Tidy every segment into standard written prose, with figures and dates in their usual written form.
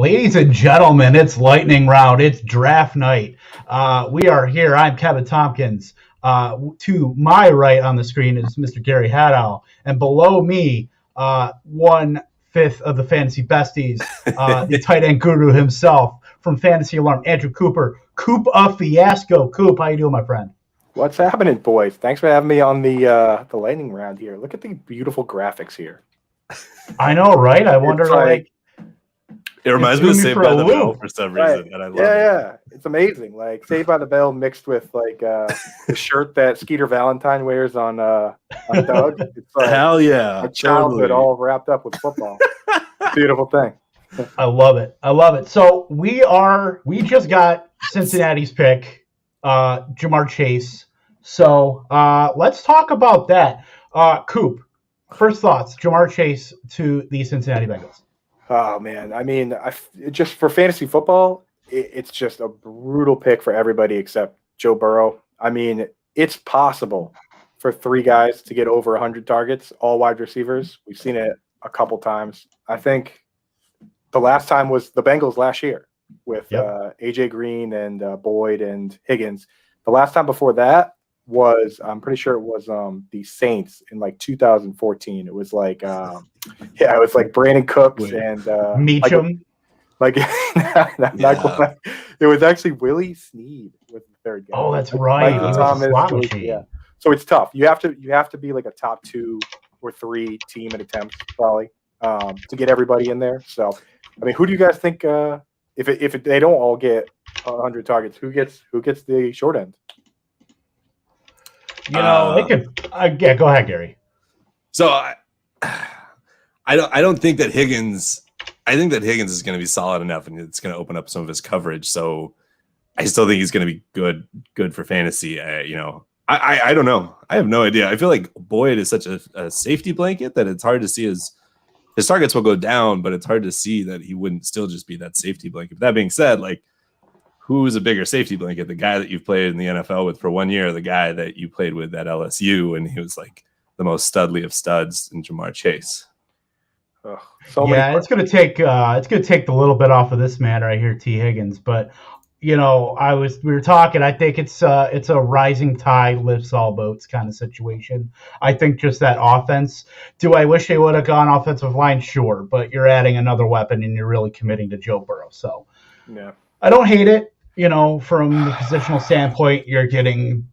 Ladies and gentlemen, it's lightning round. It's draft night. We are here. I'm Kevin Tompkins. To my right on the screen is Mr. Gary Haddow. And below me, 1/5 of the fantasy besties, the tight end guru himself from Fantasy Alarm, Andrew Cooper. Coop of Fiasco. Coop, how you doing, my friend? What's happening, boys? Thanks for having me on the lightning round here. Look at the beautiful graphics here. I know, right? I wonder, it reminds me of Saved by the Bell for some reason, and I love it. Yeah, it's amazing. Like Saved by the Bell mixed with the shirt that Skeeter Valentine wears on Doug. It's like hell yeah, a childhood all wrapped up with football. Beautiful thing. I love it. So we just got Cincinnati's pick, Jamar Chase. So let's talk about that. Coop, first thoughts, Jamar Chase to the Cincinnati Bengals. Oh, man. I mean, just for fantasy football, it's just a brutal pick for everybody except Joe Burrow. I mean, it's possible for three guys to get over 100 targets, all wide receivers. We've seen it a couple times. I think the last time was the Bengals last year with A.J. Green and Boyd and Higgins. The last time before that was, I'm pretty sure it was the Saints in like 2014. It was like it was like Brandon Cooks and Meacham. It was actually Willie Snead with the third guy. Oh, that's right. Thomas, so it's tough. You have to be like a top 2 or 3 team in attempts probably to get everybody in there. So I mean, who do you guys think if they don't all get 100 targets, who gets the short end? You know, they could. Go ahead, Gary. So I don't think that Higgins. I think that Higgins is going to be solid enough, and it's going to open up some of his coverage. So I still think he's going to be good for fantasy. I don't know. I have no idea. I feel like Boyd is such a safety blanket that it's hard to see his targets will go down, but it's hard to see that he wouldn't still just be that safety blanket. But that being said, like, who's a bigger safety blanket? The guy that you've played in the NFL with for 1 year, or the guy that you played with at LSU, and he was like the most studly of studs in Jamar Chase. It's gonna take the little bit off of this man right here, T. Higgins. But we were talking. I think it's a rising tide lifts all boats kind of situation. I think just that offense. Do I wish they would have gone offensive line? Sure, but you're adding another weapon and you're really committing to Joe Burrow. So yeah, I don't hate it. From the positional standpoint, you're getting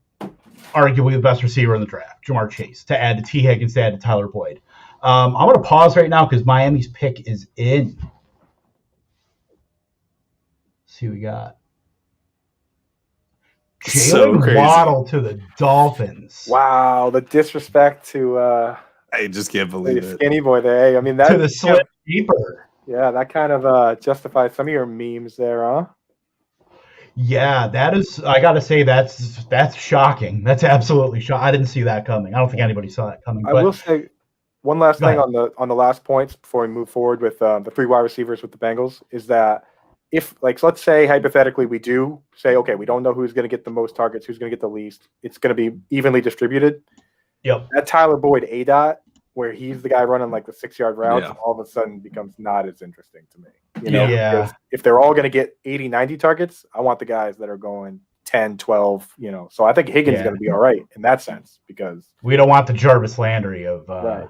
arguably the best receiver in the draft, Jamar Chase, to add to T. Higgins, to add to Tyler Boyd. I'm going to pause right now because Miami's pick is in. Let's see what we got. Jalen Waddle to the Dolphins. Wow, the disrespect to I just can't believe it. Skinny boy there. I mean, that to the slim keeper. Yeah, that kind of justifies some of your memes there, huh? Yeah, that is. I got to say that's shocking. That's absolutely shocking. I didn't see that coming. I don't think anybody saw that coming. I will say one last thing on the last points before we move forward with the 3 wide receivers with the Bengals is that if, like, so let's say hypothetically we do say, okay, we don't know who's going to get the most targets, who's going to get the least. It's going to be evenly distributed. Yep. That Tyler Boyd ADOT, where he's the guy running like the 6-yard routes, all of a sudden becomes not as interesting to me. If they're all going to get 80, 90 targets, I want the guys that are going 10, 12, So I think Higgins is going to be all right in that sense because we don't want the Jarvis Landry of right.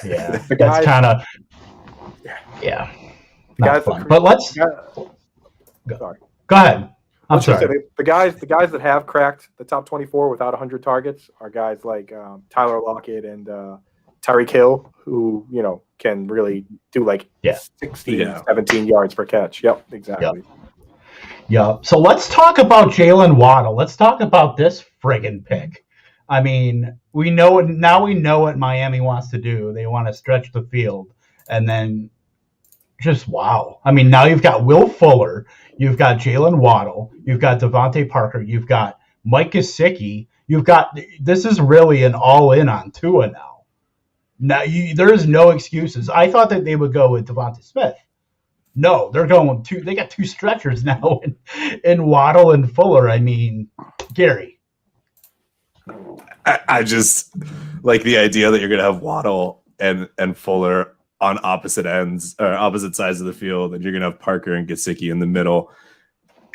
Yeah, that's kind of not fun. But let's go ahead. I'm sorry. The guys that have cracked the top 24 without 100 targets are guys like Tyler Lockett and Tyreek Hill, who can really do like 16, 17 yards per catch. Yep, exactly. Yep. So let's talk about Jalen Waddle. Let's talk about this friggin' pick. I mean, we know what Miami wants to do. They want to stretch the field, and then just wow. I mean, now you've got Will Fuller, you've got Jalen Waddle, you've got Devontae Parker, you've got Mike Gesicki. This is really an all-in on Tua now. Now there is no excuses. I thought that they would go with Devontae Smith. No, they're going with 2. They got 2 stretchers now in Waddle and Fuller. I mean, Gary. I just like the idea that you're going to have Waddle and Fuller on opposite ends or opposite sides of the field, and you're gonna have Parker and Gesicki in the middle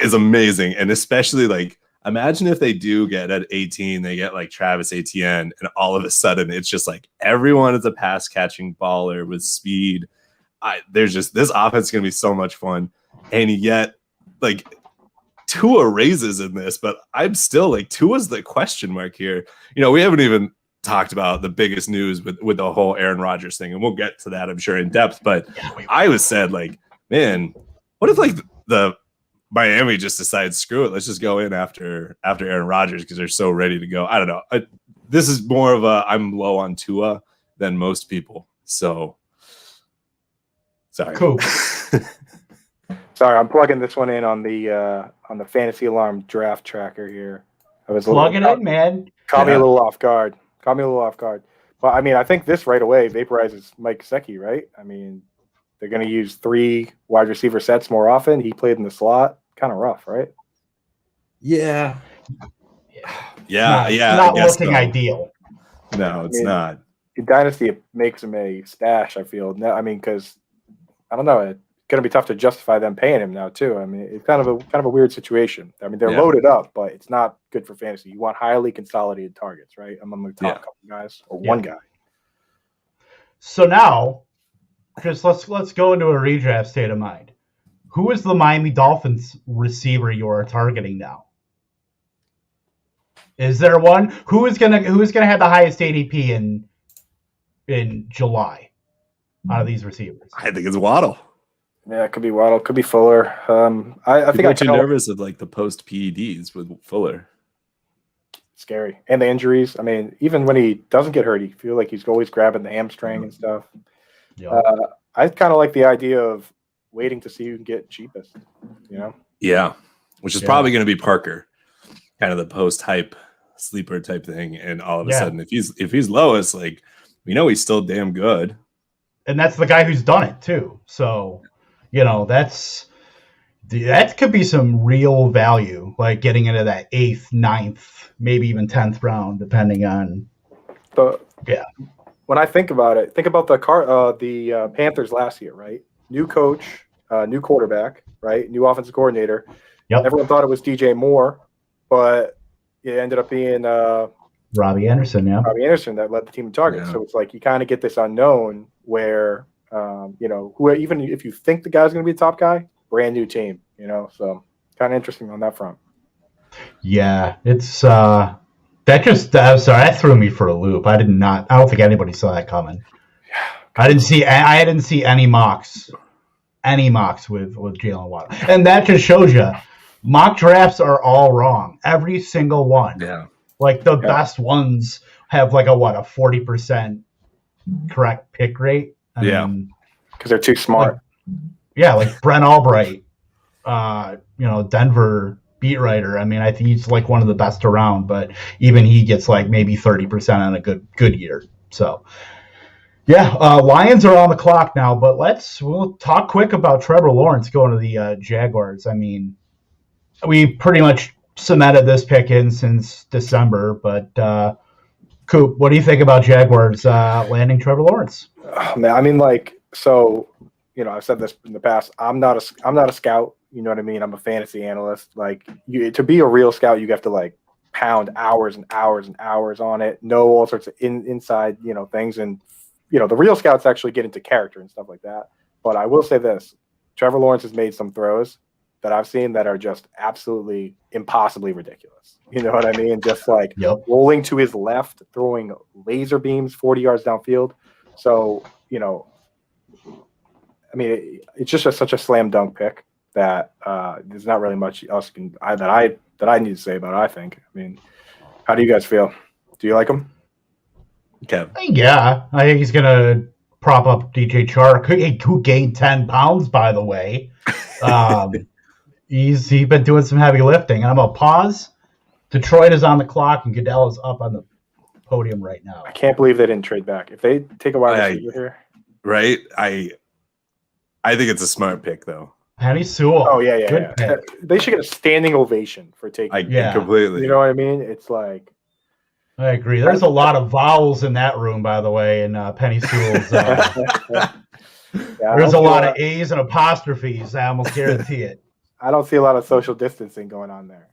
is amazing. And especially like imagine if they do get at 18, they get like Travis Etienne, and all of a sudden it's just like everyone is a pass catching baller with speed. There's just this offense is gonna be so much fun, and yet like Tua raises in this, but I'm still like Tua's the question mark here. You know, we haven't even talked about the biggest news with the whole Aaron Rodgers thing, and we'll get to that, I'm sure, in depth. But I was said like, man, what if like the Miami just decides screw it, let's just go in after Aaron Rodgers because they're so ready to go. I don't know. This is more of a I'm low on Tua than most people. So sorry. Cool. Sorry, I'm plugging this one in on the Fantasy Alarm draft tracker here. I was Plug it in, man. Caught me a little off guard. But I mean, I think this right away vaporizes Mike Gesicki, right? I mean, they're going to use 3 wide receiver sets more often. He played in the slot. Kind of rough, right? Yeah. Not looking ideal. No, it's not. In Dynasty, it makes him a stash, I feel. I mean, because, I don't know, it's going to be tough to justify them paying him now, too. I mean, it's kind of a weird situation. I mean, they're loaded up, but it's not good for fantasy. You want highly consolidated targets, right? Among the top couple guys or one guy. So now, just let's go into a redraft state of mind. Who is the Miami Dolphins receiver you are targeting now? Is there one? Who is gonna have the highest ADP in July out of these receivers? I think it's Waddle. Yeah, it could be Waddle, could be Fuller. I think I'm too nervous of like the post PEDs with Fuller. Scary, and the injuries. I mean, even when he doesn't get hurt, you feel like he's always grabbing the hamstring and stuff. Yeah. I kind of like the idea of waiting to see who can get cheapest. You know. Yeah, which is probably going to be Parker, kind of the post hype sleeper type thing, and all of a sudden, if he's lowest, like we know he's still damn good, and that's the guy who's done it too. So, you know, that could be some real value, like getting into that 8th, 9th, maybe even 10th round, depending on. When I think about it, think about the Panthers last year, right? New coach, new quarterback, right? New offensive coordinator. Yep. Everyone thought it was DJ Moore, but it ended up being Robbie Anderson. Yeah, Robbie Anderson that led the team in targets. Yeah. So it's like you kind of get this unknown where who even if you think the guy's going to be the top guy, brand new team, so kind of interesting on that front. Yeah, it's I'm sorry, that threw me for a loop. I don't think anybody saw that coming. I didn't see any mocks with Jalen Waddle, and that just shows you mock drafts are all wrong. Every single one. Yeah, like the best ones have like a 40% correct pick rate. I mean, because they're too smart. Like Brent Albright, Denver beat writer. I mean, I think he's like one of the best around, but even he gets like maybe 30% on a good year. So, Lions are on the clock now, but we'll talk quick about Trevor Lawrence going to the Jaguars. I mean, we pretty much cemented this pick in since December, but Coop, what do you think about Jaguars landing Trevor Lawrence? Oh, man, I mean, I've said this in the past. I'm not a scout. You know what I mean? I'm a fantasy analyst. Like, to be a real scout, you have to pound hours and hours and hours on it, know all sorts of inside things, and the real scouts actually get into character and stuff like that. But I will say this: Trevor Lawrence has made some throws that I've seen that are just absolutely impossibly ridiculous. You know what I mean? Just rolling to his left, throwing laser beams 40 yards downfield. So, I mean, it's just such a slam dunk pick that there's not really much else that I need to say about it, I think. I mean, how do you guys feel? Do you like him? Okay. Yeah, I think he's going to prop up DJ Chark, who gained 10 pounds, by the way. He's been doing some heavy lifting. And I'm going to pause. Detroit is on the clock, and Goodell is up on the podium right now. I can't believe they didn't trade back. If they take a wide receiver here. Right? I think it's a smart pick, though. Penny Sewell. Oh, yeah. They should get a standing ovation for taking completely. You know what I mean? It's like, I agree. There's a lot of vowels in that room, by the way, in Penny Sewell's. Yeah, There's a lot of A's and apostrophes. I almost guarantee it. I don't see a lot of social distancing going on there.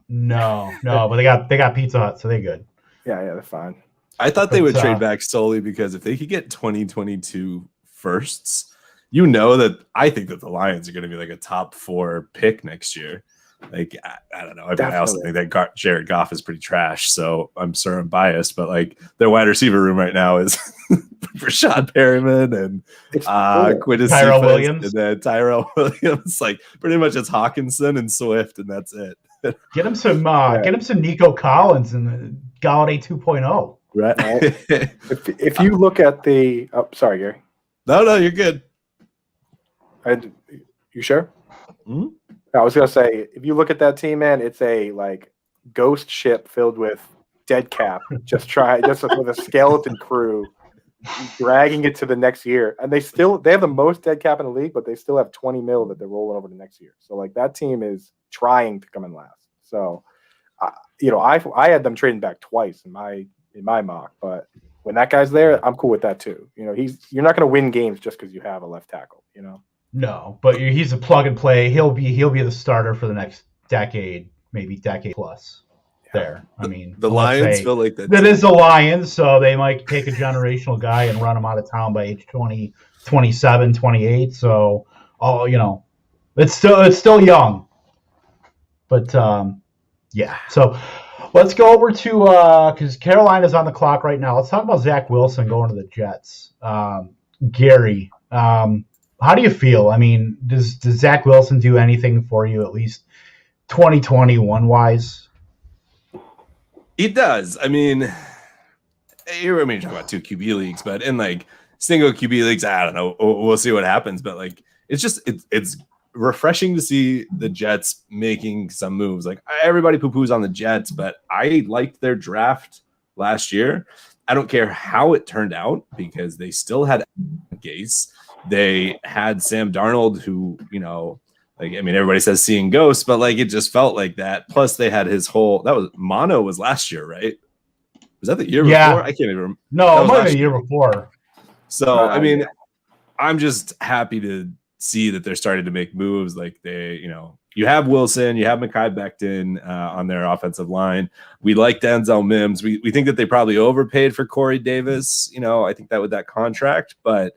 No, but they got Pizza Hut, so they're good. Yeah, they're fine. I thought they would trade back solely because if they could get 2022 firsts, you know that I think that the Lions are going to be like a top 4 pick next year. Like, I don't know. I mean, I also think that Jared Goff is pretty trash, so I'm sure I'm biased, but like their wide receiver room right now is Rashad Perriman and Tyrell Williams. And then Tyrell Williams. Like pretty much it's Hawkinson and Swift, and that's it. Get him some Nico Collins and Galladay 2.0. Right. If you look at the sorry, Gary. No, you're good. And you sure? Mm-hmm. I was gonna say, if you look at that team, man, it's a like ghost ship filled with dead cap. just with a skeleton crew, dragging it to the next year. And they have the most dead cap in the league, but they still have 20 mil that they're rolling over to next year. So like that team is trying to come in last. So, I had them trading back twice in my mock, but when that guy's there, I'm cool with that too. You're not going to win games just because you have a left tackle. No, but he's a plug and play. He'll be the starter for the next decade, maybe decade plus. Yeah. There, I mean, the Lions feel like that. That is the Lions, so they might take a generational guy and run him out of town by age 20, 27, 28. So, it's still young. But yeah. So let's go over to because Carolina's on the clock right now. Let's talk about Zach Wilson going to the Jets. Gary, how do you feel? I mean, does Zach Wilson do anything for you, at least 2021 wise? He does. I mean, you're talking about 2 QB leagues, but in like single QB leagues, I don't know. We'll see what happens. But like, it's refreshing to see the Jets making some moves. Like everybody poo-poos on the Jets, but I liked their draft last year. I don't care how it turned out because they still had Gase. They had Sam Darnold, who, everybody says seeing ghosts, but like it just felt like that. Plus, they had his whole Mono was last year, right? Was that the year before? I can't even remember. No, it might have been the year before. So, I'm just happy to see that they're starting to make moves. Like you have Wilson, you have Mekhi Becton on their offensive line. We like Denzel Mims. We think that they probably overpaid for Corey Davis. I think that with that contract, but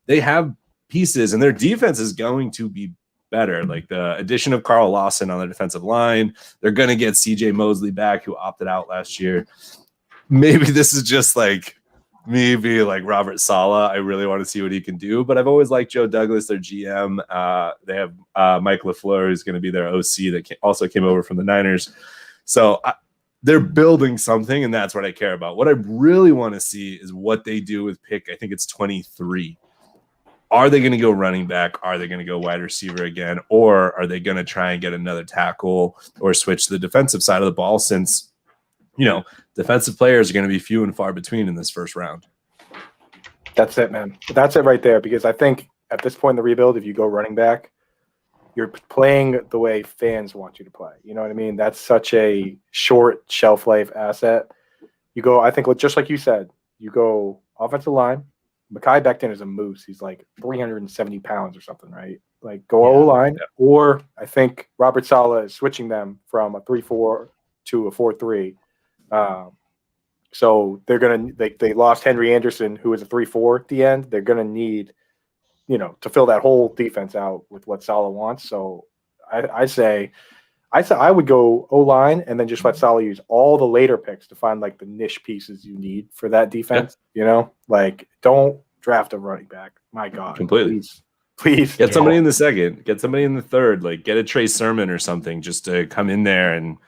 they have pieces and their defense is going to be better. Like the addition of Carl Lawson on the defensive line, they're going to get CJ Mosley back, who opted out last year. Maybe this is just like me being like Robert Saleh. I really want to see what he can do, but I've always liked Joe Douglas, their GM. They have Mike LaFleur, who's going to be their OC that also came over from the Niners. So they're building something, and that's what I care about. What I really want to see is what they do with pick. I think it's 23. Are they going to go running back? Are they going to go wide receiver again? Or are they going to try and get another tackle or switch to the defensive side of the ball since, defensive players are going to be few and far between in this first round? That's it, man. That's it right there, because I think at this point in the rebuild, if you go running back, you're playing the way fans want you to play. You know what I mean? That's such a short shelf life asset. You go, I think, just like you said, you go offensive line. Mekhi Becton is a moose. He's like 370 pounds or something, right? Like go O-line, or I think Robert Saleh is switching them from a 3-4 to a 4-3. So they're going to they lost Henry Anderson, who was a 3-4 at the end. They're going to need, to fill that whole defense out with what Saleh wants. So I say I would go O-line and then just let Saleh use all the later picks to find like the niche pieces you need for that defense. Like don't draft a running back. My God, completely. Please get somebody in the second, get somebody in the third, like get a Trey Sermon or something just to come in there. And,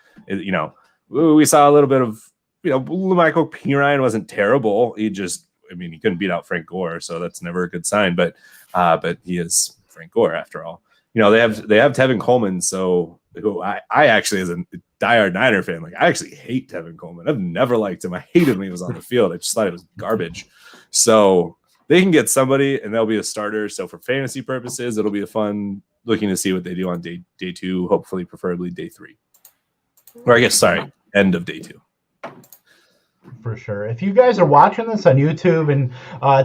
we saw a little bit of, Michael Pirine wasn't terrible. He just, he couldn't beat out Frank Gore. So that's never a good sign, but he is Frank Gore after all. They have Tevin Coleman. So who I actually, as a diehard Niner fan, like I actually hate Tevin Coleman. I've never liked him. I hated him when he was on the field. I just thought it was garbage. So they can get somebody and they'll be a starter. So for fantasy purposes, it'll be a fun looking to see what they do on day 2, hopefully, preferably day 3. Or I guess, sorry, end of day 2. For sure. If you guys are watching this on YouTube and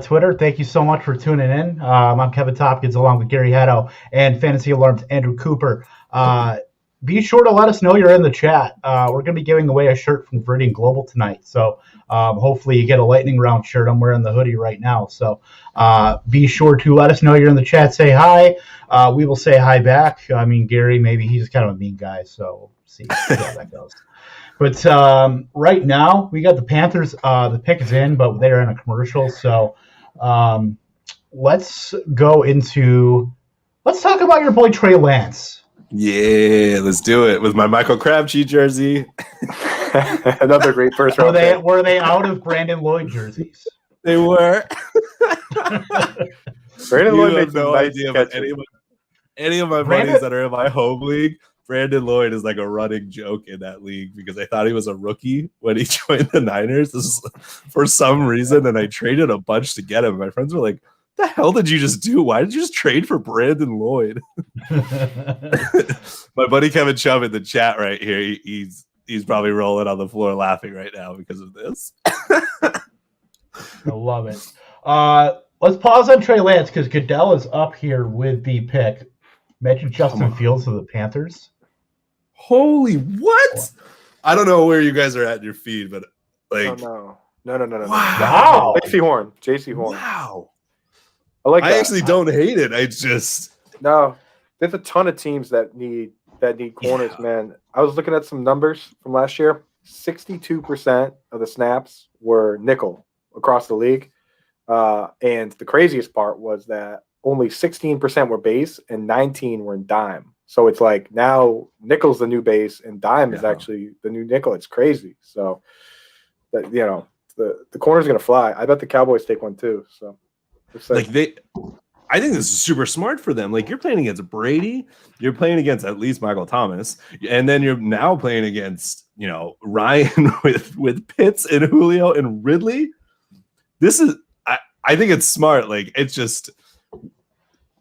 Twitter, thank you so much for tuning in. I'm Kevin Tompkins along with Gary Haddow and Fantasy Alarm's Andrew Cooper. Be sure to let us know you're in the chat. We're going to be giving away a shirt from Viridian Global tonight. So hopefully you get a lightning round shirt. I'm wearing the hoodie right now. So be sure to let us know you're in the chat. Say hi. We will say hi back. I mean, Gary, maybe he's kind of a mean guy. So see how that goes. But right now, we got the Panthers. The pick is in, but they're in a commercial. So let's talk about your boy Trey Lance. Yeah, let's do it with my Michael Crabtree jersey. Another great first round. Were they out of Brandon Lloyd jerseys? They were. Brandon Lloyd makes no nice idea, but any of my buddies that are in my home league, Brandon Lloyd is like a running joke in that league because I thought he was a rookie when he joined the Niners. This is for some reason, and I traded a bunch to get him. My friends were like, "What the hell did you just do? Why did you just trade for Brandon Lloyd?" My buddy Kevin Chubb in the chat right here, he's probably rolling on the floor laughing right now because of this. I love it. Let's pause on Trey Lance because Goodell is up here with the pick. Mention Justin Fields of the Panthers. Holy what? I don't know where you guys are at in your feed, but like, no. Wow. JC Horn. Wow. I actually don't hate it. I just there's a ton of teams that need corners, man. I was looking at some numbers from last year. 62% of the snaps were nickel across the league. And the craziest part was that only 16% were base and 19 were in dime. So it's like now nickel's the new base and dime is actually the new nickel. It's crazy. So that the corner's gonna fly. I bet the Cowboys take one too. So I think this is super smart for them. Like you're playing against Brady, you're playing against at least Michael Thomas, and then you're now playing against Ryan with Pitts and Julio and Ridley. This is I think it's smart. Like it's just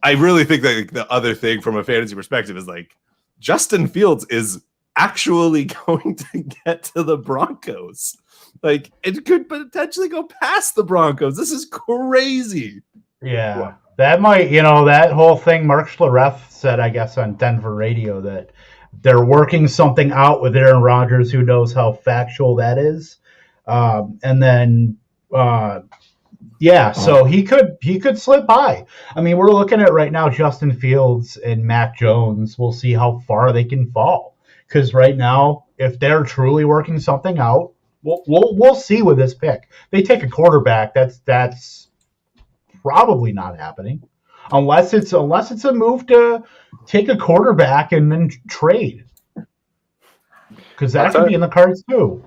I really think that the other thing from a fantasy perspective is like Justin Fields is actually going to get to the Broncos. Like it could potentially go past the Broncos. This is crazy. Yeah. That might, that whole thing Mark Schlereth said, I guess, on Denver radio that they're working something out with Aaron Rodgers. Who knows how factual that is? And then, so he could slip by. I mean, we're looking at right now Justin Fields and Mac Jones. We'll see how far they can fall. Because right now, if they're truly working something out, we'll see with this pick. They take a quarterback. That's probably not happening, unless it's a move to take a quarterback and then trade. Because that could be in the cards too.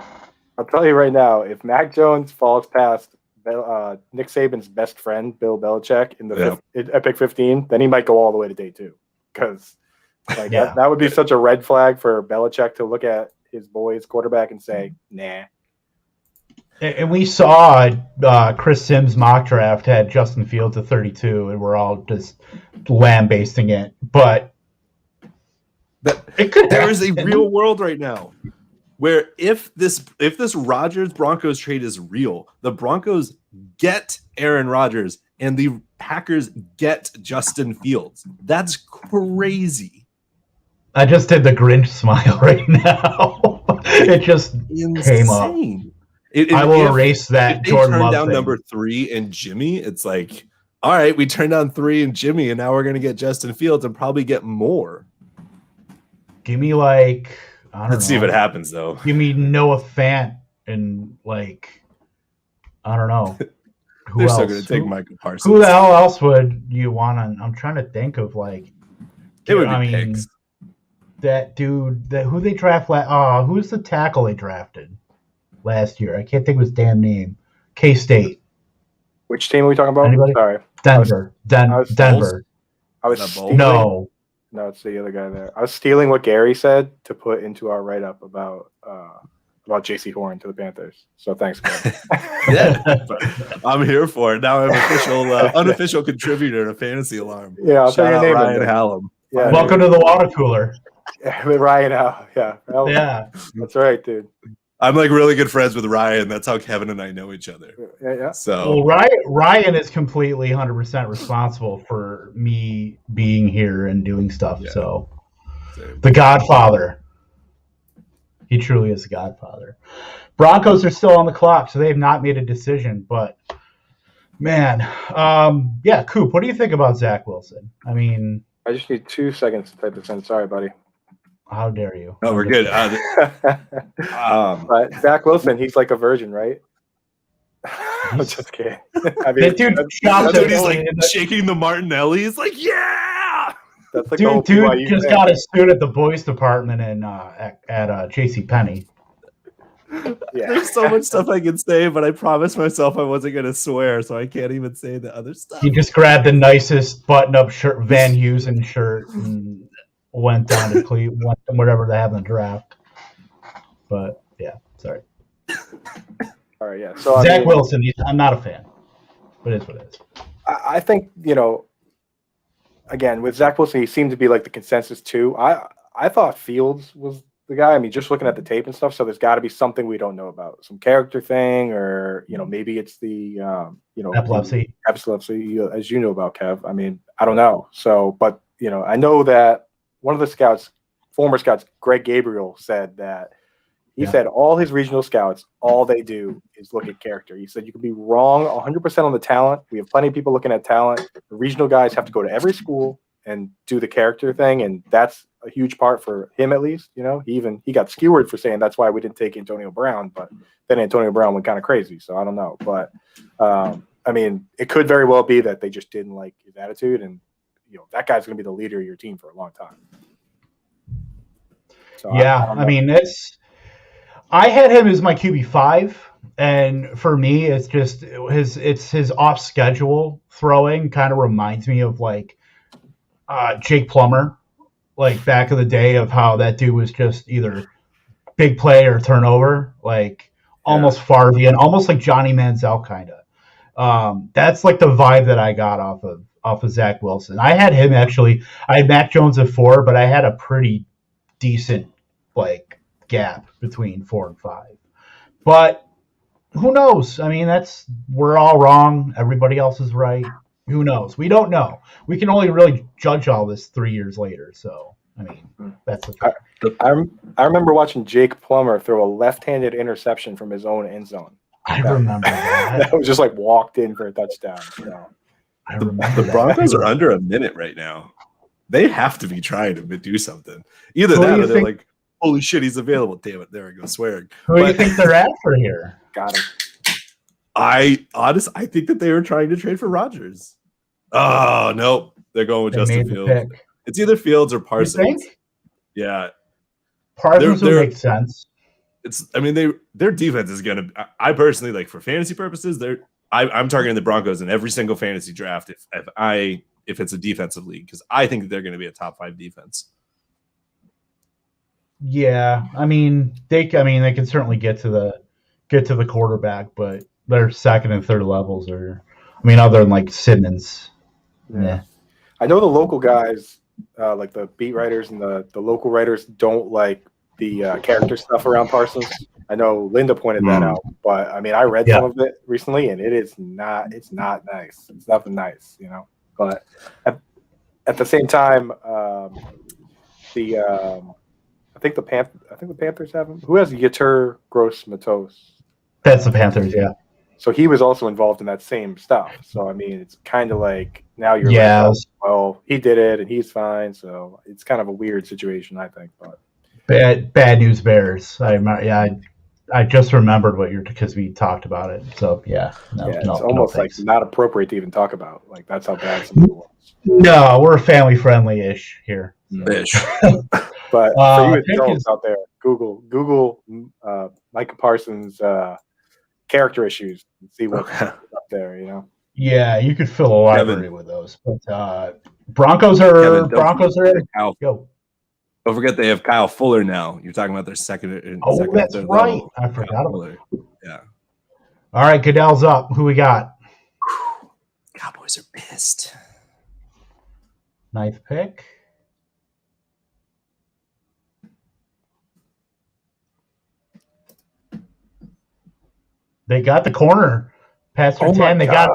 I'll tell you right now, if Mac Jones falls past Nick Saban's best friend Bill Belichick in the at pick 15, then he might go all the way to day 2. Because that would be such a red flag for Belichick to look at his boy's quarterback and say, nah. And we saw Chris Sims' mock draft had Justin Fields at 32, and we're all just lambasting it. But there is a real world right now where if this Rodgers Broncos trade is real, the Broncos get Aaron Rodgers and the Packers get Justin Fields. That's crazy. I just did the Grinch smile right now. It just came up. I will erase that. If they Jordan turn down thing. number 3 and Jimmy, it's like, all right, we turned down 3 and Jimmy, and now we're going to get Justin Fields and probably get more. Give me let's see if it happens though. Give me Noah Fant and I don't know. Who They're else? still going to take Michael Parsons. Who the hell else would you want on? I'm trying to think of It would be picks. That dude. Who they draft? Who's the tackle they drafted last year? I can't think of his damn name. K-State. Which team are we talking about? Anybody? Sorry. Denver. Denver. No, it's the other guy there. I was stealing what Gary said to put into our write-up about JC Horn to the Panthers. So thanks, Gary. Yeah, I'm here for it. Now I'm official, unofficial contributor to Fantasy Alarm. Yeah, I'll tell your name. Ryan Hallam. Yeah, welcome to the water cooler. Ryan Hal. Yeah. Yeah. That's right, dude. I'm like really good friends with Ryan. That's how Kevin and I know each other. Yeah. So Well, Ryan is completely 100% responsible for me being here and doing stuff. Yeah. So, same. the Godfather. He truly is the Godfather. Broncos are still on the clock, so they have not made a decision. But, man, yeah, Coop, what do you think about Zach Wilson? I mean, I just need 2 seconds to type this in. Sorry, buddy. how dare you? No, we're good. But Zach Wilson, he's like a virgin, right? I'm just kidding. I mean, That dude chopped dude, he's it. like shaking the Martinelli. He's like, yeah. that's like the whole Dude BYU just thing. got a suit at the boys department in at JCPenney. Yeah. There's so much stuff I can say, but I promised myself I wasn't going to swear, so I can't even say the other stuff. He just grabbed the nicest button-up shirt, Van Heusen shirt, and went down to Cleveland, whatever they have in the draft. But yeah, sorry. All right, yeah. So Zach Wilson, I'm not a fan, but it's what it is. I think, again, with Zach Wilson, he seemed to be like the consensus too. I thought Fields was the guy. I mean, just looking at the tape and stuff, so there's got to be something we don't know about, some character thing, or maybe it's the Epilepsy, as you know about, Kev. I mean, I don't know. So, but I know that one of the scouts, former scouts, Greg Gabriel, said that he said all his regional scouts, all they do is look at character. He said you can be wrong 100% on the talent. We have plenty of people looking at talent. The regional guys have to go to every school and do the character thing, and that's a huge part for him, at least. He got skewered for saying that's why we didn't take Antonio Brown, but then Antonio Brown went kind of crazy, so I don't know. But I mean, it could very well be that they just didn't like his attitude, and that guy's going to be the leader of your team for a long time. So I mean, I had him as my QB5, and for me, it's just his off schedule throwing kind of reminds me of like Jake Plummer, like back in the day, of how that dude was just either big play or turnover, like almost Farvian, almost like Johnny Manziel kind of. That's like the vibe that I got off of Zach Wilson. I had him actually. I had Mac Jones at 4, but I had a pretty decent like gap between 4 and 5. But who knows? I mean, we're all wrong. Everybody else is right. Who knows? We don't know. We can only really judge all this 3 years later. So, I mean, that's the thing. I remember watching Jake Plummer throw a left-handed interception from his own end zone. I remember that. That was just like walked in for a touchdown. I remember The Broncos are under a minute right now. They have to be trying to do something. Either Who do that you or they're think- like, holy shit, he's available. Damn it. There I go, swearing. Who do you think they're after here? Got him. I think that they were trying to trade for Rodgers. Oh, no. They're going with They Justin made the Fields. pick. It's either Fields or You Parsons. think? Yeah. Parsons would they're- make sense. Their defense is gonna. I personally, like, for fantasy purposes, I'm targeting the Broncos in every single fantasy draft if it's a defensive league, because I think that they're going to be a top 5 defense. Yeah, I mean they can certainly get to the quarterback, but their second and third levels are, other than like Simmons. Yeah. I know the local guys, like the beat writers and the local writers, don't like the character stuff around Parsons. I know Linda pointed that out, but I mean, I read some of it recently, and it's not nice. It's nothing nice, But at the same time, I think the Panthers have him. Who has Yetur Gross-Matos? That's the Panthers, yeah. So he was also involved in that same stuff. So I mean, it's kind of like now you're Yeah. like, well, he did it and he's fine. So it's kind of a weird situation, I think. But Bad news bears. I just remembered because we talked about it. So it's almost like not appropriate to even talk about. Like that's how bad some of it was. No, we're family friendly ish here. Ish. But for you adults out there, Google Micah Parsons character issues and see what's up there. Yeah, you could fill a library with those. But Broncos are Kyle. Go. Don't forget they have Kyle Fuller now. You're talking about their second. Oh, second that's third right. level. I forgot about Fuller. Yeah. All right, Goodell's up. Who we got? Cowboys are pissed. 9th pick. They got the corner past Oh my 10. They God.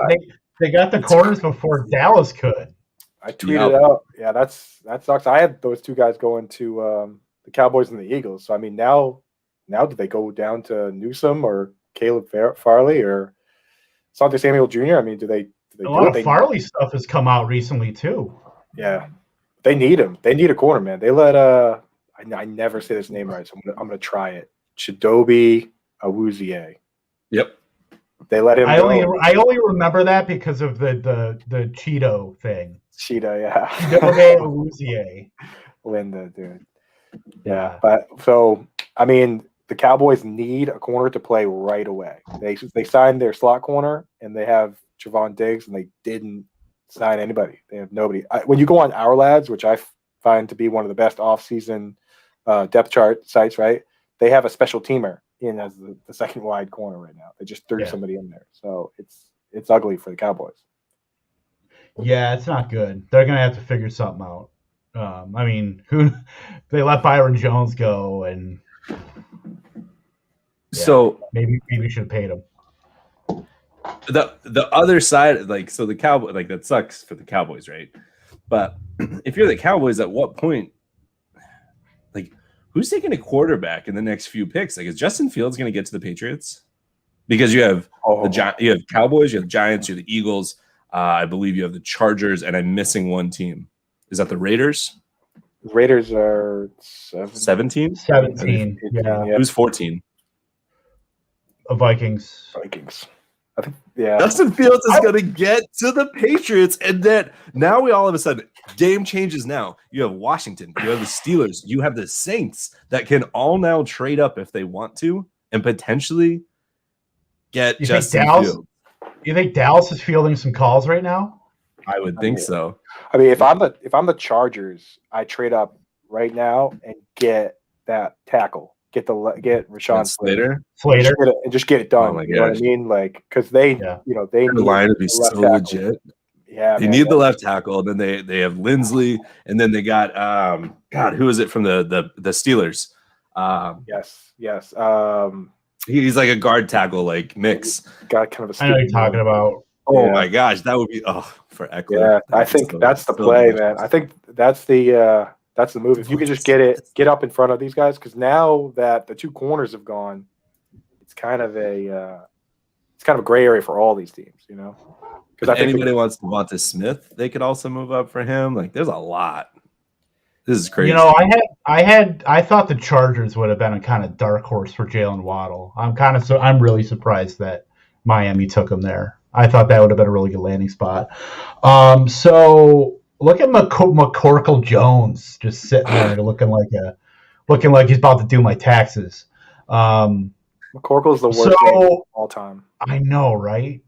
got the corners before Dallas could. I tweeted out. Yeah, that sucks. I had those two guys going to the Cowboys and the Eagles. So I mean, now do they go down to Newsom or Caleb Farley or Asante Samuel Jr.? I mean, do they A lot of Farley stuff has come out recently too. Yeah, they need him. They need a corner, man. They let I never say this name right, so I'm gonna try it. Chidobe Awuzie. Yep. They let him. I only remember that because of the Cheeto thing. Cheetah, yeah. Chidobe Awuzie. Linda, dude. Yeah, but so I mean, the Cowboys need a corner to play right away. They signed their slot corner, and they have Trevon Diggs, and they didn't sign anybody. They have nobody. When you go on Our Lads, which I find to be one of the best off-season depth chart sites, right? They have a special teamer in as the second wide corner right now. They just threw somebody in there, so it's ugly for the Cowboys. Yeah, it's not good. They're gonna have to figure something out. I mean, they let Byron Jones go, and so maybe should have paid him. The other side, like, so the Cowboy, like, that sucks for the Cowboys, right? But if you're the Cowboys, at what point, like, who's taking a quarterback in the next few picks? Like, is Justin Fields going to get to the Patriots? Because you have you have Cowboys, you have Giants, you have the Eagles. I believe you have the Chargers, and I'm missing one team. Is that the Raiders? Raiders are 17? 17. Yeah. Who's 14? Vikings. I think, yeah. Justin Fields is going to get to the Patriots, and then now we all of a sudden, game changes now. You have Washington, you have the Steelers, you have the Saints that can all now trade up if they want to and potentially get Justin Fields. You think Dallas is fielding some calls right now? I would think so. I mean, if I'm the Chargers, I trade up right now and get that tackle. Get Rashawn Slater, and just get it done. Oh my you know what I mean? Like, because they the line would be so legit. Yeah, you need the left tackle, and then they have Lindsley, and then they got who is it from the Steelers? Yes. He's like a guard tackle, like mix. Got kind of a. I know what you're talking about. Oh my gosh, that would be for Eckler. Yeah, I think that's the play, man. I think that's the move. If you can just get up in front of these guys, because now that the two corners have gone, it's kind of a gray area for all these teams, you know. Because I think anybody wants Devonta Smith, they could also move up for him. Like, there's a lot. This is crazy. You know, I thought the Chargers would have been a kind of dark horse for Jalen Waddle. I'm really surprised that Miami took him there. I thought that would have been a really good landing spot. So look at McCorkle Jones just sitting there looking like he's about to do my taxes. McCorkle's the worst name of all time. I know, right?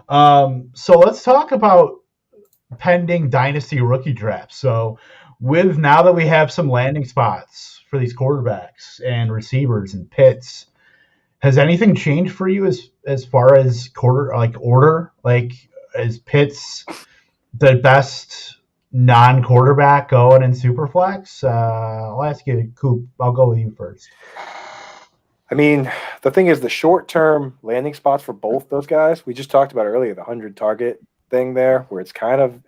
So let's talk about pending dynasty rookie drafts. So now that we have some landing spots for these quarterbacks and receivers and Pitts, has anything changed for you as far as order? Like, is Pitts the best non-quarterback going in Superflex? I'll ask you, Coop. I'll go with you first. I mean, the thing is, the short-term landing spots for both those guys, we just talked about earlier, the 100 target thing there, where it's kind of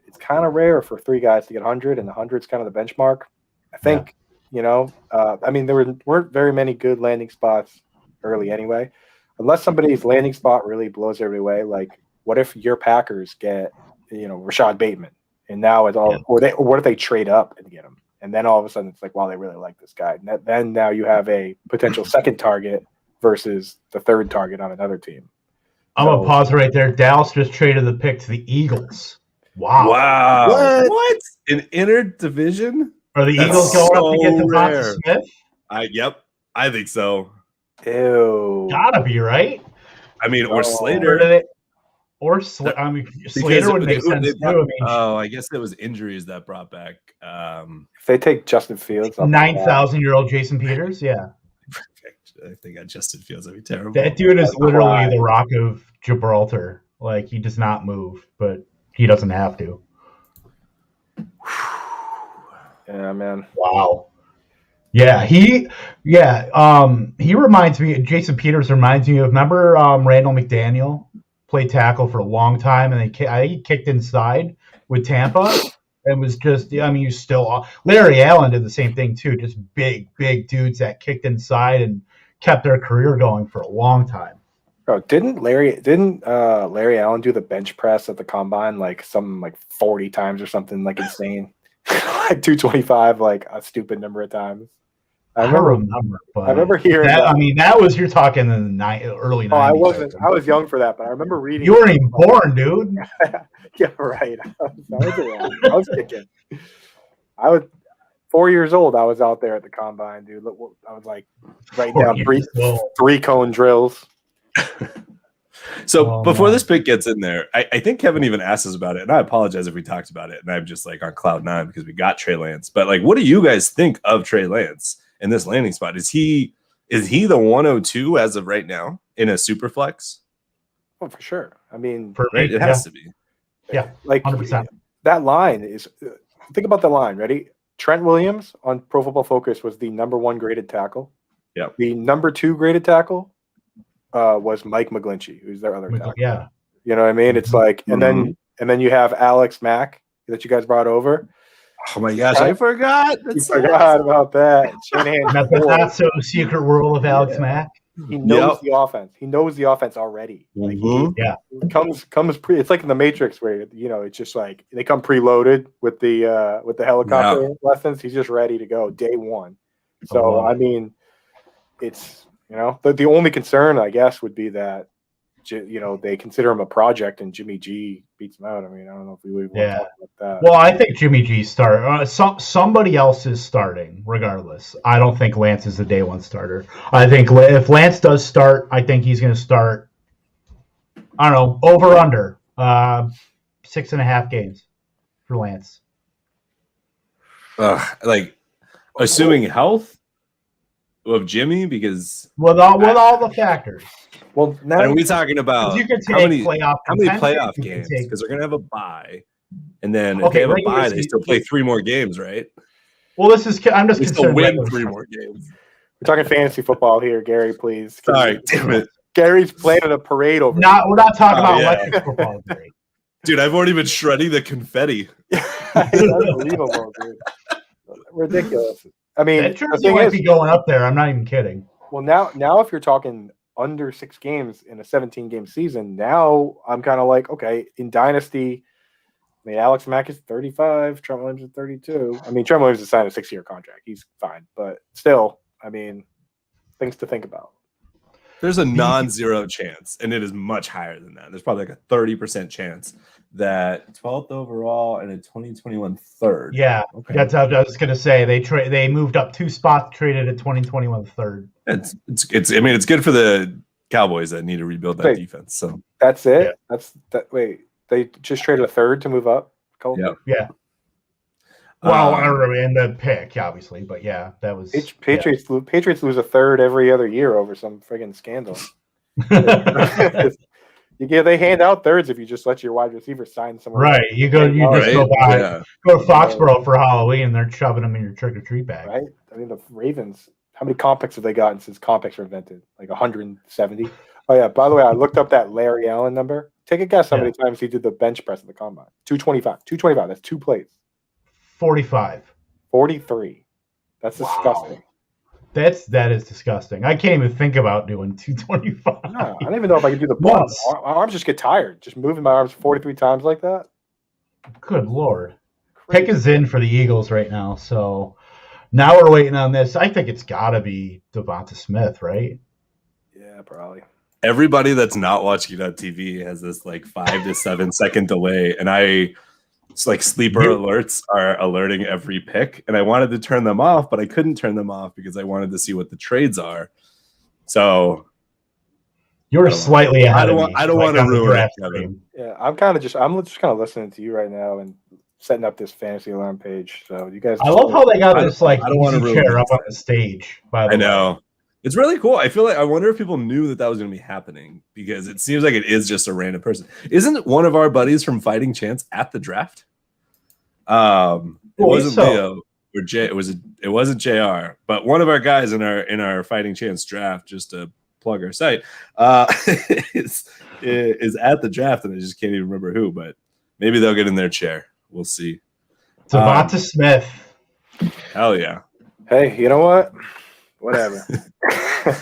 rare for three guys to get 100, and the 100 is kind of the benchmark. I think, I mean, there weren't very many good landing spots early anyway, unless somebody's landing spot really blows everybody away. Like, what if your Packers get, Rashad Bateman, and now it's all, or what if they trade up and get him? And then all of a sudden it's like, wow, they really like this guy. And then now you have a potential second target versus the third target on another team. I'm going to pause right there. Dallas just traded the pick to the Eagles. Wow. What? An inner division? Are the Eagles going up to get Devonta Smith? Yep. I think so. Ew. Gotta be, right? I mean, or Slater. Slater would make sense too. I guess it was injuries that brought back. If they take Justin Fields, 9,000-year-old Jason Peters, yeah. If they got Justin Fields, that'd be terrible. That dude is literally the Rock of Gibraltar. Like, he does not move, but he doesn't have to. Yeah, man. Wow. Yeah, he reminds me. Jason Peters reminds me of. Remember, Randall McDaniel played tackle for a long time, and I think he kicked inside with Tampa, and was just. I mean, he's still. Larry Allen did the same thing too. Just big dudes that kicked inside and kept their career going for a long time. Bro, didn't Larry Allen do the bench press at the combine like 40 times or something like insane? Like 225, like a stupid number of times. I remember hearing that. I mean, that was, you're talking in the early 90s. I was young for that, but I remember reading. You weren't even born, dude. Yeah, right. I was kicking. I was 4 years old. I was out there at the combine, dude. I was like writing down three cone drills. So before this pick gets in there, I think Kevin even asked us about it, and I apologize if we talked about it, and I'm just like on cloud nine because we got Trey Lance. But like, what do you guys think of Trey Lance in this landing spot? Is he the 102 as of right now in a super flex? Oh, for sure. I mean, it has to be. Yeah, like 100%. That line is. Think about the line. Ready? Trent Williams on Pro Football Focus was the number 1 graded tackle. Yeah. The number 2 graded tackle was Mike McGlinchey, who's their other tackle. Yeah. You know what I mean? It's like, and then you have Alex Mack that you guys brought over. Oh my gosh, I forgot. You forgot about that. Shanahan. Not so secret world of Alex Mack. He knows the offense. He knows the offense already. Like he comes it's like in the Matrix where it's just like they come preloaded with the helicopter lessons. He's just ready to go day one. So I mean, it's the only concern I guess would be that they consider him a project and Jimmy G beats him out. I mean, I don't know if we would want to talk about that. Well, I think Jimmy G somebody else is starting regardless. I don't think Lance is the day one starter. I think if Lance does start, I think he's going to start, I don't know, over under 6.5 games for Lance. Like assuming health of Jimmy, because with all the factors. Well, now are we talking about you can take how many playoff games? Because they're going to have a bye, and then if they have a bye, they still play 3 more games, right? Well, I'm just still win 3 more games. We're talking fantasy football here, Gary. Please. Sorry, damn it. Gary's planning a parade over. We're not talking about electric football, Gary. Dude, I've already been shredding the confetti. Unbelievable, dude. Ridiculous. I mean, that jersey might be going up there. I'm not even kidding. Well, now if you're talking under 6 games in a 17-game season, now I'm kind of like, okay, in Dynasty, I mean, Alex Mack is 35, Trent Williams is 32. I mean, Trent Williams has signed a 6-year contract. He's fine. But still, I mean, things to think about. There's a non-zero chance, and it is much higher than that. There's probably like a 30% chance that 12th overall and a 2021 third. Yeah, okay. That's what I was going to say. They moved up 2 spots, traded a 2021 third. It's good for the Cowboys that need to rebuild that defense. So that's it. Yeah. Wait, they just traded a third to move up. Yeah. Well, I remember in the pick, obviously, but yeah, that was Patriots. Yeah. Patriots lose a third every other year over some friggin' scandal. They hand out thirds if you just let your wide receiver sign somewhere. Right, go to Foxborough for Halloween, and they're shoving them in your trick or treat bag. Right. I mean, the Ravens. How many comp picks have they gotten since comp picks were invented? Like 170. Oh yeah. By the way, I looked up that Larry Allen number. Take a guess how many times he did the bench press at the combine. 225. 225. That's 2 plays. 45. 43. That's disgusting. That is disgusting. I can't even think about doing 225. No, I don't even know if I can do the ball. My arms just get tired. Just moving my arms 43 times like that. Good Lord. Crazy. Pick is in for the Eagles right now. So now we're waiting on this. I think it's got to be Devonta Smith, right? Yeah, probably. Everybody that's not watching it on TV has this like 5 to 7 second delay. And it's like sleeper alerts are alerting every pick, and I wanted to turn them off, but I couldn't turn them off because I wanted to see what the trades are. So you're slightly ahead. I don't want to ruin it, Kevin. Yeah, I'm just kind of listening to you right now and setting up this fantasy alarm page. So you guys, I love how they got this like easy chair up on the stage. By the way, I know it's really cool. I feel like I wonder if people knew that was going to be happening because it seems like it is just a random person. Isn't one of our buddies from Fighting Chance at the draft? It wasn't Leo. It wasn't JR, but one of our guys in our Fighting Chance draft, just to plug our site, is at the draft, and I just can't even remember who, but maybe they'll get in their chair. We'll see. Devonta Smith. Hell yeah. Hey, you know what? Whatever.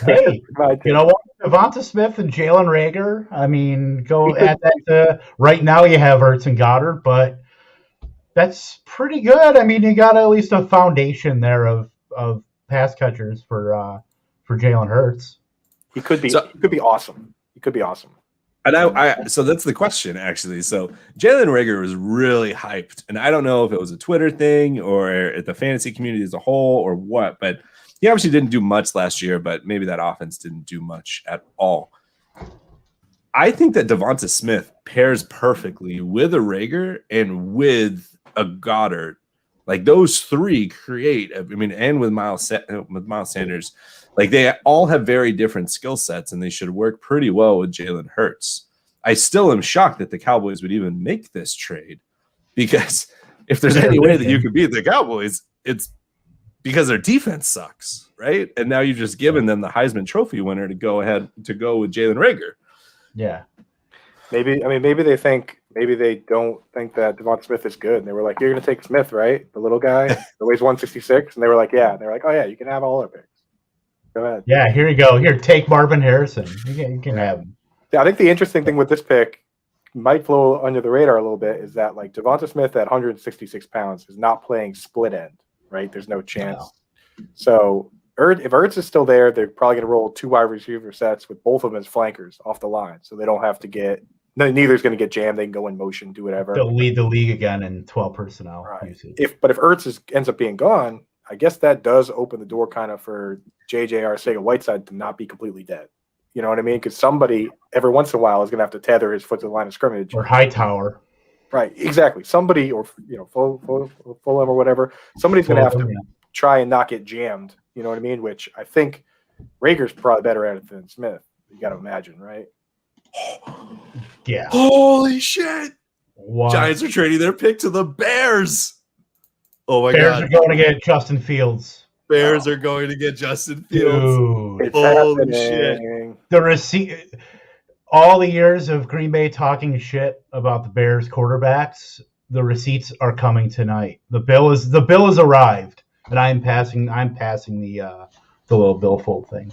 Hey, you know what? Devonta Smith and Jalen Reagor. I mean, go at that. Right now, you have Ertz and Goddard, but that's pretty good. I mean, you got at least a foundation there of pass catchers for Jalen Hurts. He could be awesome. He could be awesome. And so that's the question, actually. So Jalen Reagor was really hyped, and I don't know if it was a Twitter thing or at the fantasy community as a whole or what, but he obviously didn't do much last year, but maybe that offense didn't do much at all. I think that Devonta Smith pairs perfectly with a Reagor and with a Goddard. Like those three create, and with Miles Sanders, like they all have very different skill sets, and they should work pretty well with Jalen Hurts. I still am shocked that the Cowboys would even make this trade, because if there's any way that you could beat the Cowboys, it's because their defense sucks, right? And now you've just given them the Heisman Trophy winner to go with Jalen Reagor. Yeah. Maybe they don't think that Devonta Smith is good. And they were like, you're going to take Smith, right? The little guy that weighs 166. And they were like, yeah. And they're like, oh, yeah, you can have all our picks. Go ahead. Yeah, here you go. Here, take Marvin Harrison. You can have him. Yeah, I think the interesting thing with this pick might flow under the radar a little bit is that, like, Devonta Smith at 166 pounds is not playing split end, right? There's no chance. No. So if Ertz is still there, they're probably going to roll 2 wide receiver sets with both of them as flankers off the line. So they don't have to neither's going to get jammed. They can go in motion, do whatever. They'll lead the league again in 12 personnel. Right. If Ertz ends up being gone, I guess that does open the door kind of for J.J. Arcega-Whiteside to not be completely dead. You know what I mean? Because somebody every once in a while is going to have to tether his foot to the line of scrimmage. Or Hightower. Right, exactly. Somebody, or Fulham or whatever. Somebody's going to have to try and not get jammed. You know what I mean? Which I think Reagor's probably better at it than Smith. You got to imagine, right? Yeah. Holy shit! What? Giants are trading their pick to the Bears. Oh my Bears god! Bears are going to get Justin Fields. Bears are going to get Justin Fields. Dude. Holy shit! The receipt. All the years of Green Bay talking shit about the Bears quarterbacks, the receipts are coming tonight. The bill has arrived, and I'm passing the little billfold thing.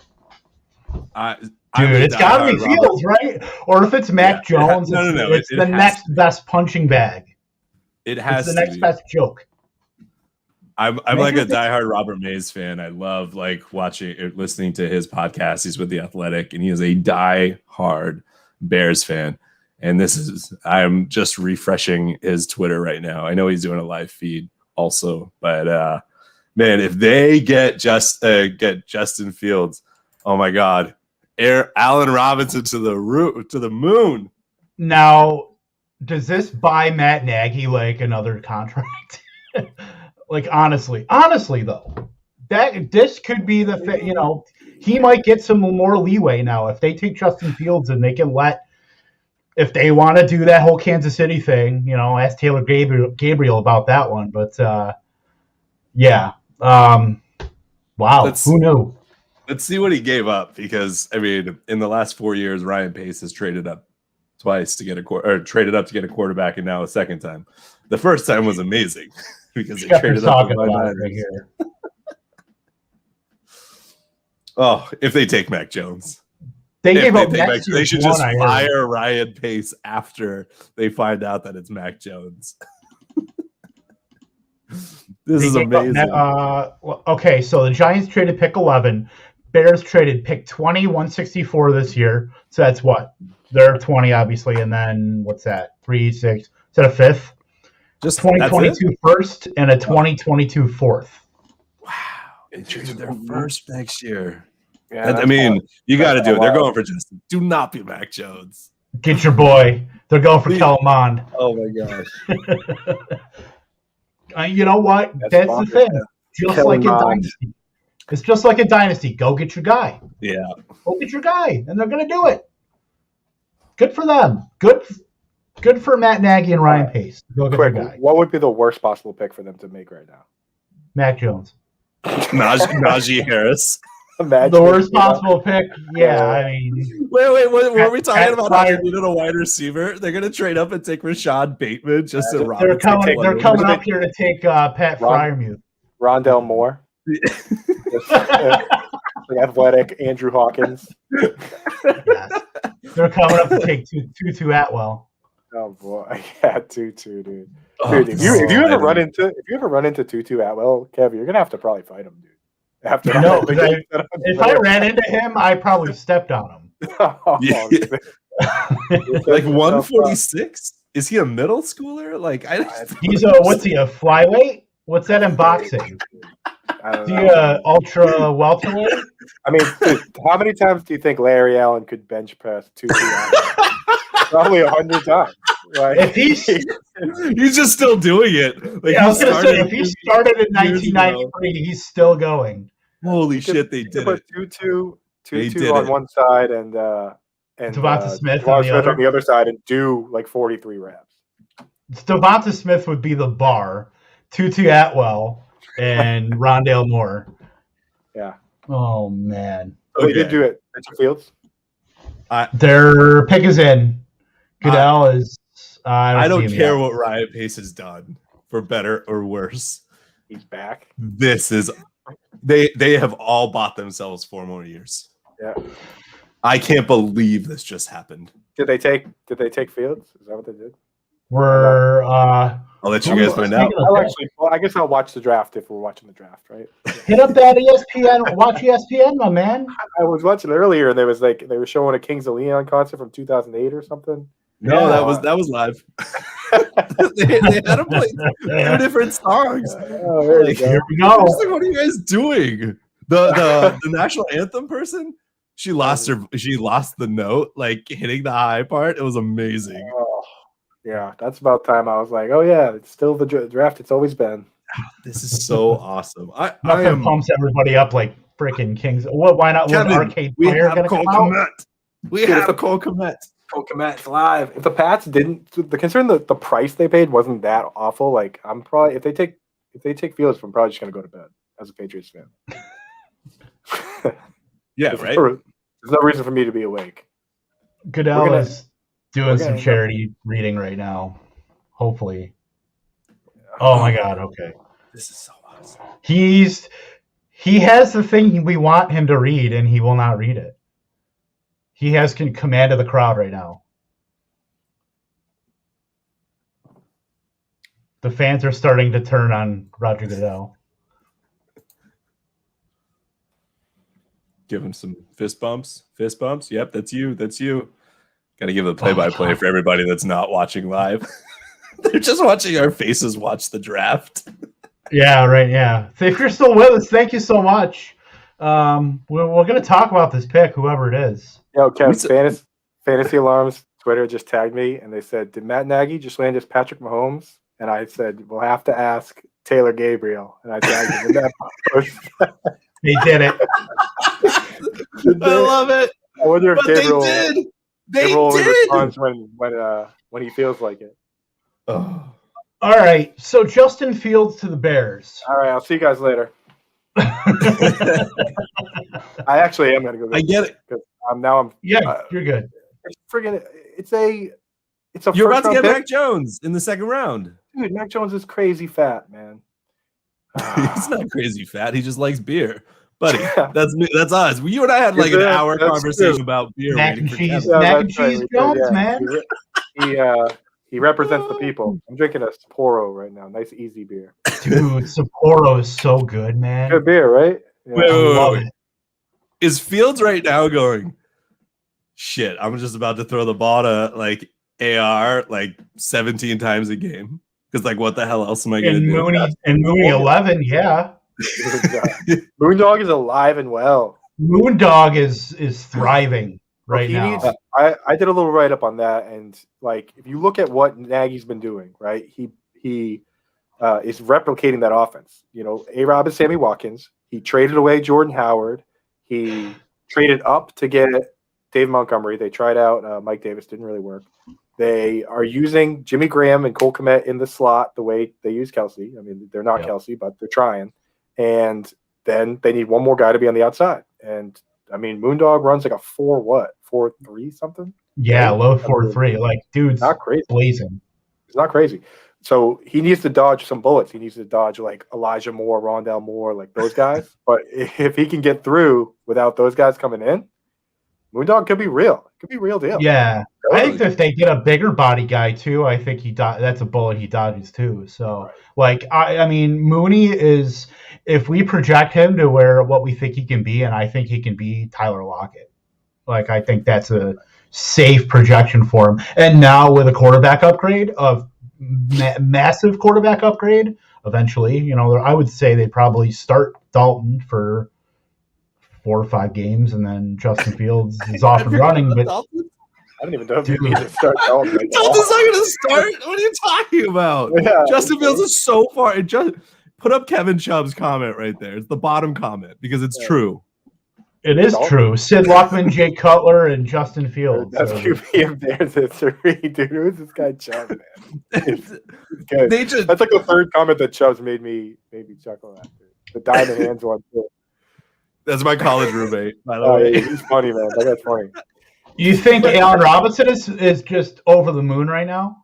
Dude, it's got to be Fields, right? Or if it's Mac Jones, it's the next best punching bag. It has the next best joke. I'm like a diehard Robert Mays fan. I love listening to his podcast. He's with The Athletic, and he is a diehard Bears fan. And I'm just refreshing his Twitter right now. I know he's doing a live feed also, but man, if they get Justin Fields, oh my God, Allen Robinson to the moon. Now, does this buy Matt Nagy like another contract? Like honestly though, this could be he might get some more leeway now if they take Justin Fields and they can if they want to do that whole Kansas City thing, ask Taylor Gabriel about that one. But yeah, wow, who knew? Let's see what he gave up, because in the last 4 years, Ryan Pace has traded up twice to get traded up to get a quarterback, and now a second time. The first time was amazing because they traded up to right here. Oh, if they take Mac Jones, they should just fire Ryan Pace after they find out that it's Mac Jones. This is amazing. Okay, so the Giants traded pick 11. Bears traded pick 20, 164 this year. So that's what? They're 20, obviously. And then what's that? 3, 6. Is that a fifth? Just 2022 first and a 2022 fourth. Wow. They traded their first next year. Yeah, you got to do it. They're going for Justin. Do not be Mac Jones. Get your boy. They're going for Kellen Mond. Oh, my gosh. You know what? That's the thing. Just like a dynasty. It's just like a dynasty. Go get your guy. Yeah. Go get your guy. And they're going to do it. Good for them. Good for Matt Nagy and Ryan Pace. Go get Quick, your guy. what would be the worst possible pick for them to make right now? Mac Jones. Najee Harris. Imagine The worst possible pick. Yeah, I mean, Wait, what were we talking Pat about? How they needed a wide receiver? They're gonna trade up and take Rashad Bateman just to rob. they're coming up here to take Pat Fryermuth. Rondell Moore. The athletic Andrew Hawkins. Yes. They're coming up to take Tutu Atwell. Oh boy, yeah, Tutu, dude. Oh, Dude, if you ever run into Tutu Atwell, Kev, you're gonna have to probably fight him, dude. After No, if I ran into him, I probably stepped on him. Yeah. Like 146? Is he a middle schooler? Like He's what's he, a flyweight? What's that in boxing? I don't Is he know. ultra welterweight? I mean, dude, how many times do you think Larry Allen could bench press Tutu Atwell? Probably 100 times. Right? If he's just still doing it. Like I was he gonna say, if he started in years ago. 1993, he's still going. Holy shit, they did it. Tutu did on it. one side and Devonta Smith Devonta on the Smith other. on the other side and do like 43 reps. Devonta Smith would be the bar. Tutu Atwell and Rondale Moore. Yeah. Oh man. So They did do it. Mitchell Fields. Their pick is in. Goodell is. I don't see him care yet. what Riot Pace has done, for better or worse. He's back. This is they have all bought themselves 4 more years. Yeah. I can't believe this just happened. Did they take Fields? Is that what they did? We're I'll let you guys find out. I guess I'll watch the draft if we're watching the draft, right? hit up that ESPN. Watch ESPN, my man. I was watching earlier, and they were showing a Kings of Leon concert from 2008 or something. No, Yeah. that was live. they had to play 2 different songs. Oh, there you go. Here we I go. was like, what are you guys doing? The national anthem person, she lost the note, like hitting the high part. It was amazing. Oh, yeah, that's about time. I was like, oh yeah, it's still the draft. It's always been. This is so awesome. I Nothing am pumps everybody up like freaking Kings. What? Why not? Kevin, With Arcade we Player have gonna Cole come out? Kmet. We have Cole Kmet. Cole Kmet's live. If the Pats didn't, considering the price they paid wasn't that awful. Like I'm probably if they take Fields, I'm probably just gonna go to bed as a Patriots fan. Yeah, right. There's no reason for me to be awake. Goodell is doing some gonna- charity reading right now. Hopefully. Oh my God. Okay. This is so awesome. He has the thing we want him to read, and he will not read it. He has command of the crowd right now. The fans are starting to turn on Roger Goodell. Give him some fist bumps. Fist bumps. Yep, that's you. Got to give a play-by-play for everybody that's not watching live. They're just watching our faces watch the draft. Yeah, right. Yeah. So if you're still with us, thank you so much. We're going to talk about this pick, whoever it is. Yo, Kev, Fantasy Alarms Twitter just tagged me, and they said, "Did Matt Nagy just land as Patrick Mahomes?" And I said, "We'll have to ask Taylor Gabriel." And I tagged him in that post. They did it. I love it. I wonder if But Gabriel, they did. They Gabriel only did. responds when he feels like it. Oh. All right. So Justin Fields to the Bears. All right, I'll see you guys later. I actually am going to go. I get it. Because Yeah, you're good. It's friggin' it's a You're about to first-round get pick. Mac Jones in the second round. Dude, Mac Jones is crazy fat, man. He's not crazy fat. He just likes beer. Buddy, that's us. You and I had like an Yeah, hour that's conversation true. about beer. Mac waiting and for cheese. Kevin. Mac and that's right, cheese we did, Jones, yeah. man. He represents the people. I'm drinking a Sapporo right now. Nice, easy beer. Dude, Sapporo is so good, man. Good beer, right? Yeah. Wait, I love it. Is Fields right now going, shit, I'm just about to throw the ball to like AR like 17 times a game? Because like what the hell else am I gonna And do? Mooney 11, yeah. Moondog is alive and well. Moondog is thriving right He now. needs- I did a little write up on that, and like if you look at what Nagy's been doing, right? He is replicating that offense. You know, A-Rob and Sammy Watkins. He traded away Jordan Howard. He traded up to get Dave Montgomery. They tried out Mike Davis, didn't really work. They are using Jimmy Graham and Cole Kmet in the slot the way they use Kelsey. I mean, they're not Yep. Kelsey, but they're trying. and then they need one more guy to be on the outside. And I mean, Moondog runs like a 4.3 something. Yeah, low 4.3. Like, dude's not crazy. Blazing. It's not crazy. So he needs to dodge some bullets. He needs to dodge like Elijah Moore, Rondell Moore, like those guys. But if he can get through without those guys coming in, Moondog could be real. It could be real deal. Yeah. I think that if they get a bigger body guy too, I think that's a bullet he dodges too. So, like, I mean, Mooney is, if we project him to what we think he can be, and I think he can be Tyler Lockett. Like, I think that's a safe projection for him. And now with a quarterback upgrade, massive quarterback upgrade, eventually, I would say they'd probably start Dalton for 4 or 5 games, and then Justin Fields is off and running. But I don't even know if you need to start Dalton. Dalton's not going to start. What are you talking about? Yeah, Justin Fields is so far. Just put up Kevin Chubb's comment right there. It's the bottom comment because it's true. It is true. Sid Luckman, Jay Cutler, and Justin Fields. That's QB and Bears at 3, dude. Who's this guy Chubb, man? That's like the third comment that Chubb's made me chuckle after. The diamond hands one too. That's my college roommate, by the way. Yeah, he's funny, man. That's funny. You think Allen Robinson is just over the moon right now?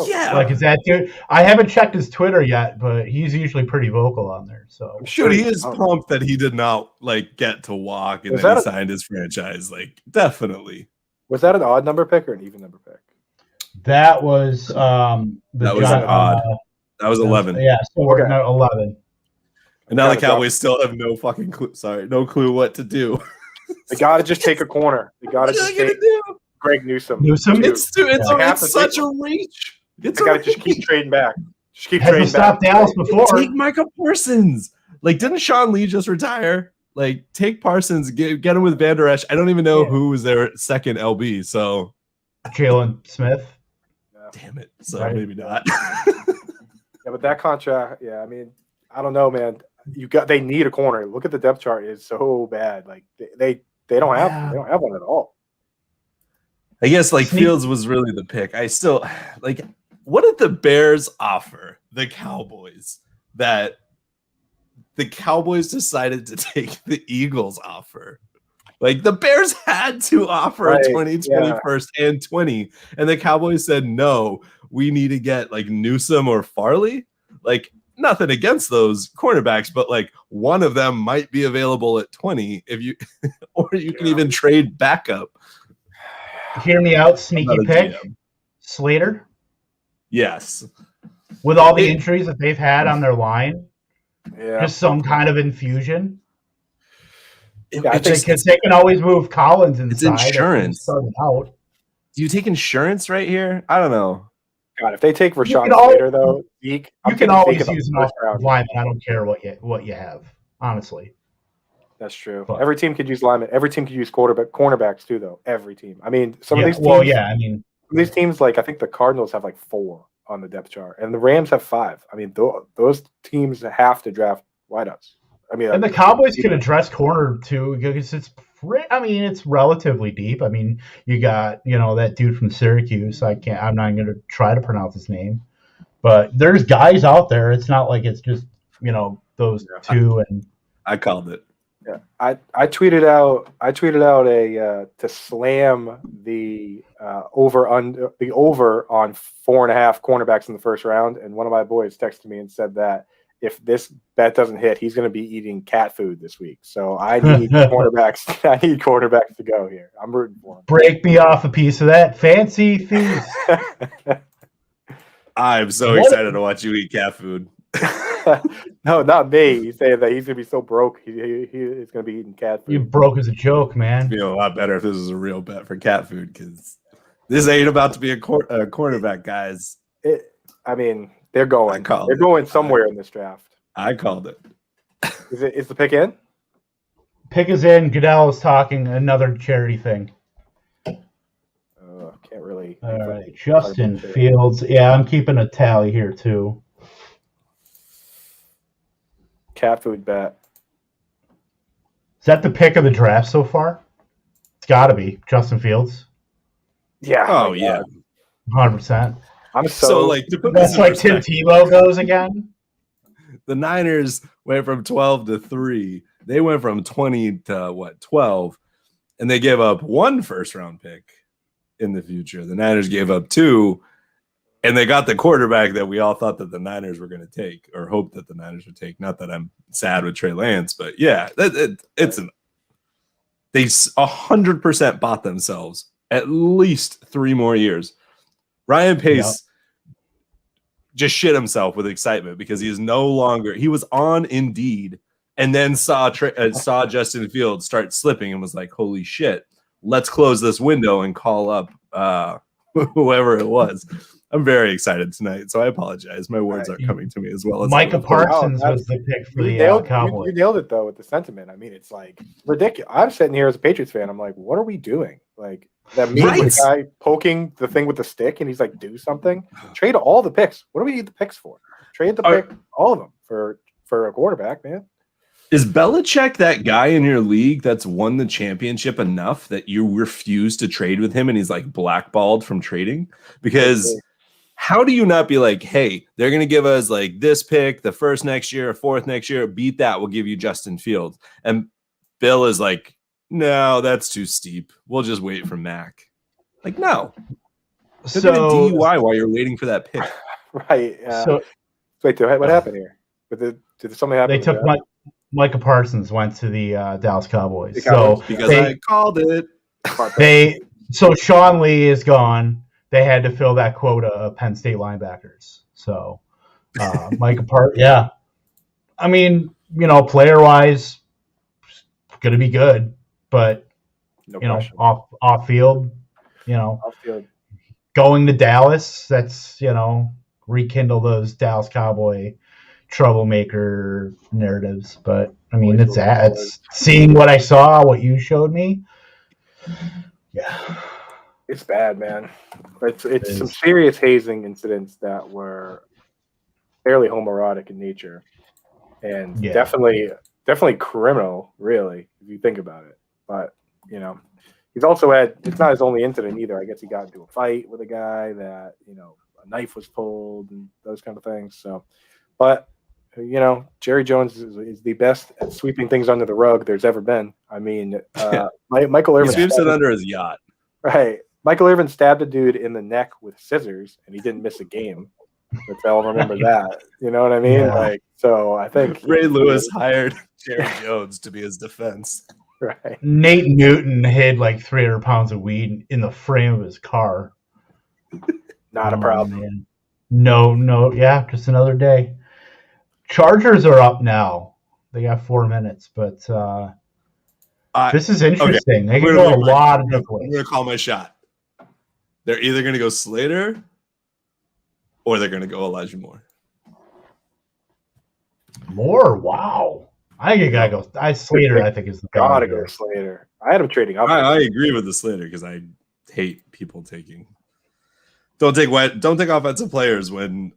Yeah. Like, is that dude? I haven't checked his Twitter yet, but he's usually pretty vocal on there. So sure, he is pumped that he did not get to walk and then he signed his franchise. Like, definitely. Was that an odd number pick or an even number pick? That was that was an odd. That was 11. Yeah, so we're at 11. And now the Cowboys still have no fucking clue. Sorry, no clue what to do. They got to just take a corner. They got to just take Greg Newsome. It's such a reach. They got to just keep trading back. Just keep trading back. Stop Dallas before. Take Micah Parsons. Like, didn't Sean Lee just retire? Like, take Parsons, get him with Van Der Esch. I don't even know who was their second LB. So Jalen Smith. Damn it. So maybe not. Yeah, but that contract. Yeah, I mean, I don't know, man. They need a corner. Look at the depth chart; it's so bad. Like they don't have one at all. I guess Fields was really the pick. I still what did the Bears offer the Cowboys that the Cowboys decided to take the Eagles offer? Like, the Bears had to offer a 2020 first and 20, and the Cowboys said no. We need to get Newsome or Farley. Like, nothing against those cornerbacks, but one of them might be available at 20 if you, or you can even trade backup. Hear me out, sneaky pick. GM. Slater. Yes. With all the injuries that they've had on their line, just some kind of infusion. Because they can always move Collins inside. It's insurance. Out. Do you take insurance right here? I don't know. God, if they take Rashawn Slater, though, you can always use an offensive lineman. I don't care what you have, honestly. That's true. But every team could use linemen. Every team could use cornerbacks too, though. Every team. I mean, some of these teams. Well, yeah. I mean, these teams, I think the Cardinals have 4 on the depth chart, and the Rams have 5. I mean, those teams have to draft wideouts. I mean, and the Cowboys can address corner too because it's relatively deep. I mean, you got that dude from Syracuse. I'm not going to try to pronounce his name, but there's guys out there. It's not like it's just those two. And I called it. Yeah, I tweeted out a to slam the over on 4.5 cornerbacks in the first round, and one of my boys texted me and said that if this bet doesn't hit, he's going to be eating cat food this week. So I need cornerbacks. I need cornerbacks to go here. I'm rooting for him. Break me off a piece of that fancy feast. I'm so excited to watch you eat cat food. No, not me. He's saying that he's going to be so broke. He is going to be eating cat food. You broke as a joke, man. It'd be a lot better if this was a real bet for cat food because this ain't about to be a cornerback, guys. I mean, they're going. They're going somewhere in this draft. I called it. Is the pick in? Pick is in. Goodell is talking another charity thing. Can't really. All right, Justin Fields. Yeah, I'm keeping a tally here too. Cat food bet. Is that the pick of the draft so far? It's got to be Justin Fields. Yeah. Oh yeah. 100%. I'm so that's like Tim Tebow goes again. The Niners went from 12 to 3. They went from 20 to 12, and they gave up 1 first-round pick in the future. The Niners gave up 2, and they got the quarterback that we all thought that the Niners were going to take, or hoped that the Niners would take. Not that I'm sad with Trey Lance, but yeah, they 100% bought themselves at least 3 more years. Ryan Pace just shit himself with excitement because he was on Indeed and then saw Justin Fields start slipping and was like, holy shit, let's close this window and call up whoever it was. I'm very excited tonight, so I apologize. My words aren't coming to me as well as Micah Parsons was the pick for the Cowboys. You nailed it, though, with the sentiment. I mean, it's like ridiculous. I'm sitting here as a Patriots fan. I'm like, what are we doing? Like that meme with the guy poking the thing with the stick, and he's like, do something. Trade all the picks. What do we need the picks for? Trade the pick, all of them, for a quarterback, man. Is Belichick that guy in your league that's won the championship enough that you refuse to trade with him and he's like blackballed from trading? Because how do you not be like, hey, they're going to give us like this pick, the first next year, 4th next year, beat that, we'll give you Justin Fields. And Bill is like, no, that's too steep. We'll just wait for Mac. Like, no. They're going to DUI while you're waiting for that pick. Right. Wait, what happened here? Did something happen? They took Micah Parsons went to the Dallas Cowboys. Because I called it. So Sean Lee is gone. They had to fill that quota of Penn State linebackers. So Micah Parsons, yeah. I mean, player-wise, going to be good. But, off field, going to Dallas, that's, rekindle those Dallas Cowboy troublemaker narratives. But, I mean, it's seeing what I saw, what you showed me. Yeah. It's bad, man. It's some serious hazing incidents that were fairly homoerotic in nature. And definitely criminal, really, if you think about it. But, he's also it's not his only incident either. I guess he got into a fight with a guy that, a knife was pulled and those kind of things. So, but, Jerry Jones is the best at sweeping things under the rug there's ever been. I mean, Michael Irvin. He sweeps it under his yacht. Right. Michael Irvin stabbed a dude in the neck with scissors and he didn't miss a game. If I'll remember that. You know what I mean? Yeah. So I think Ray Lewis hired Jerry Jones to be his defense. Right. Nate Newton hid like 300 pounds of weed in the frame of his car. Not a problem. Man. No. Yeah, just another day. Chargers are up now. They got 4 minutes, but this is interesting. Okay. They can go a lot of different ways. I'm going to call my shot. They're either going to go Slater or they're going to go Elijah Moore. Moore? Wow. I think you got to go. Slater, I think, is the guy. Gotta go Slater. I had him trading up. I agree with the Slater because I hate people taking. Don't take offensive players when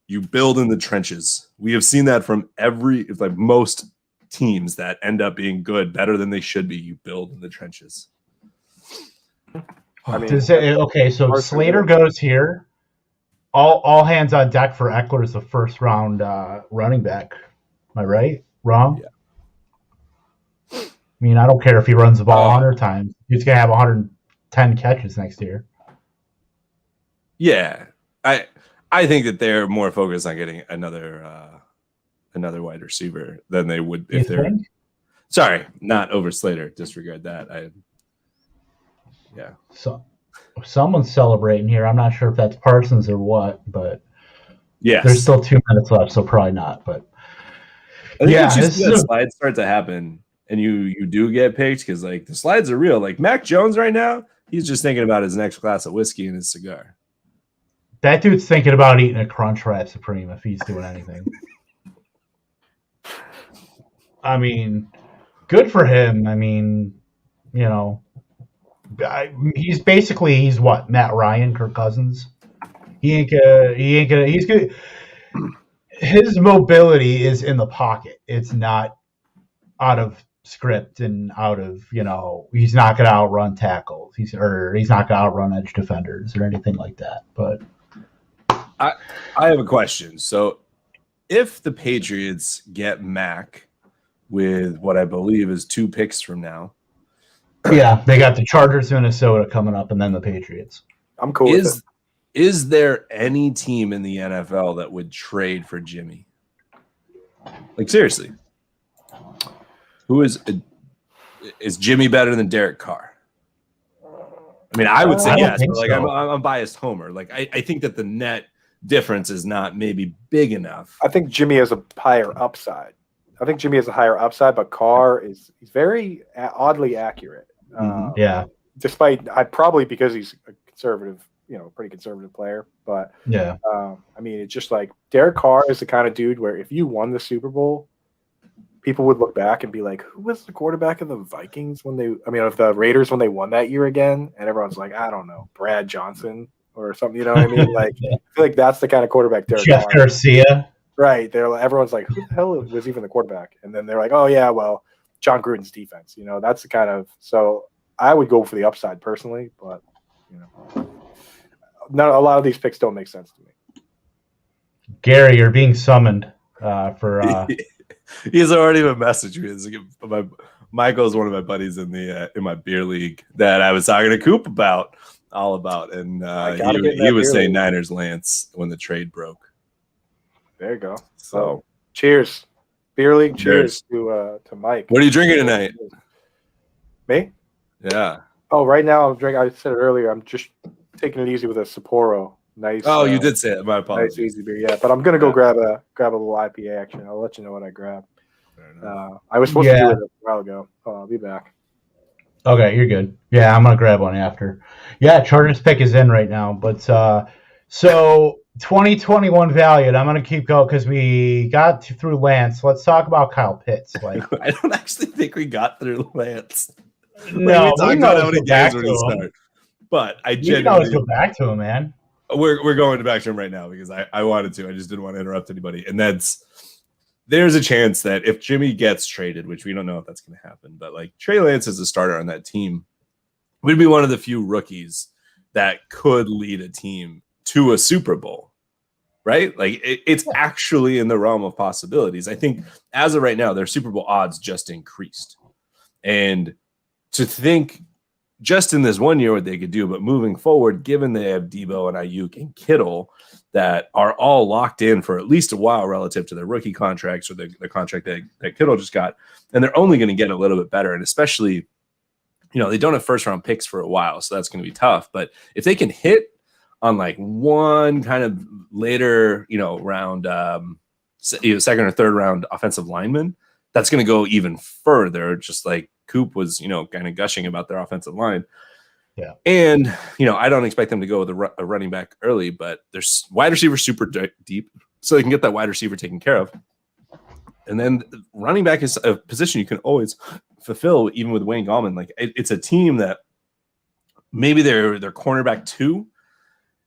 you build in the trenches. We have seen that from most teams that end up being good, better than they should be. You build in the trenches. I mean, so Slater goes here. All hands on deck for Eckler as the first round running back. Am I right? Wrong? Yeah. I mean, I don't care if he runs the ball 100 times. He's going to have 110 catches next year. Yeah. I think that they're more focused on getting another wide receiver than they would if they're – sorry, not over Slater. Disregard that. So someone's celebrating here. I'm not sure if that's Parsons or what, but there's still 2 minutes left, so probably not. But I think that slides start to happen, and you do get picked because like the slides are real. Like Mac Jones right now, he's just thinking about his next glass of whiskey and his cigar. That dude's thinking about eating a Crunchwrap Supreme if he's doing anything. I mean, good for him. I mean, he's what, Matt Ryan, Kirk Cousins. He ain't gonna. He's good. His mobility is in the pocket. It's not out of script and out of He's not gonna outrun tackles. He's not gonna outrun edge defenders or anything like that. But I have a question. So if the Patriots get Mac with what I believe is 2 picks from now. Yeah, they got the Chargers, Minnesota coming up, and then the Patriots. I'm cool with it. Is there any team in the NFL that would trade for Jimmy? Like, seriously. Who is Jimmy better than Derek Carr? I mean, I would say yes, but like, I'm a biased homer. Like, I think that the net difference is not maybe big enough. I think Jimmy has a higher upside. But Carr he's very oddly accurate. Yeah. Despite probably because he's a conservative, pretty conservative player. But yeah, I mean, it's just like Derek Carr is the kind of dude where if you won the Super Bowl, people would look back and be like, "Who was the quarterback of the Vikings of the Raiders when they won that year again?" And everyone's like, "I don't know, Brad Johnson or something." You know what I mean? Like, I feel like that's the kind of quarterback Derek Jeff Carr. Garcia. Right. Everyone's like, who the hell was even the quarterback? And then they're like, oh, yeah, well, John Gruden's defense. That's the kind of – so I would go for the upside personally, but, not a lot of these picks don't make sense to me. Gary, you're being summoned for He's already been messaging me. Michael's one of my buddies in my beer league that I was talking to Coop about, and he was saying Niners Lance when the trade broke. There you go. So, cheers, beer league. Cheers to Mike. What are you drinking tonight? Me? Yeah. Oh, right now I'm drinking. I said it earlier. I'm just taking it easy with a Sapporo. Nice. Oh, you did say it. My apologies. Nice easy beer. Yeah, but I'm gonna go grab a little IPA action. I'll let you know what I grab. I was supposed to do it a while ago. I'll be back. Okay, you're good. Yeah, I'm gonna grab one after. Yeah, Chargers pick is in right now, but so 2021 valued. I'm gonna keep going because we got through Lance. Let's talk about Kyle Pitts. Like, I don't actually think we got through Lance. No, we talked about how many games we're gonna start. But I genuinely can always go back to him, man. We're going back to him right now because I wanted to. I just didn't want to interrupt anybody. And there's a chance that if Jimmy gets traded, which we don't know if that's going to happen, but like Trey Lance as a starter on that team would be one of the few rookies that could lead a team to a Super Bowl, right? Like it's actually in the realm of possibilities. I think as of right now, their Super Bowl odds just increased. And to think just in this 1 year what they could do, but moving forward, given they have Debo and Ayuk and Kittle that are all locked in for at least a while relative to their rookie contracts or the contract that Kittle just got, and they're only going to get a little bit better. And especially, they don't have first round picks for a while, so that's going to be tough. But if they can hit on like one kind of later, round, second or third round offensive lineman, that's going to go even further, just like Coop was, kind of gushing about their offensive line. Yeah. And, I don't expect them to go with a running back early, but there's wide receiver super deep, so they can get that wide receiver taken care of. And then running back is a position you can always fulfill, even with Wayne Gallman. Like it's a team that maybe their cornerback 2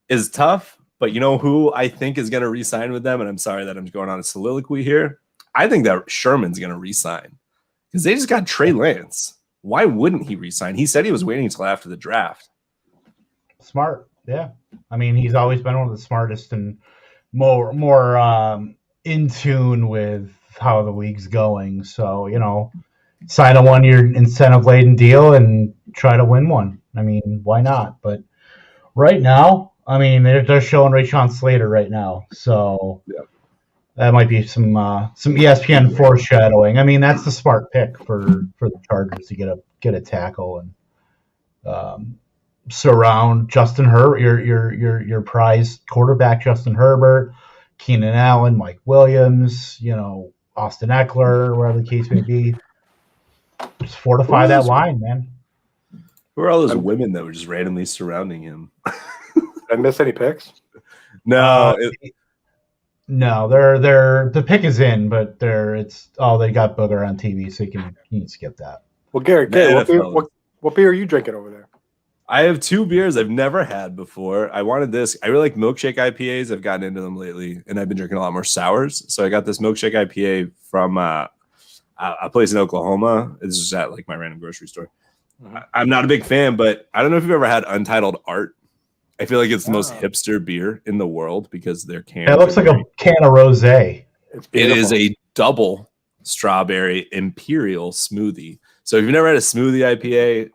is tough, but you know who I think is going to re-sign with them? And I'm sorry that I'm going on a soliloquy here. I think that Sherman's going to re-sign because they just got Trey Lance. Why wouldn't he re-sign? He said he was waiting until after the draft. Smart, yeah. I mean, he's always been one of the smartest and more in tune with how the league's going. So, sign a 1 year incentive-laden deal and try to win one. I mean, why not? But right now, I mean, they're showing Rashawn Slater right now. So that might be some ESPN foreshadowing. I mean, that's the smart pick for the Chargers to get a tackle and surround Justin Herbert, your prized quarterback, Justin Herbert, Keenan Allen, Mike Williams, Austin Eckler, whatever the case may be. Just fortify that line, man. Who are all those women that were just randomly surrounding him? Did I miss any picks? No. No, the pick is in, but they got Booger on TV, so you can skip that. Well, Gary, what beer are you drinking over there? I have 2 beers I've never had before. I wanted this. I really like milkshake IPAs. I've gotten into them lately, and I've been drinking a lot more sours. So I got this milkshake IPA from a place in Oklahoma. This is at like my random grocery store. I'm not a big fan, but I don't know if you've ever had Untitled Art. I feel like it's the most hipster beer in the world because their can. It looks like a can of rosé. It's It beautiful. is a double strawberry imperial smoothie. So if you've never had a smoothie IPA,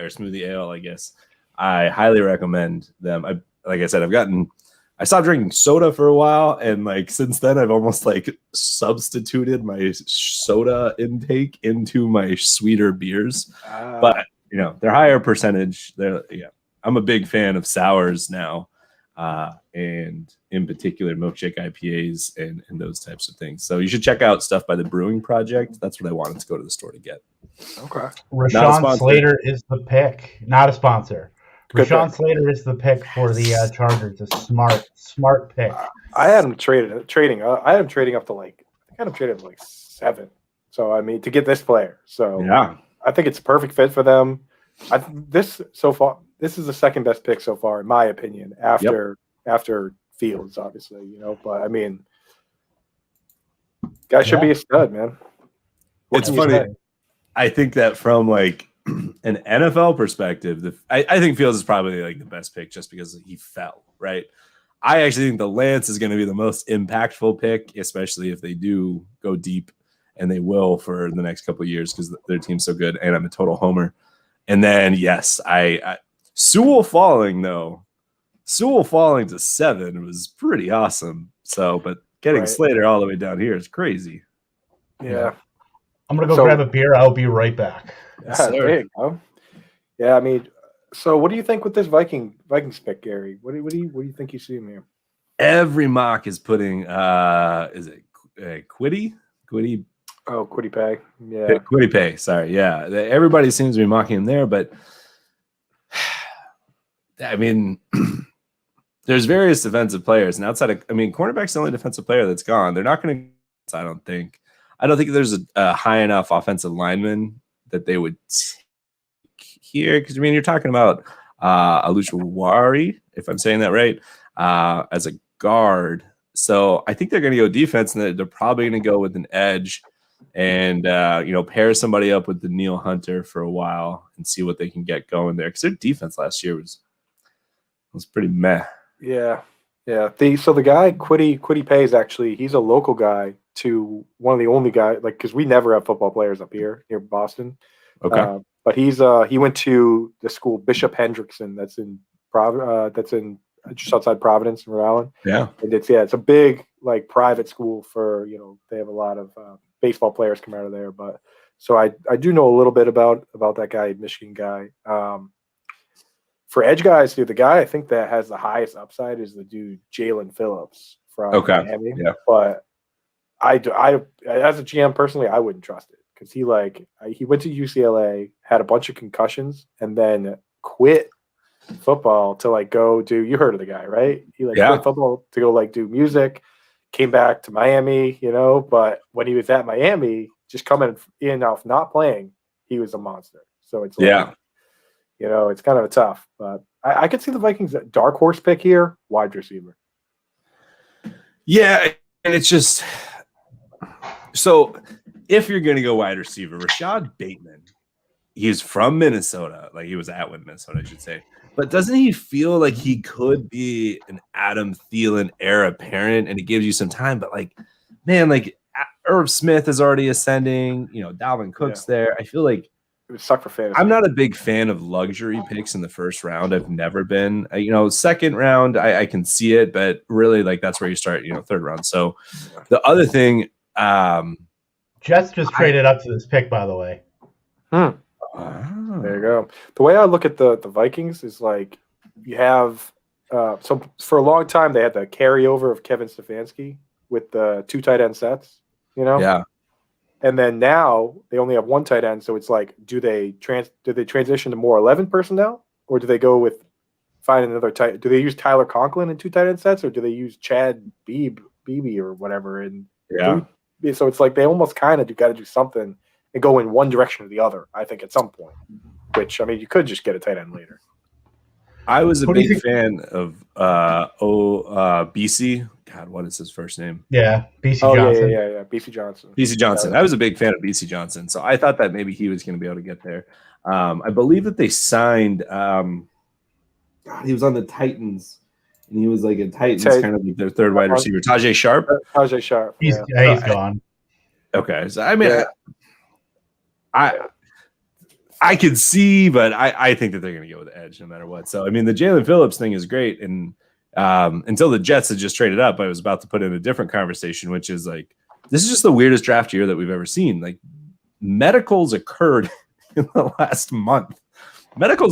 or smoothie ale, I guess I highly recommend them. Like I said, I stopped drinking soda for a while, and like since then, I've almost like substituted my soda intake into my sweeter beers. But they're higher percentage. I'm a big fan of sours now, and in particular milkshake IPAs and those types of things. So you should check out stuff by the Brewing Project. That's what I wanted to go to the store to get. Okay. Rashawn Slater is the pick, not a sponsor. Good Rashawn pick. Slater is the pick for the Chargers. A smart pick. I had him trading. I had him trading up to I had him trading up to 7. So I mean, to get this player. So Yeah, I think it's a perfect fit for them. This is the second best pick so far, in my opinion, after Fields, obviously. But I mean, guy should be a stud, man. It's funny. I think that from like an NFL perspective, I think Fields is probably like the best pick just because he fell, right? I actually think the Lance is going to be the most impactful pick, especially if they do go deep, and they will for the next couple of years because their team's so good, and I'm a total homer. And then, yes, Sewell falling to 7 was pretty awesome. So, but getting Slater all the way down here is crazy. Yeah. I'm going to go grab a beer. I'll be right back. There you go. Yeah, I mean, so what do you think with this Vikings pick, Gary? What do you think you see him here? Every mock is putting is it Quiddy? Oh, Quiddy Pay. Yeah. Quiddy Pay. Sorry. Yeah. Everybody seems to be mocking him there, but I mean, there's various defensive players, and cornerback's the only defensive player that's gone. They're not going to, I don't think there's a high enough offensive lineman that they would take here. Because, you're talking about Alushwari, if I'm saying that right, as a guard. So I think they're going to go defense, and they're probably going to go with an edge and, pair somebody up with the Neil Hunter for a while and see what they can get going there. Because their defense last year was pretty meh. Yeah. Yeah. So the guy, Quiddy Pay, is actually, he's a local guy to one of the only guys, because we never have football players up here near Boston. Okay. But he went to the school Bishop Hendrickson that's in just outside Providence in Rhode Island. Yeah. And it's a big private school for, they have a lot of baseball players come out of there. But so I do know a little bit about that guy, Michigan guy. For edge guys, dude, the guy I think that has the highest upside is the dude Jalen Phillips from Miami. Yeah. But I as a GM personally, I wouldn't trust it because he went to UCLA, had a bunch of concussions, and then quit football to go do. You heard of the guy, right? He quit football to go do music. Came back to Miami, But when he was at Miami, just coming in off not playing, he was a monster. So it's it's kind of a tough. But I could see the Vikings dark horse pick here, wide receiver. Yeah, and it's just so if you're going to go wide receiver, Rashad Bateman, he's from Minnesota. He was at Minnesota, I should say. But doesn't he feel like he could be an Adam Thielen heir apparent? And it gives you some time. But Irv Smith is already ascending. Dalvin Cook's there. I feel like it would suck for fantasy. I'm not a big fan of luxury picks in the first round. I've never been. Second round, I can see it, but really, that's where you start. Third round. So the other thing, Jets just traded up to this pick, by the way. There you go. The way I look at the Vikings is you have so for a long time they had the carryover of Kevin Stefanski with the 2 tight end sets, Yeah. And then now they only have 1 tight end, so it's do they transition to more 11 personnel, or do they go with find another tight? Do they use Tyler Conklin in 2 tight end sets, or do they use Chad Beebe or whatever? And so it's they almost kind of got to do something and go in one direction or the other. I think at some point, which you could just get a tight end later. I was a big fan of BC. God, what is his first name? Yeah, BC Johnson. Yeah. BC Johnson. BC Johnson. I was a big fan of BC Johnson, so I thought that maybe he was going to be able to get there. I believe that they signed. He was on the Titans, and he was like a Titans, Say- kind of like their third wide receiver. Tajay Sharp. Tajay Sharp. He's Yeah. gone. Okay, so I mean, Yeah. I could see, but I think that they're going to go with edge no matter what. So I mean, the Jalen Phillips thing is great, and until the Jets had just traded up, I was about to put in a different conversation, which is like, this is just the weirdest draft year that we've ever seen. Like, medicals occurred in the last month. Medical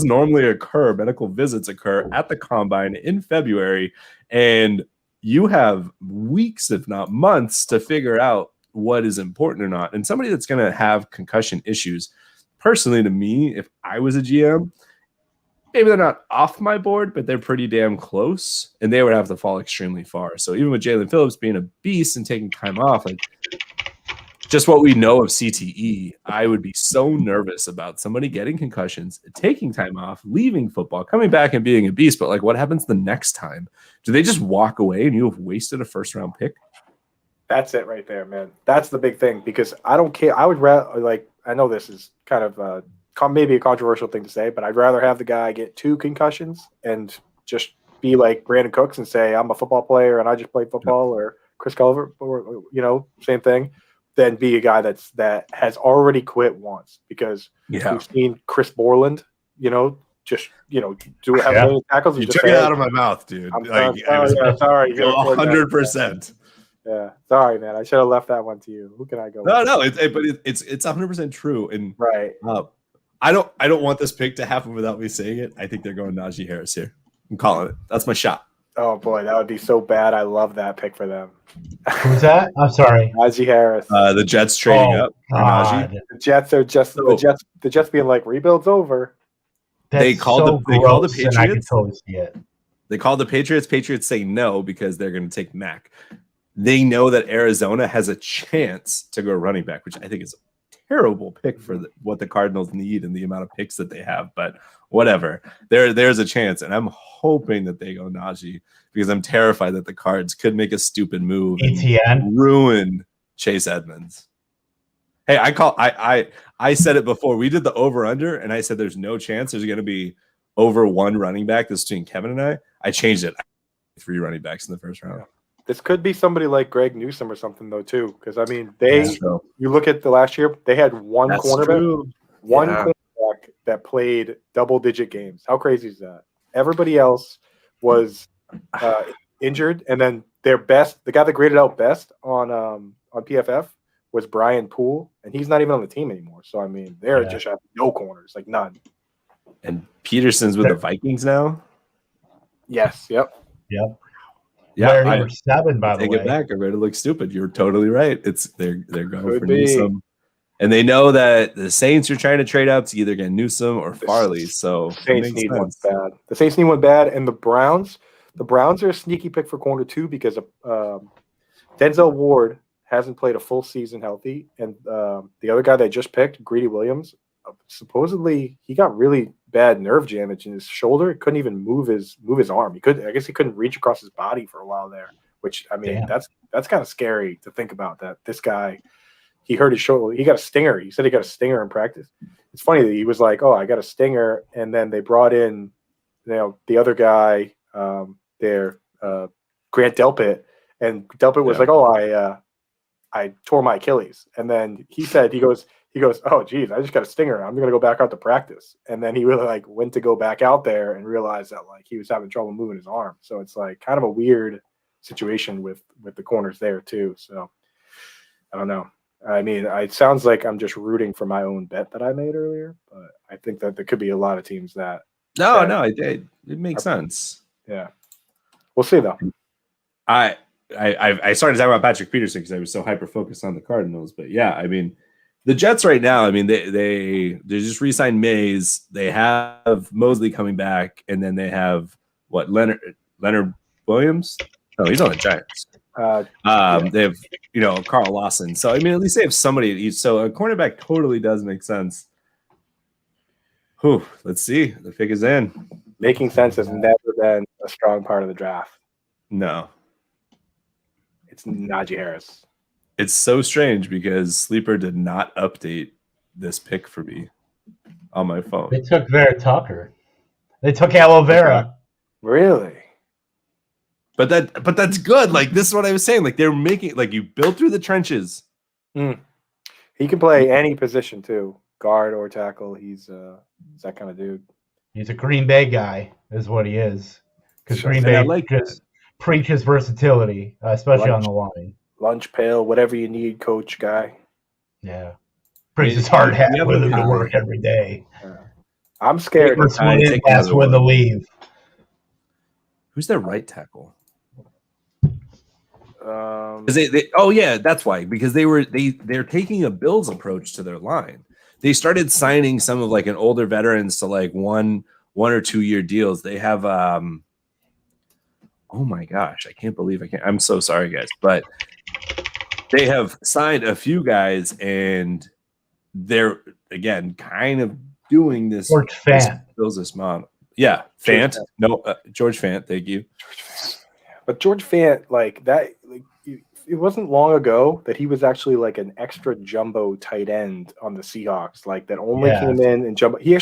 visits occur at the combine in February, and you have weeks, if not months, to figure out what is important or not. And somebody that's going to have concussion issues, personally, to me, if I was a GM, maybe they're not off my board, but they're pretty damn close, and they would have to fall extremely far. So even with Jalen Phillips being a beast and taking time off, like, just what we know of CTE, I would be so nervous about somebody getting concussions, taking time off, leaving football, coming back and being a beast. But like, what happens the next time? Do they just walk away and you have wasted a first-round pick? That's it right there, man. That's the big thing, because I don't care. I would rather, like, I know this is kind of maybe a controversial thing to say, but I'd rather have the guy get 2 concussions and just be like Brandon Cooks and say, I'm a football player and I just played football, or Chris Culver, or, same thing, than be a guy that has already quit once, because we've seen Chris Borland, just do have a million tackles. You took it out of my mouth, dude. I'm sorry. sorry. 100%. Yeah, sorry, man. I should have left that one to you. Who can I go? No, but it's 100% true. And right. I don't want this pick to happen without me saying it. I think they're going Najee Harris here. I'm calling it. That's my shot. Oh boy, that would be so bad. I love that pick for them. Who's that? I'm sorry. Najee Harris. The Jets trading up for Najee. The Jets are just the Jets being like, rebuild's over. They called the Patriots. I can totally see it. They called the Patriots. Patriots say no because they're going to take Mac. They know that Arizona has a chance to go running back, which I think is a terrible pick for what the Cardinals need and the amount of picks that they have. But whatever, there's a chance, and I'm hoping that they go Najee, because I'm terrified that the Cards could make a stupid move and ruin Chase Edmonds. Hey, I said it before. We did the over-under, and I said there's no chance there's going to be over 1 running back. This between Kevin and I changed it. 3 running backs in the first round. This could be somebody like Greg Newsome or something, though, too. Because, I mean, you look at the last year, they had one cornerback that played double-digit games. How crazy is that? Everybody else was injured, and then their best, the guy that graded out best on PFF was Brian Poole, and he's not even on the team anymore. So, I mean, they're just have no corners, like none. And Peterson's with the Vikings now? Yes, yep. Yeah, number 7, by the way. Take it back. I'm ready to look stupid. You're totally right. They're going for Newsome, and they know that the Saints are trying to trade up to either get Newsome or Farley. So Saints need one bad. The Saints need one bad, and the Browns are a sneaky pick for corner too, because Denzel Ward hasn't played a full season healthy, and the other guy they just picked, Greedy Williams, supposedly he got really bad nerve damage in his shoulder. He couldn't even move his arm. I guess he couldn't reach across his body for a while there, which, I mean, that's kind of scary to think about, that this guy, he hurt his shoulder. He got a stinger. He said he got a stinger in practice. It's funny that he was like, oh, I got a stinger. And then they brought in, the other guy there, Grant Delpit, and Delpit was like, oh, I tore my Achilles. And then he goes, oh, geez, I just got a stinger. I'm going to go back out to practice. And then he really went to go back out there and realized that he was having trouble moving his arm. So it's kind of a weird situation with the corners there too. So I don't know. I mean, it sounds like I'm just rooting for my own bet that I made earlier, but I think that there could be a lot of teams that. It makes sense. Yeah. We'll see though. I started talking about Patrick Peterson because I was so hyper focused on the Cardinals, but yeah, I mean, the Jets right now, I mean, they just re-signed Mays. They have Mosley coming back, and then they have Leonard Williams. No, he's on the Giants. They have Carl Lawson. So I mean, at least they have somebody at each. So a cornerback totally does make sense. Let's see. The pick is in. Making sense has never been a strong part of the draft. No, it's Najee Harris. It's so strange because Sleeper did not update this pick for me on my phone. They took Vera Tucker. They took Aloe Vera. Really? But that's good. Like this is what I was saying. Like they're making like you build through the trenches. He can play any position too, guard or tackle. He's that kind of dude. He's a Green Bay guy, is what he is. Because Green And I Bay like just preaches versatility, especially on the line. Lunch pail, whatever you need, coach guy. Yeah. Brings his hard hat Yeah, with him to work every day. I'm scared. First one in, last one to leave. Who's their right tackle? That's why, because they're taking a Bills approach to their line. They started signing some of like an older veterans to like one or 2 year deals. They have oh my gosh, I can't believe I'm so sorry guys, but they have signed a few guys and they're again kind of doing this George Fant. This model. Yeah, Fant. George Fant, thank you. But George Fant, like that, like it wasn't long ago that he was actually like an extra jumbo tight end on the Seahawks, like that only came in and jumbo. He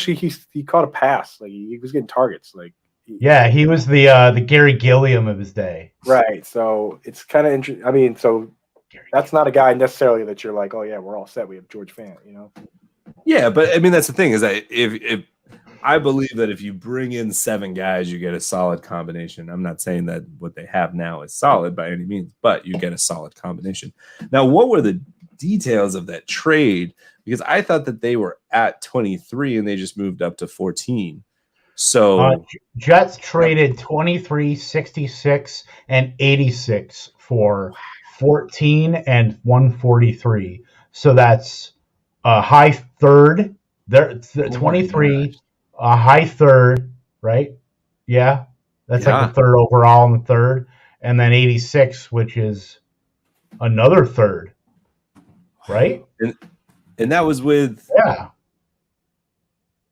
caught a pass, like he was getting targets, like. He was the Gary Gilliam of his day. Right, so it's kind of interesting. I mean, so that's not a guy necessarily that you're like, oh yeah, we're all set. We have George Fant, you know. Yeah, but I mean that's the thing is that if I believe that if you bring in 7 guys, you get a solid combination. I'm not saying that what they have now is solid by any means, but you get a solid combination. Now, what were the details of that trade? Because I thought that they were at 23 and they just moved up to 14. So Jets traded 23, 66, and 86 for 14 and 143. So that's a high third. There, 23. A high third, right? Yeah. That's like the third overall and the third. And then 86, which is another third, right? And that was with... Yeah.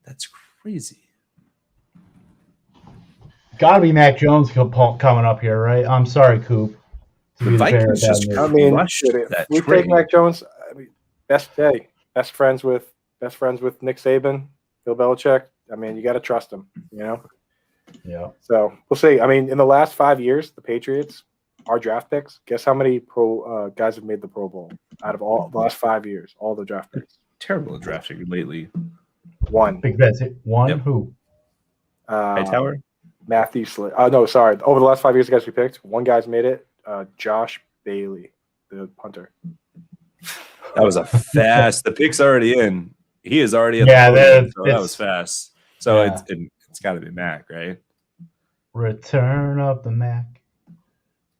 That's crazy. Got to be Mac Jones coming up here, right? I'm sorry, Coop. The Vikings just crushed that we trade. take Mac Jones. I mean, best friends with Nick Saban, Bill Belichick. I mean, you got to trust him, you know? Yeah. So we'll see. I mean, in the last 5 years, the Patriots, our draft picks, guess how many guys have made the Pro Bowl out of all the last 5 years, all the draft picks? Terrible at drafting lately. One. Big Ben's one? Yep. Who? Hightower? Matthew Slade. No, sorry. Over the last 5 years, the guys we picked, one guy's made it. Josh Bailey, the punter. That was a fast. The pick's already in. He is already at the so that was fast. So it's got to be Mac, right? Return of the Mac.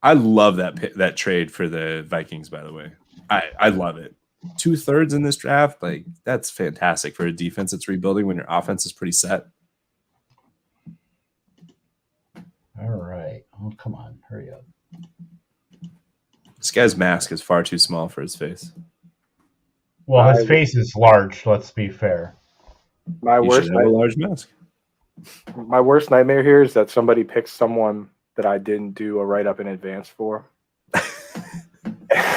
I love that trade for the Vikings. By the way, I love it. 2/3 in this draft, like that's fantastic for a defense that's rebuilding when your offense is pretty set. All right. Oh, come on, hurry up. This guy's mask is far too small for his face. Well, his face is large. Let's be fair. My worst nightmare here is that somebody picks someone that I didn't do a write-up in advance for.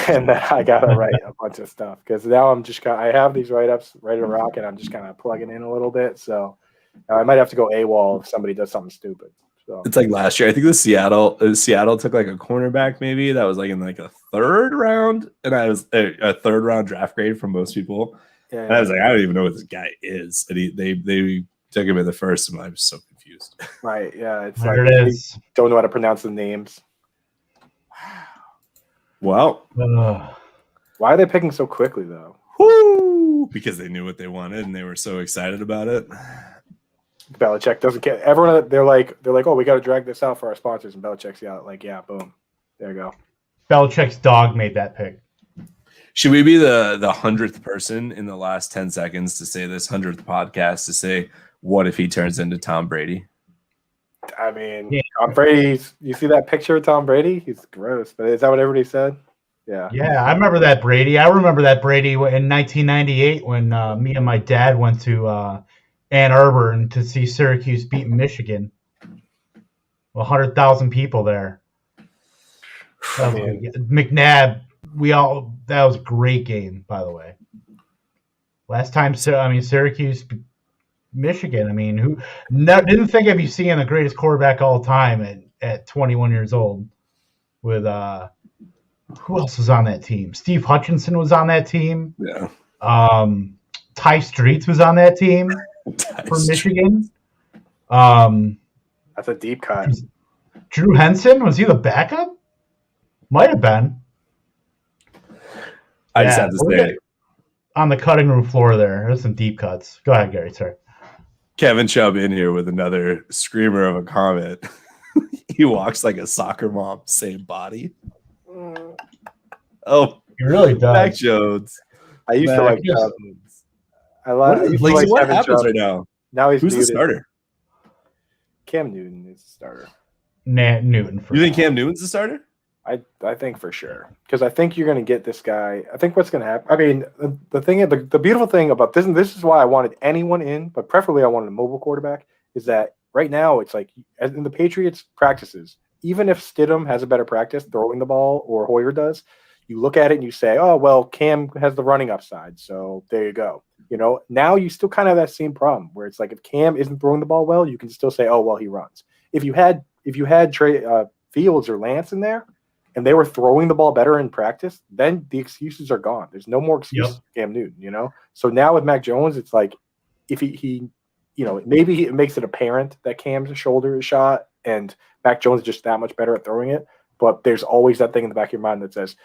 And then I got to write a bunch of stuff because now I have these write-ups ready to rock and I'm just kind of plugging in a little bit. So I might have to go AWOL if somebody does something stupid. So it's like last year. I think Seattle took like a cornerback maybe that was like in like a 3rd round, and I was a 3rd round draft grade from most people. Yeah, and I was like, I don't even know what this guy is. And they took him in the 1st, and I was so confused. Right? Yeah, it's there like it is. Don't know how to pronounce the names. Well, why are they picking so quickly though? Woo! Because they knew what they wanted and they were so excited about it. Belichick doesn't care. Everyone, they're like, oh, we got to drag this out for our sponsors, and Belichick's like, yeah, boom, there you go. Belichick's dog made that pick. Should we be the 100th person in the last 10 seconds to say this 100th podcast to say, what if he turns into Tom Brady? I mean, Tom Brady, you see that picture of Tom Brady? He's gross, but is that what everybody said? Yeah. Yeah, I remember that Brady. I remember that Brady in 1998 when me and my dad went to Ann Arbor and to see Syracuse beat Michigan. 100,000 people there. McNabb, that was a great game, by the way. Last time, Syracuse, Michigan. Who didn't think I'd be seeing the greatest quarterback all time at 21 years old. with who else was on that team? Steve Hutchinson was on that team. Yeah. Ty Streets was on that team for Michigan. That's a deep cut. Drew Henson, was he the backup? Might have been. I just have to say, on the cutting room floor there's some deep cuts. Go ahead, Gary. Sorry. Kevin Chubb in here with another screamer of a comment. He walks like a soccer mom, same body. Oh, he really does. Mac Jones. I used to like Chubb. What happens right now? Now he's who's the starter? Cam Newton is the starter. Newton. You think Cam Newton's the starter? I think for sure, because I think you're going to get this guy. I think what's going to happen. I mean, the beautiful thing about this, and this is why I wanted anyone in, but preferably I wanted a mobile quarterback, is that right now it's like in the Patriots practices, even if Stidham has a better practice throwing the ball or Hoyer does, you look at it and you say, oh, well, Cam has the running upside, so there you go. You know, now you still kind of have that same problem where it's like if Cam isn't throwing the ball well, you can still say, oh, well, he runs. If you had Fields or Lance in there, and they were throwing the ball better in practice, then the excuses are gone. There's no more excuses for Cam Newton, you know? So now with Mac Jones, it's like if he you know, maybe it makes it apparent that Cam's shoulder is shot and Mac Jones is just that much better at throwing it. But there's always that thing in the back of your mind that says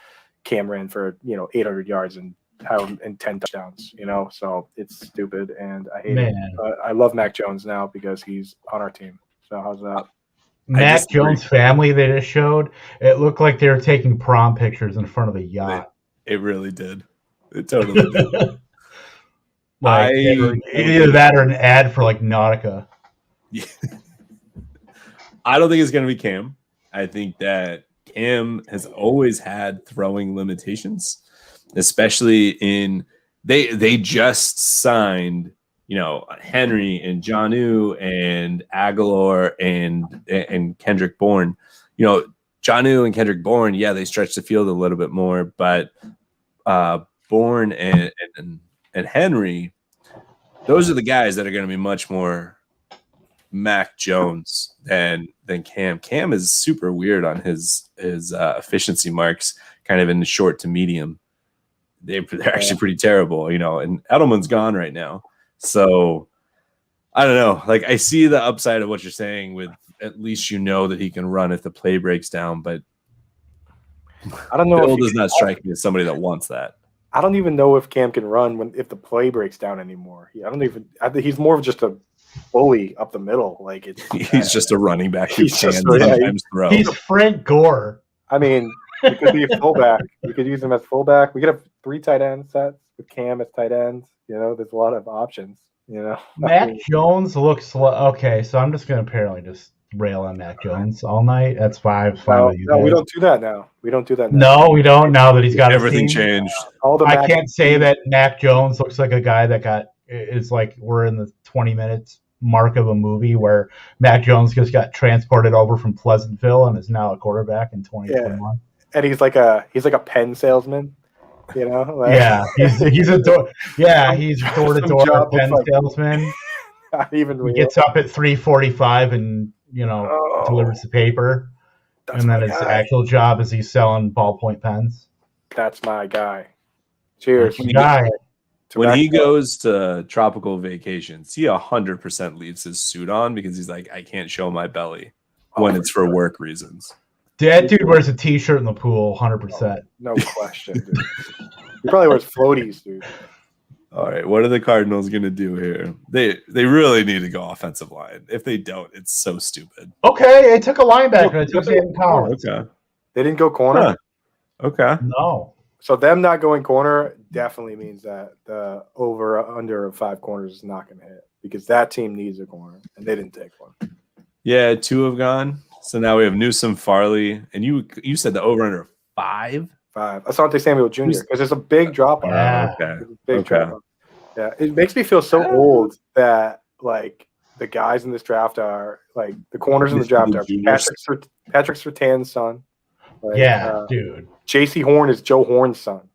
Cam ran for, 800 yards and 10 touchdowns, you know? So it's stupid, and I hate it. But I love Mac Jones now because he's on our team. So how's that? Mac Jones' family they just showed, it looked like they were taking prom pictures in front of a yacht. It really did. It totally did. Either that or an ad for like Nautica. Yeah. I don't think it's going to be Cam. I think that Cam has always had throwing limitations, especially in they just signed Henry and Jonnu and Aguilar and Kendrick Bourne. Jonnu and Kendrick Bourne, yeah, they stretch the field a little bit more, but Bourne and Henry, those are the guys that are going to be much more Mac Jones than Cam. Cam is super weird on his efficiency marks, kind of in the short to medium. They're actually pretty terrible, and Edelman's gone right now. So I don't know. Like, I see the upside of what you're saying with at least that he can run if the play breaks down, but I don't know. Bill does not strike me as somebody that wants that. I don't even know if Cam can run if the play breaks down anymore. I think he's more of just a bully up the middle. Like he's just a running back who can sometimes throw. He's Frank Gore. I mean, he could be a fullback. We could use him as fullback. We could have 3 tight end sets with Cam as tight ends. There's a lot of options. Mac Jones looks okay. So I'm just gonna apparently just rail on Mac Jones all night. That's fine. No, we don't do that now. No, we don't. Now that he's got everything changed. I can't say that Mac Jones looks like a guy that it's like we're in the 20 minutes mark of a movie where Mac Jones just got transported over from Pleasantville and is now a quarterback in 2021. Yeah. And he's like a pen salesman. He's door-to-door pen salesman. Not even real. He gets up at 3:45 and delivers the paper, and then his actual job is he's selling ballpoint pens. That's my guy. Cheers, When he goes to tropical vacations, he 100% leaves his suit on because he's like, I can't show my belly when it's for work reasons. That dude wears a t-shirt in the pool, 100%. No question, dude. He probably wears floaties, dude. All right, what are the Cardinals going to do here? They really need to go offensive line. If they don't, it's so stupid. Okay, they took a linebacker. They took Zayden Collins. Okay. They didn't go corner? Huh. Okay. No. So them not going corner definitely means that the over-under of 5 corners is not going to hit because that team needs a corner, and they didn't take one. Yeah, 2 have gone. So now we have Newsome, Farley, and you said the over-under of 5? 5. Asante Samuel Jr. because it's a big drop-off. Yeah. Okay. Drop-off. Yeah, it makes me feel so old that like the guys in this draft are like the corners in the draft are Patrick Surtain's son. Like, dude. J.C. Horn is Joe Horn's son.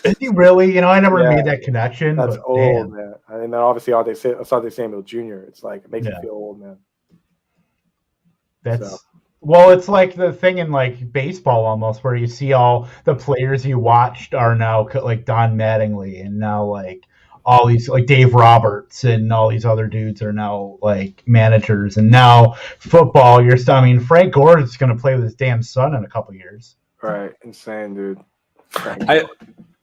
Is he really? I never made that connection. That's old, man. And then obviously Asante Samuel Jr. It's like it makes me feel old, man. That's Well, it's like the thing in like baseball almost, where you see all the players you watched are now like Don Mattingly, and now like all these like Dave Roberts and all these other dudes are now like managers, and now football. I mean, Frank Gore is going to play with his damn son in a couple years. Right, insane, dude. I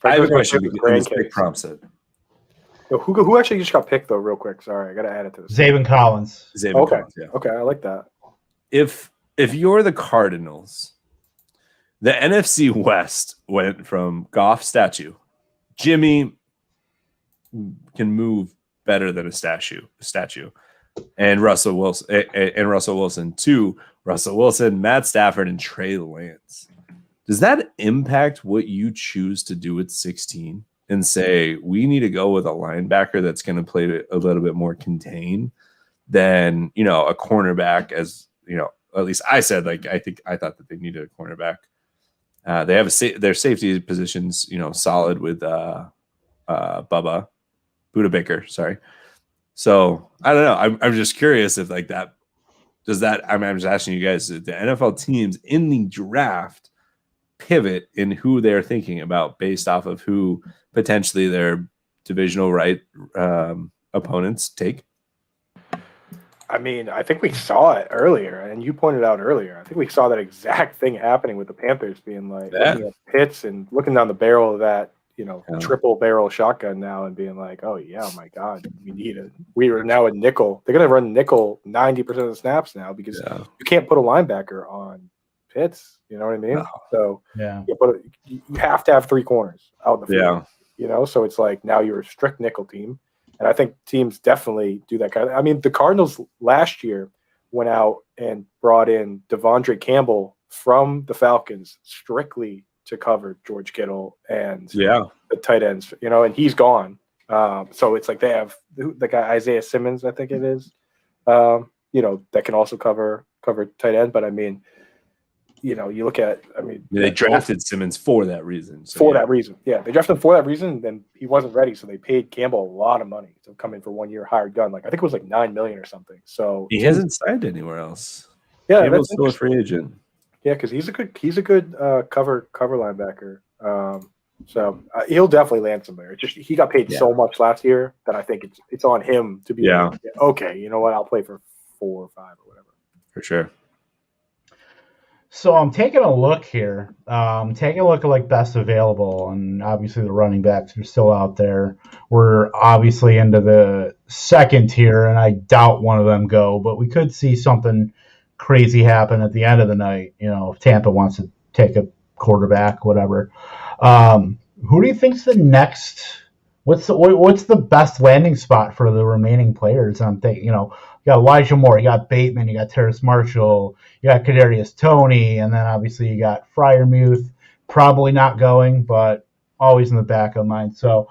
have a question. This pick prompts it. Yo, who actually just got picked though? Real quick, sorry, I gotta add it to this. Zaven Collins. Okay, Collins, yeah. Okay, I like that. If you're the Cardinals, the NFC West went from Goff statue, Jimmy can move better than a statue, and Russell Wilson to Russell Wilson, Matt Stafford, and Trey Lance. Does that impact what you choose to do at 16 and say we need to go with a linebacker that's going to play a little bit more contained than a cornerback? As at least I said, like I thought that they needed a cornerback. They have their safety positions, solid with Buda Baker. Sorry. So I don't know. I'm just curious if like that does that. I'm just asking you guys, the NFL teams in the draft pivot in who they're thinking about based off of who potentially their divisional opponents take. I mean, I think we saw it earlier, and you pointed out earlier. I think we saw that exact thing happening with the Panthers being like looking at Pitts and looking down the barrel of that, triple barrel shotgun now and being like, oh yeah, oh my God, we are now a nickel. They're going to run nickel 90% of the snaps now because you can't put a linebacker on Pitts. You know what I mean? No. So yeah, you have to have three corners out in the field. Yeah. So it's like now you're a strict nickel team. And I think teams definitely do that kind of. I mean, the Cardinals last year went out and brought in Devondre Campbell from the Falcons strictly to cover George Kittle and the tight ends, and he's gone. So it's like they have the guy Isaiah Simmons, I think it is, that can also cover tight end. But I mean, you look at, they drafted Simmons for that reason. That reason. Yeah. They drafted him for that reason. Then he wasn't ready. So they paid Campbell a lot of money to come in for 1 year hired gun. Like, I think it was like $9 million or something. So he hasn't signed anywhere else. Yeah. Campbell's still a free agent. Yeah. Cause he's a good cover linebacker. So he'll definitely land somewhere. It's just, he got paid so much last year that I think it's on him to be like, okay, you know what? I'll play for 4 or 5 or whatever. For sure. So I'm taking a look here. Taking a look at like best available, and obviously the running backs are still out there. We're obviously into the second tier, and I doubt one of them go, but we could see something crazy happen at the end of the night. If Tampa wants to take a quarterback, whatever. Who do you think's the next? What's the best landing spot for the remaining players? I'm thinking, you got Elijah Moore, you got Bateman, you got Terrace Marshall, you got Kadarius Toney, and then obviously you got Freiermuth, probably not going, but always in the back of mind. So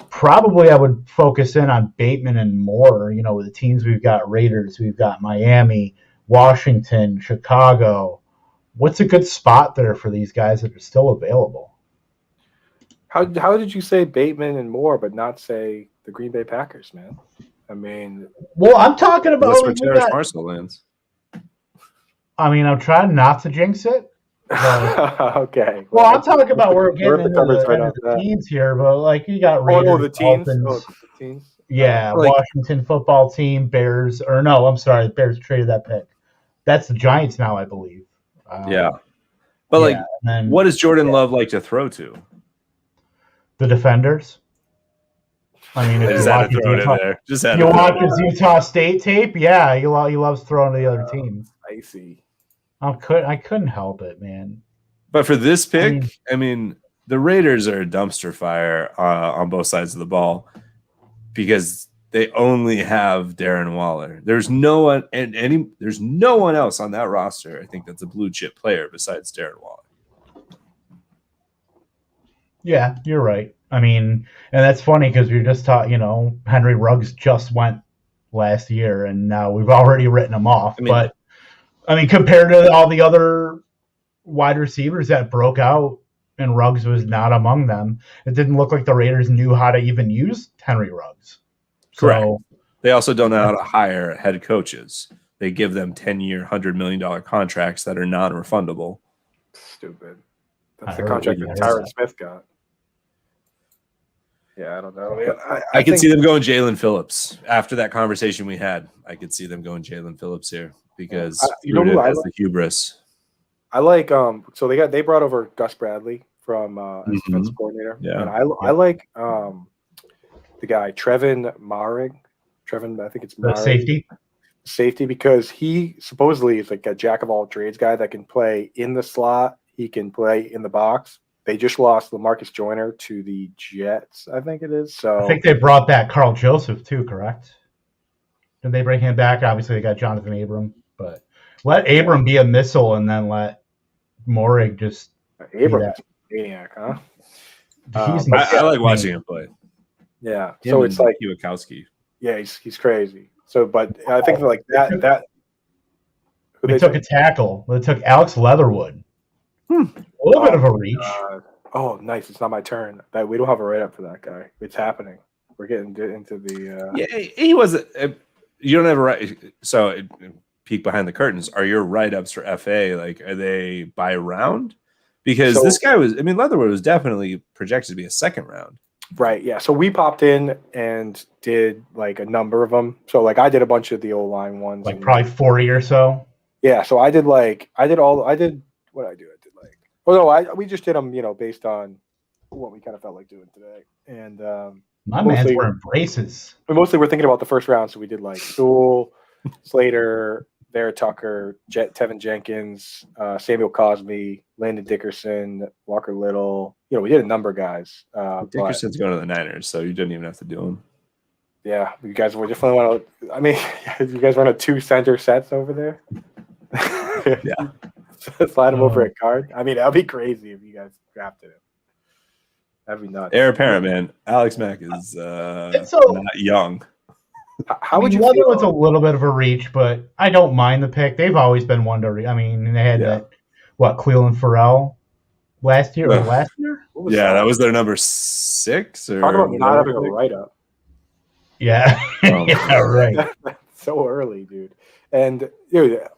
probably I would focus in on Bateman and Moore. With the teams we've got: Raiders, we've got Miami, Washington, Chicago. What's a good spot there for these guys that are still available? How did you say Bateman and Moore, but not say the Green Bay Packers, man? I mean, well, I'm talking about. That's where Terrace Marshall lands. I'm trying not to jinx it. Okay. Well, I'm talking about we're getting into the teams here, but like you got Raiders, the teams. Yeah, Washington football team, Bears, or no, I'm sorry, the Bears traded that pick. That's the Giants now, I believe. But what does Jordan Love like to throw to? The defenders. If you watch his Utah State tape, he loves throwing to the other team. I see. I couldn't help it, man. But for this pick, the Raiders are a dumpster fire on both sides of the ball because they only have Darren Waller. There's no one there's no one else on that roster, I think, that's a blue chip player besides Darren Waller. Yeah, you're right. And that's funny because we just taught, Henry Ruggs just went last year, and now we've already written him off. But compared to all the other wide receivers that broke out, and Ruggs was not among them, it didn't look like the Raiders knew how to even use Henry Ruggs. Correct. So, they also don't know how to hire head coaches. they give them 10-year, $100 million contracts that are non-refundable. Stupid. I That's the heard contract what that you Tyron said. Smith got. Yeah, I don't know. Man. I could see them going Jalen Phillips after that conversation we had. I could see them going Jalen Phillips here because you know who Fruta has the hubris. I like so they brought over Gus Bradley from as defense coordinator. Yeah. And I like the guy Trevin Marig. I think it's Marig. Safety because he supposedly is like a jack of all trades guy that can play in the slot, he can play in the box. They just lost LaMarcus Joyner to the Jets, I think it is. So I think they brought back Carl Joseph too, correct? Did they bring him back? Obviously, they got Jonathan Abram, but let Abram be a missile and then let Morig just Abram is a maniac, huh? I like watching him play. Yeah, so it's like Iwakowski. Yeah, he's crazy. So, but I think like that. They took a tackle. They took Alex Leatherwood. A little bit of a reach. Oh, nice. It's not my turn. We don't have a write-up for that guy. It's happening. We're getting into the. Yeah, he was. You don't have a right. So, peek behind the curtains. Are your write-ups for FA like? Are they by round? Because this guy was. I mean, Leatherwood was definitely projected to be a second round. Right. Yeah. So we popped in and did like a number of them. So like I did a bunch of the O-line ones. Like probably 40 or so. Yeah. So I did what I do. I did like. Well, no, we just did them, based on what we kind of felt like doing today. And my man's wearing braces. Mostly we're thinking about the first round. So we did like Sewell, Slater, Vera Tucker, Tevin Jenkins, Samuel Cosme, Landon Dickerson, Walker Little. We did a number of guys. Dickerson's going to the Niners, so you didn't even have to do him. Yeah, you guys were definitely want to. I mean, you guys run a 2 center sets over there. Yeah, slide him over a card. I mean, that'd be crazy if you guys drafted him. That'd be nuts. Heir apparent, man. Alex Mack is not young. How would you feel? Leatherwood's a little bit of a reach, but I don't mind the pick. They've always been one to. I mean, they had Cleveland Farrell last year. That was their number 6. Or talk about not having a write-up. Yeah, yeah, right. So early, dude. And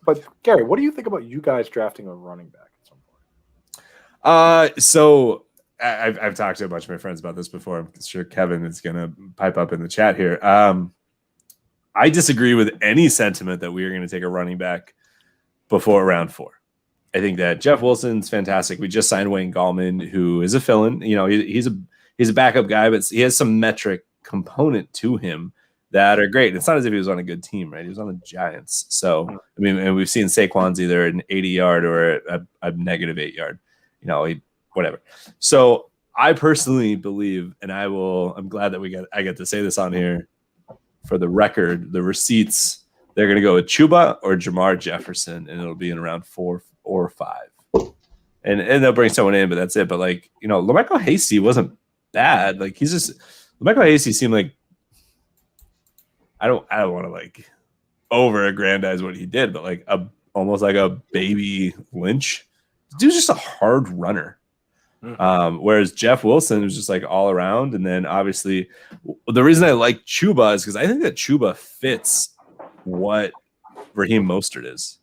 but Gary, what do you think about you guys drafting a running back at some point? So I've talked to a bunch of my friends about this before. I'm sure Kevin is going to pipe up in the chat here. I disagree with any sentiment that we are going to take a running back before round 4. I think that Jeff Wilson's fantastic. We just signed Wayne Gallman, who is a fill-in. He's a backup guy, but he has some metric component to him that are great. It's not as if he was on a good team, right? He was on the Giants. So, I mean, and we've seen Saquon's either an 80-yard or a negative 8-yard, whatever. So I personally believe, and I'm glad that I get to say this on here for the record, the receipts, they're going to go with Chuba or Jamar Jefferson, and it'll be in around 4 or 5. And they'll bring someone in, but that's it. But LaMichael Hasty wasn't bad. Like LaMichael Hasty seemed like, I don't want to over aggrandize what he did, but almost like a baby Lynch. The dude's just a hard runner. Whereas Jeff Wilson was just all around. And then obviously the reason I like Chuba is because I think that Chuba fits what Raheem Mostert is.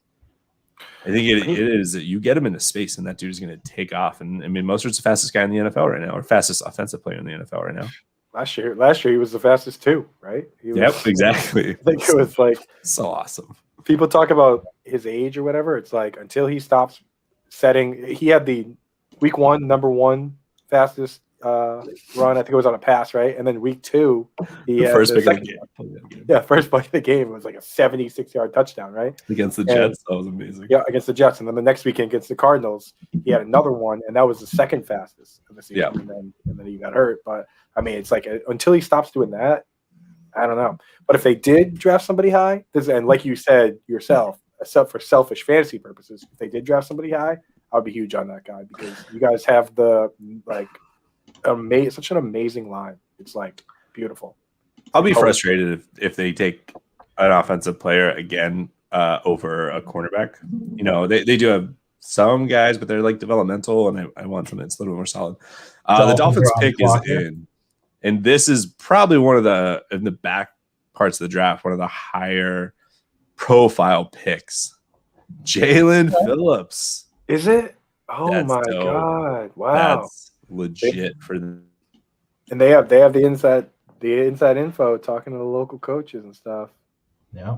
I think it is that you get him into space and that dude is going to take off. And I mean, Mostert's the fastest guy in the NFL right now, or fastest offensive player in the NFL right now. Last year he was the fastest too, right? Exactly. I think it was so awesome. People talk about his age or whatever. It's until he stops setting, he had the week 1 number 1 fastest run. I think it was on a pass, right? And then week 2, he had first pick of the game. Yeah, first pick of the game. It was a 76-yard touchdown, right? Against the Jets, that was amazing. Yeah, against the Jets, and then the next weekend against the Cardinals, he had another one, and that was the second fastest of the season. Yeah. And then he got hurt. But I mean, it's until he stops doing that, I don't know. But if they did draft somebody high, and like you said yourself, except for selfish fantasy purposes, if they did draft somebody high, I would be huge on that guy because you guys have the such an amazing line. It's beautiful. I'll be frustrated if they take an offensive player again over a cornerback. They do have some guys, but they're developmental, and I want something that's a little bit more solid. The Dolphins pick is in, and this is probably one of in the back parts of the draft, one of the higher profile picks. Jalen Phillips. Is it? Oh That's my dope. God! Wow. That's legit for them. And they have the inside info talking to the local coaches and stuff. Yeah.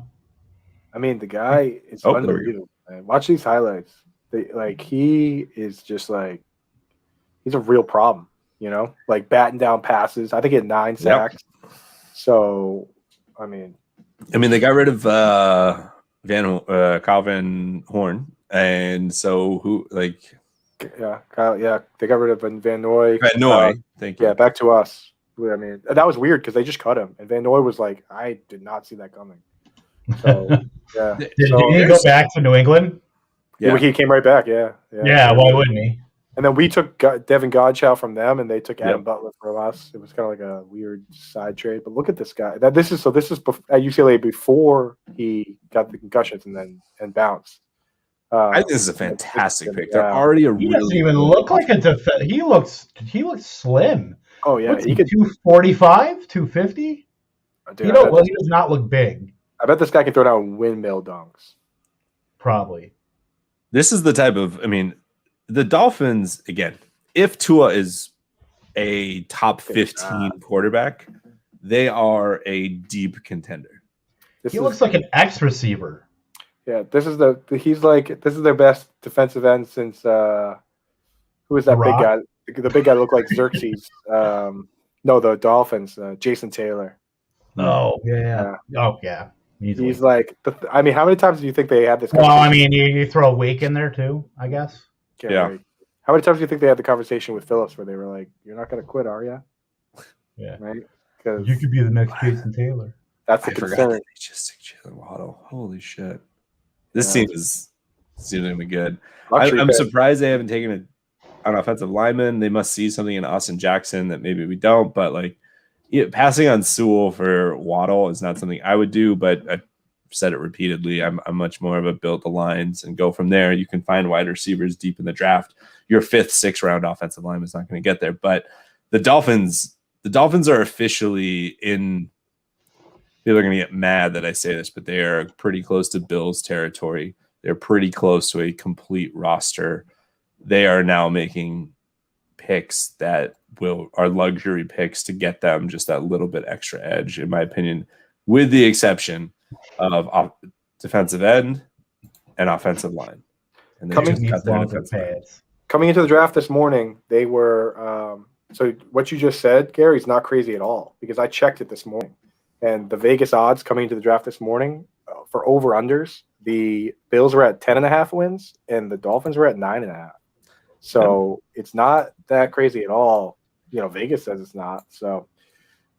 I mean, the guy is Oh, there we go. unbelievable. Man. Watch these highlights. He is just like he's a real problem. You know, like batting down passes. I think he had 9 sacks. Yep. So, I mean, they got rid of Kyle Van Horn, and so who Kyle, they got rid of Van Noy. Van Noy, thank you. Yeah, back to us. I mean, that was weird because they just cut him, and Van Noy was like, "I did not see that coming." So, yeah. Did he go back to New England? Yeah, he came right back. Yeah. Why wouldn't he? And then we took Devin Godchow from them, and they took Adam Butler from us. It was kind of like a weird side trade. But look at this guy. This is at UCLA before he got the concussions and bounced. I think this is a fantastic pick. They're already He doesn't even look like a defense. He looks slim. Oh yeah, he could 245, 250. He does not look big. I bet this guy can throw down windmill dunks. Probably. This is the type of. The Dolphins, again, if Tua is a top 15 quarterback, they are a deep contender. He looks like an X receiver. Yeah, this is their best defensive end since who is that big guy? The big guy looked like Xerxes. No, the Dolphins, Jason Taylor. Oh yeah. Oh yeah. Easily. He's like, how many times do you think they had this? Well, you throw a week in there too, I guess. Yeah. How many times do you think they had the conversation with Phillips where they were like, "You're not going to quit, are you?" Yeah. Right. Because you could be the next Jason Taylor. That's the concern. They just took Jalen Waddle. Holy shit! This team is going to be good. I'm surprised they haven't taken an offensive lineman. They must see something in Austin Jackson that maybe we don't. But passing on Sewell for Waddle is not something I would do. But I said it repeatedly. I'm much more of a build the lines and go from there. You can find wide receivers deep in the draft. Your 5th, 6th round offensive lineman is not going to get there. But the Dolphins are officially in. People are going to get mad that I say this, but they are pretty close to Bills territory. They're pretty close to a complete roster. They are now making picks that are luxury picks to get them just that little bit extra edge, in my opinion, with the exception of defensive end and offensive line. And they just cut their defensive pads. Coming into the draft this morning, they were so what you just said, Gary, is not crazy at all because I checked it this morning. And the Vegas odds coming into the draft this morning for over-unders, the Bills were at 10.5 wins and the Dolphins were at 9.5. So it's not that crazy at all. Vegas says it's not. So,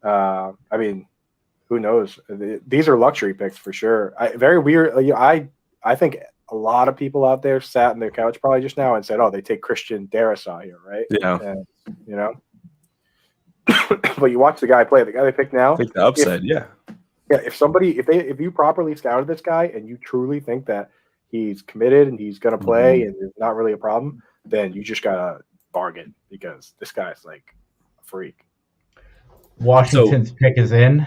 who knows? These are luxury picks for sure. Very weird. I think a lot of people out there sat on their couch probably just now and said, "Oh, they take Christian Darrisaw here, right?" Yeah. And, but you watch the guy play. The guy they picked now. Take the upside, yeah. Yeah. If you properly scouted this guy and you truly think that he's committed and he's going to play and it's not really a problem, then you just gotta bargain because this guy's like a freak. Washington's pick is in.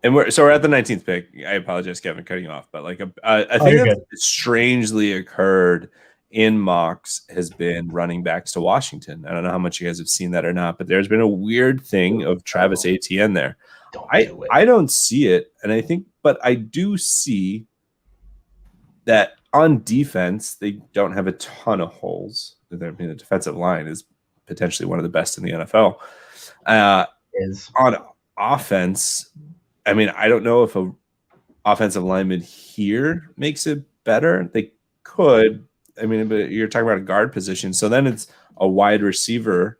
And we're at the 19th pick. I apologize, Kevin, cutting you off, but I think that strangely occurred in mocks has been running backs to Washington. I don't know how much you guys have seen that or not, but there's been a weird thing of Travis Etienne there. I don't see it, and but I do see that on defense they don't have a ton of holes. The defensive line is potentially one of the best in the NFL. On offense. I don't know if a offensive lineman here makes it better. They could. But you're talking about a guard position. So then it's a wide receiver.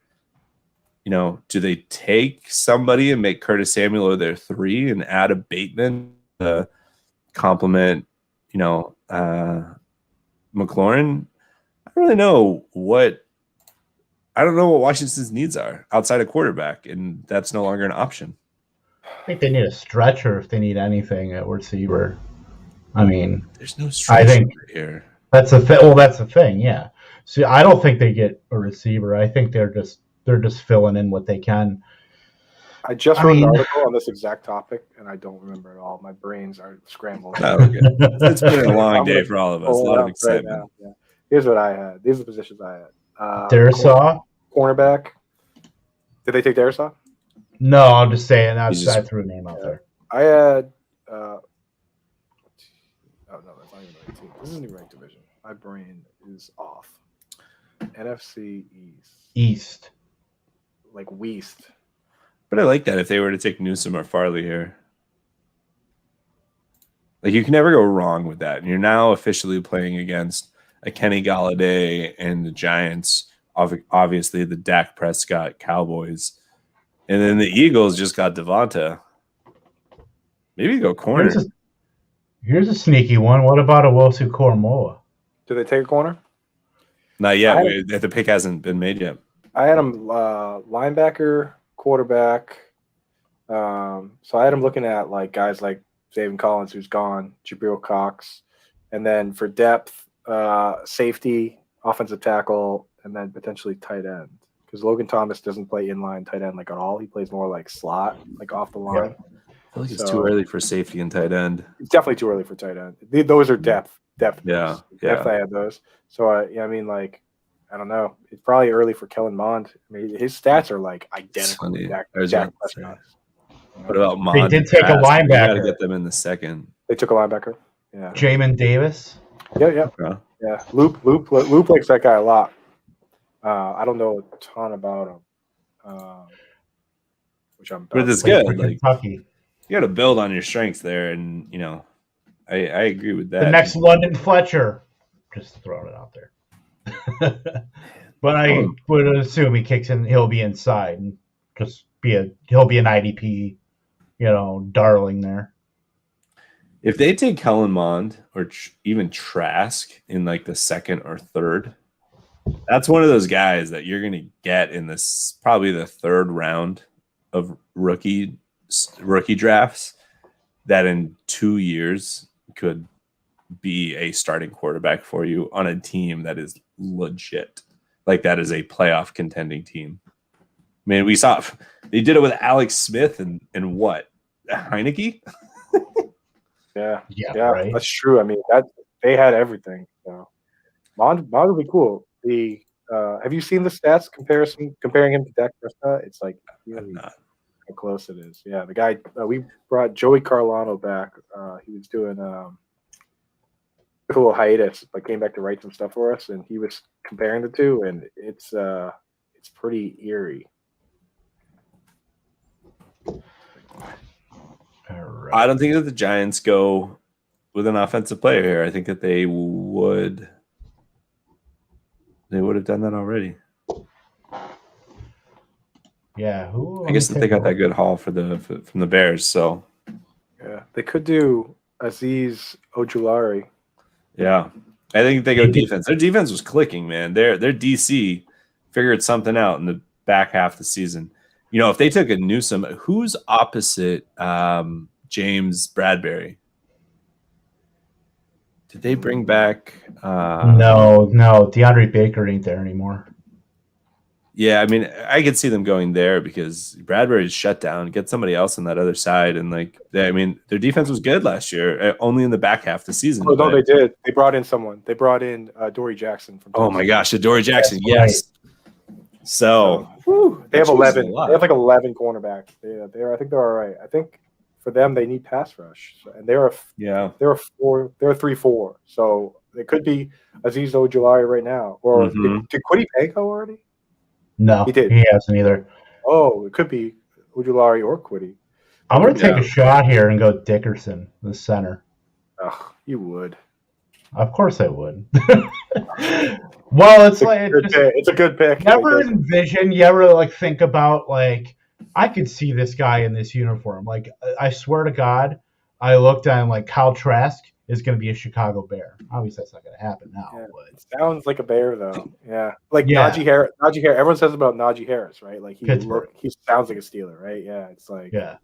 Do they take somebody and make Curtis Samuel their 3 and add a Bateman to complement, McLaurin? I don't really know what Washington's needs are outside of quarterback, and that's no longer an option. I think they need a stretcher if they need anything at receiver. There's no stretcher here. That's the thing. Yeah. See, I don't think they get a receiver. I think they're just filling in what they can. I just wrote an article on this exact topic, and I don't remember it all. My brains are scrambled. It's been a long day for all of us. A lot of excitement. Right now. Yeah. Here's what I had. These are the positions I had. Darisaw? Cornerback. Did they take Darisaw? No, I'm just saying. I threw a name out there. I had. Oh no, that's not even the right team. This isn't even the right division. My brain is off. NFC East. Like Weast. But I like that if they were to take Newsom or Farley here. Like, you can never go wrong with that. And you're now officially playing against a Kenny Galladay and the Giants, obviously the Dak Prescott Cowboys. And then the Eagles just got Devonta. Maybe go corner. Here's a sneaky one. What about a Wosu Koromoa? Did they take a corner? Not yet. The pick hasn't been made yet. I had him linebacker, quarterback. So I had him looking at like guys like Zaven Collins, who's gone, Jabril Cox, and then for depth, safety, offensive tackle, and then potentially tight end. Because Logan Thomas doesn't play inline tight end like at all. He plays more like slot, like off the line. Yeah. I feel like it's too early for safety and tight end. It's definitely too early for tight end. Those are depth. Yeah. Depth. I had those. So I mean, like, I don't know. It's probably early for Kellen Mond. I mean, his stats are like identical to Dak Prescott. What about Mond? They did take a linebacker. You got to get them in the second. They took a linebacker. Yeah. Jamin Davis. Yeah. Loop likes that guy a lot. I don't know a ton about him. But it's good. Like, Kentucky. You got to build on your strengths there, and I agree with that. The next London Fletcher, just throwing it out there. But I would assume he kicks in. He'll be inside and just he'll be an IDP, darling there. If they take Kellen Mond or even Trask in like the second or third, that's one of those guys that you're going to get in this probably the third round of rookie drafts that in 2 years could be a starting quarterback for you on a team that is legit. Like, that is a playoff contending team. I mean, we saw they did it with Alex Smith and what? Heineke? Yeah, right? That's true. I mean, they had everything. So Mond would be cool. Have you seen the stats comparing him to Dak Prescott? It's like really how close it is. Yeah, the guy we brought Joey Carlano back. He was doing a little hiatus, but came back to write some stuff for us, and he was comparing the two, and it's pretty eerie. All right. I don't think that the Giants go with an offensive player here. I think that they would have done that already. Yeah, I guess that they got that good haul from the Bears. So yeah, they could do Azeez Ojulari. Yeah, I think they go defense. Their defense was clicking, man. Their DC figured something out in the back half of the season. If they took a Newsom, who's opposite James Bradbury? Did they bring back? No. DeAndre Baker ain't there anymore. Yeah, I mean, I could see them going there because Bradbury's shut down. Get somebody else on that other side, and their defense was good last year, only in the back half of the season. Oh no, they did. They brought in someone. They brought in Dory Jackson from. Oh my gosh, Dory Jackson, yes. So they have 11. They have like 11 cornerbacks. I think they're all right. I think for them they need pass rush, and they're a 3-4. So it could be Azeez Ojulari right now, or did Kwity Paye go already? No, he did. He hasn't either. Oh, it could be Ojulari or Kwity. I'm going to take a shot here and go Dickerson, the center. Oh, you would. Of course I would. Well, it's a good pick. Never envision. You ever think about I could see this guy in this uniform. I swear to God, I looked on Kyle Trask is going to be a Chicago Bear. Obviously, that's not going to happen now. Yeah, but it sounds like a Bear though. Yeah, Najee Harris. Everyone says about Najee Harris, right? He sounds like a Steeler, right? Yeah, it's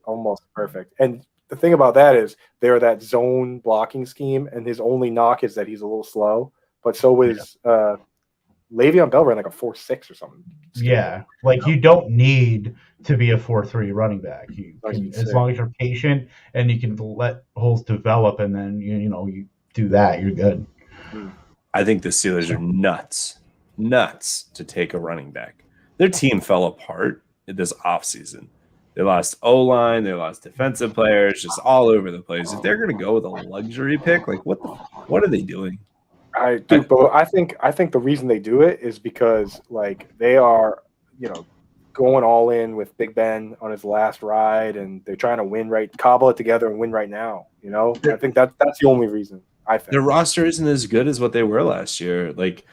almost perfect. And the thing about that is they're that zone blocking scheme, and his only knock is that he's a little slow. But so is Le'Veon Bell ran like a 4.6 or something. Yeah, like you don't need to be a 4-3 running back. You can, as long as you're patient and you can let holes develop, and then you do that, you're good. I think the Steelers are nuts to take a running back. Their team fell apart this offseason. They lost O-line, they lost defensive players, just all over the place. If they're going to go with a luxury pick, like what are they doing? But I think the reason they do it is because like they are, going all in with Big Ben on his last ride, and they're trying to cobble it together and win right now. I think that's the only reason. I think their roster isn't as good as what they were last year. Like,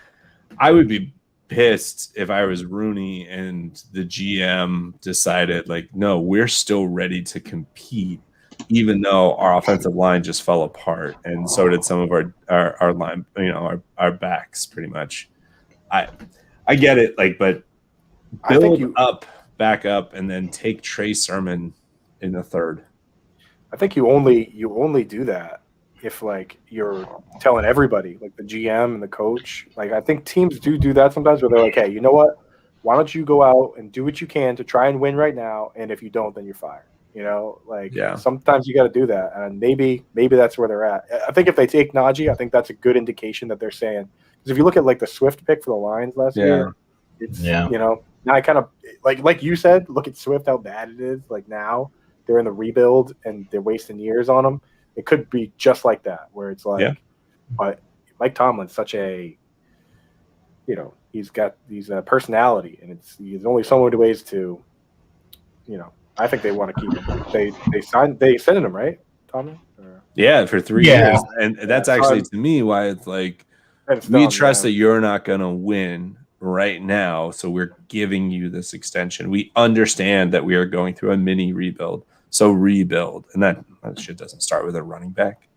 I would be pissed if I was Rooney and the GM decided like, no, we're still ready to compete, even though our offensive line just fell apart, and so did some of our line, our backs, pretty much. I get it, like, but build back up, and then take Trey Sermon in the third. I think you only do that if like you're telling everybody, like the GM and the coach. Like I think teams do that sometimes, where they're like, hey, you know what? Why don't you go out and do what you can to try and win right now, and if you don't, then you're fired. Sometimes you got to do that, and maybe that's where they're at. I think if they take Najee, I think that's a good indication that they're saying, because if you look at like the Swift pick for the Lions last year, it's now I kind of like you said, look at Swift, how bad it is. Like now they're in the rebuild and they're wasting years on them. It could be just like that, where it's like, but Mike Tomlin's such a, he's got these personality, and there's only so many ways to, I think they want to keep him. They extended him, right, Tomlin? Yeah, for 3 years, and that's actually to me why it's like we trust that you're not going to win right now, so we're giving you this extension. We understand that we are going through a mini rebuild. So rebuild, and that shit doesn't start with a running back.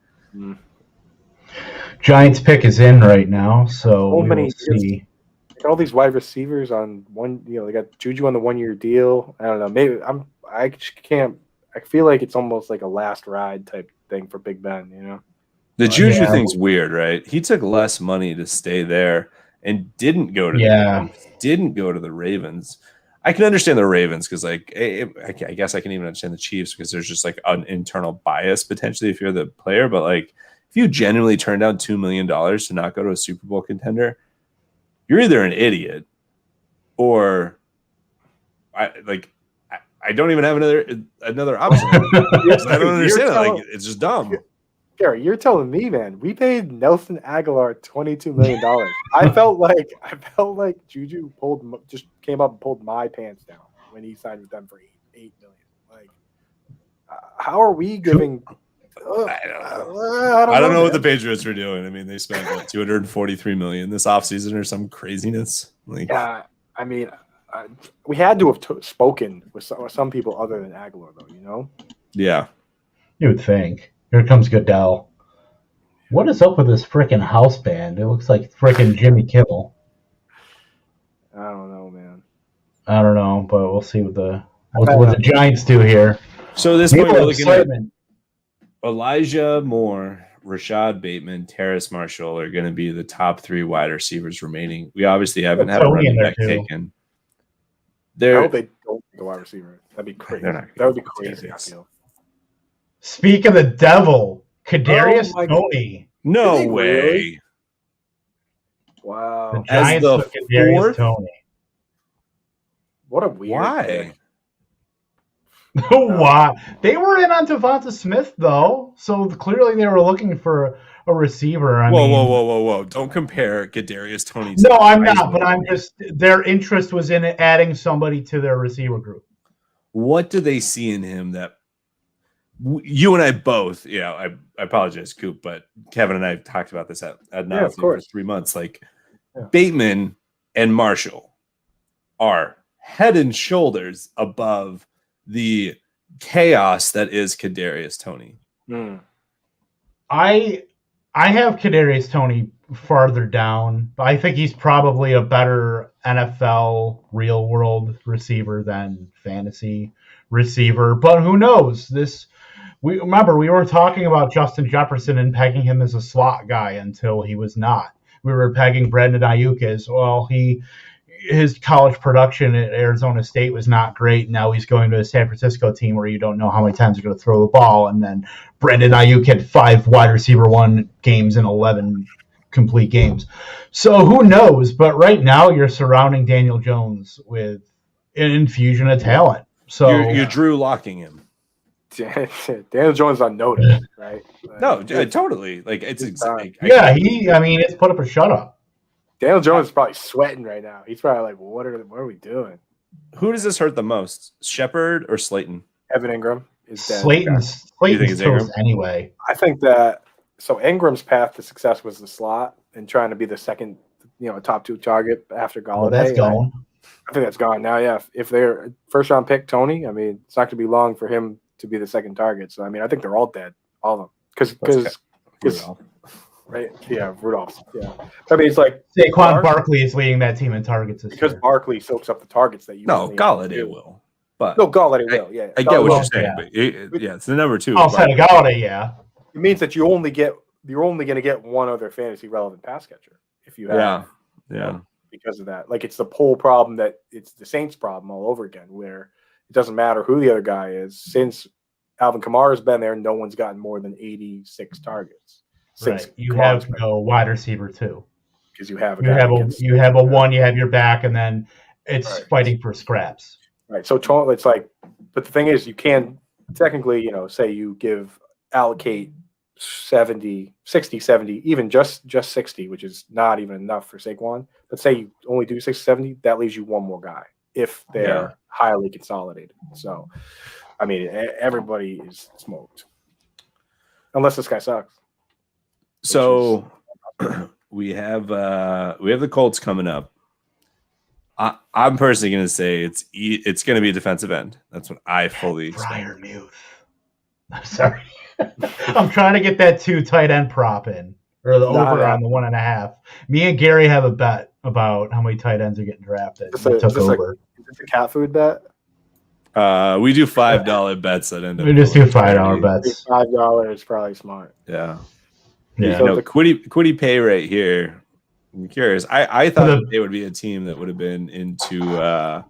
Giants pick is in right now, so we'll see. All these wide receivers on one, they got Juju on the 1-year deal. I don't know. Maybe I just can't. I feel like it's almost like a last ride type thing for Big Ben. The Juju thing's weird, right? He took less money to stay there and didn't go to the Ravens. I can understand the Ravens because, like, I guess I can even understand the Chiefs because there's just like an internal bias potentially if you're the player. But like, if you genuinely turn down $2 million to not go to a Super Bowl contender, you're either an idiot or I don't even have another option. I don't understand it. Like, it's just dumb. Gary, you're telling me, man, we paid Nelson Aguilar $22 million. I felt like Juju just came up and pulled my pants down when he signed with them for $8 million. Like, how are we giving? I don't know what the Patriots were doing. I mean, they spent $243 million this offseason or some craziness. Like, I mean, we had to have spoken with some people other than Aguilar, though. Yeah, you would think. Here comes Goodell. What is up with this freaking house band? It looks like freaking Jimmy Kimmel. I don't know, man. I don't know, but we'll see what the Giants do here. So this point, we're looking at Elijah Moore, Rashad Bateman, Terrace Marshall are going to be the top 3 wide receivers remaining. We obviously haven't had a running back taken. I hope they don't take a wide receiver. That'd be crazy. That would be crazy. I feel. Speak of the devil, Kadarius Toney. No way. Really? Wow. The Giants took Kadarius Toney. What a weird pick. Why? They were in on Devonta Smith, though, so clearly they were looking for a receiver. Whoa. Don't compare Kadarius Toney. No, I'm not, but I'm just – their interest was in adding somebody to their receiver group. What do they see in him that you and I both, I apologize, Coop, but Kevin and I have talked about this at nauseam for 3 months. Like, Bateman and Marshall are head and shoulders above the chaos that is Kadarius Toney. I have Kadarius Toney farther down. I think he's probably a better NFL real world receiver than fantasy receiver. But who knows? We were talking about Justin Jefferson and pegging him as a slot guy until he was not. we were pegging Brandon Ayuk as, well, his college production at Arizona State was not great. Now he's going to a San Francisco team where you don't know how many times you're going to throw the ball. And then Brandon Ayuk had 5 wide receiver 1 games in 11 complete games. So who knows? But right now you're surrounding Daniel Jones with an infusion of talent. So you're Drew locking him. Daniel Jones on notice, right? No, totally. Like it's it's put up a shut up. Daniel Jones is probably sweating right now. He's probably like, what are we doing? Who does this hurt the most, Shepard or Slayton? Evan Ingram is dead. Slayton's toast anyway. I think that Ingram's path to success was the slot and trying to be the second, top 2 target after Galladay. Well, that's gone. I think that's gone now. Yeah, if they're first round pick Tony, I mean, it's not going to be long for him to be the second target. So I mean, I think they're all dead, all of them, because. Right? Yeah, Rudolph. Yeah. I mean, it's like Saquon Barkley is leading that team in targets because Barkley soaks up the targets that you. No, Galladay will. But Galladay will. Yeah, I get what you're saying, but it's the number 2. Outside of Galladay, yeah. It means that you're only going to get one other fantasy relevant pass catcher if you have. Yeah. Because of that, like it's the whole problem that it's the Saints problem all over again, where it doesn't matter who the other guy is. Since Alvin Kamara's been there, no one's gotten more than 86 targets. Right. You have no wide receiver too, because you have a one, you have your back, and then it's fighting for scraps. Right. So it's like, but the thing is, you can technically, say you allocate 70, 60, 70, even just 60, which is not even enough for Saquon. But say you only do 60, 70, that leaves you one more guy if they're highly consolidated. So, I mean, everybody is smoked unless this guy sucks. So we have the Colts coming up. I'm personally going to say it's going to be a defensive end. That's what I fully expect. I'm sorry. I'm trying to get that 2 tight end prop in, or the over on the 1.5. Me and Gary have a bet about how many tight ends are getting drafted. Is this a cat food bet? We do $5 bets that end up. We just do $5 bets. $5 is probably smart. Yeah. Yeah. So the Quiddy pay right here. I'm curious. I thought they would be a team that would have been into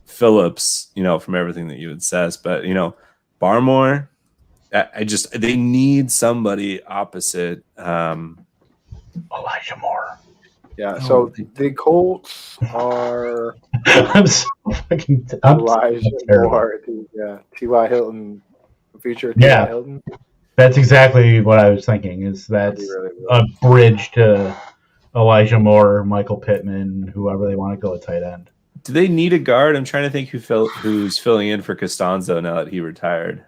Phillips, from everything that you had said. But Barmore, they need somebody opposite Elijah Moore. Yeah. So the Colts are. I'm so fucking. Elijah Moore. Yeah. T.Y. Hilton feature. T.Y. Hilton. That's exactly what I was thinking. Is that's a bridge to Elijah Moore, Michael Pittman, whoever they want to go at tight end. Do they need a guard? I'm trying to think who's filling in for Costanzo now that he retired.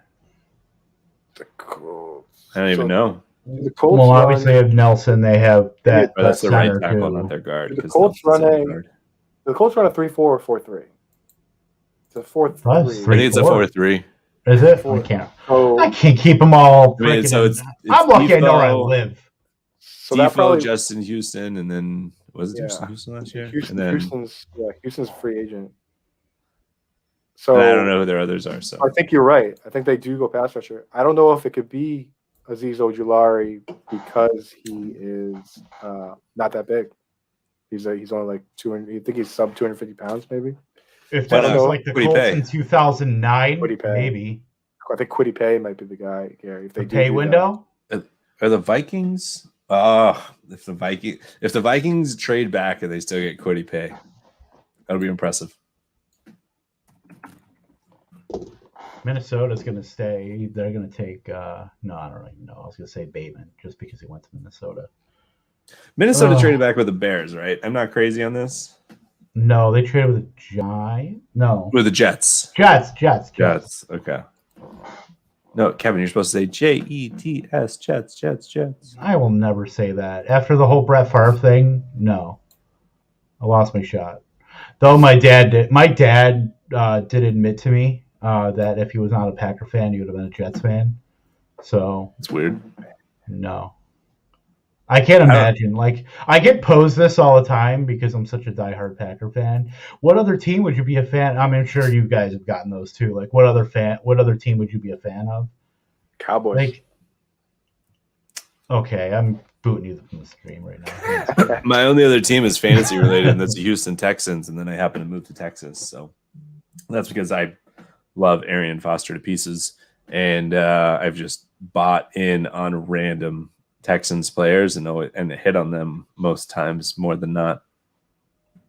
The Colts. I don't even know. The Colts obviously they have Nelson. They have that. That's the right tackle, not their guard. The Colts run a 3-4 or 4-3. It's a 4-3. I think it's a 4-3. Is it? I can't keep them all. It's I'm lucky I know where I live. So that probably Justin Houston, and then was it Justin Houston last year? Houston's a free agent. So I don't know who their others are. So I think you're right. I think they do go pass rusher. I don't know if it could be Azeez Ojulari because he is not that big. He's only like 200. You think he's sub 250 pounds, maybe? If that was like the Colts in 2009, maybe. I think Quiddy Pay might be the guy, Gary. If they pay window, are the Vikings? If the Vikings trade back and they still get Quiddy Pay, that'll be impressive. Minnesota's going to stay. They're going to take. No, I don't even know. I was going to say Bateman just because he went to Minnesota. Minnesota traded back with the Bears, right? I'm not crazy on this. No, they traded with the Giants. No, with the Jets. Jets. Okay. No, Kevin, you're supposed to say Jets, Jets. I will never say that. After the whole Brett Favre thing, no. I lost my shot. Though my dad did admit to me that if he was not a Packer fan, he would have been a Jets fan. So it's weird. No. I can't imagine. Like, I get posed this all the time because I'm such a diehard Packer fan. What other team would you be a fan? I mean, I'm sure you guys have gotten those too. Like, what other team would you be a fan of? Cowboys. Like, okay, booting you from the stream right now. My only other team is fantasy related, and that's the Houston Texans. And then I happen to move to Texas, so that's because I love Arian Foster to pieces, and I've just bought in on random Texans players and hit on them most times more than not.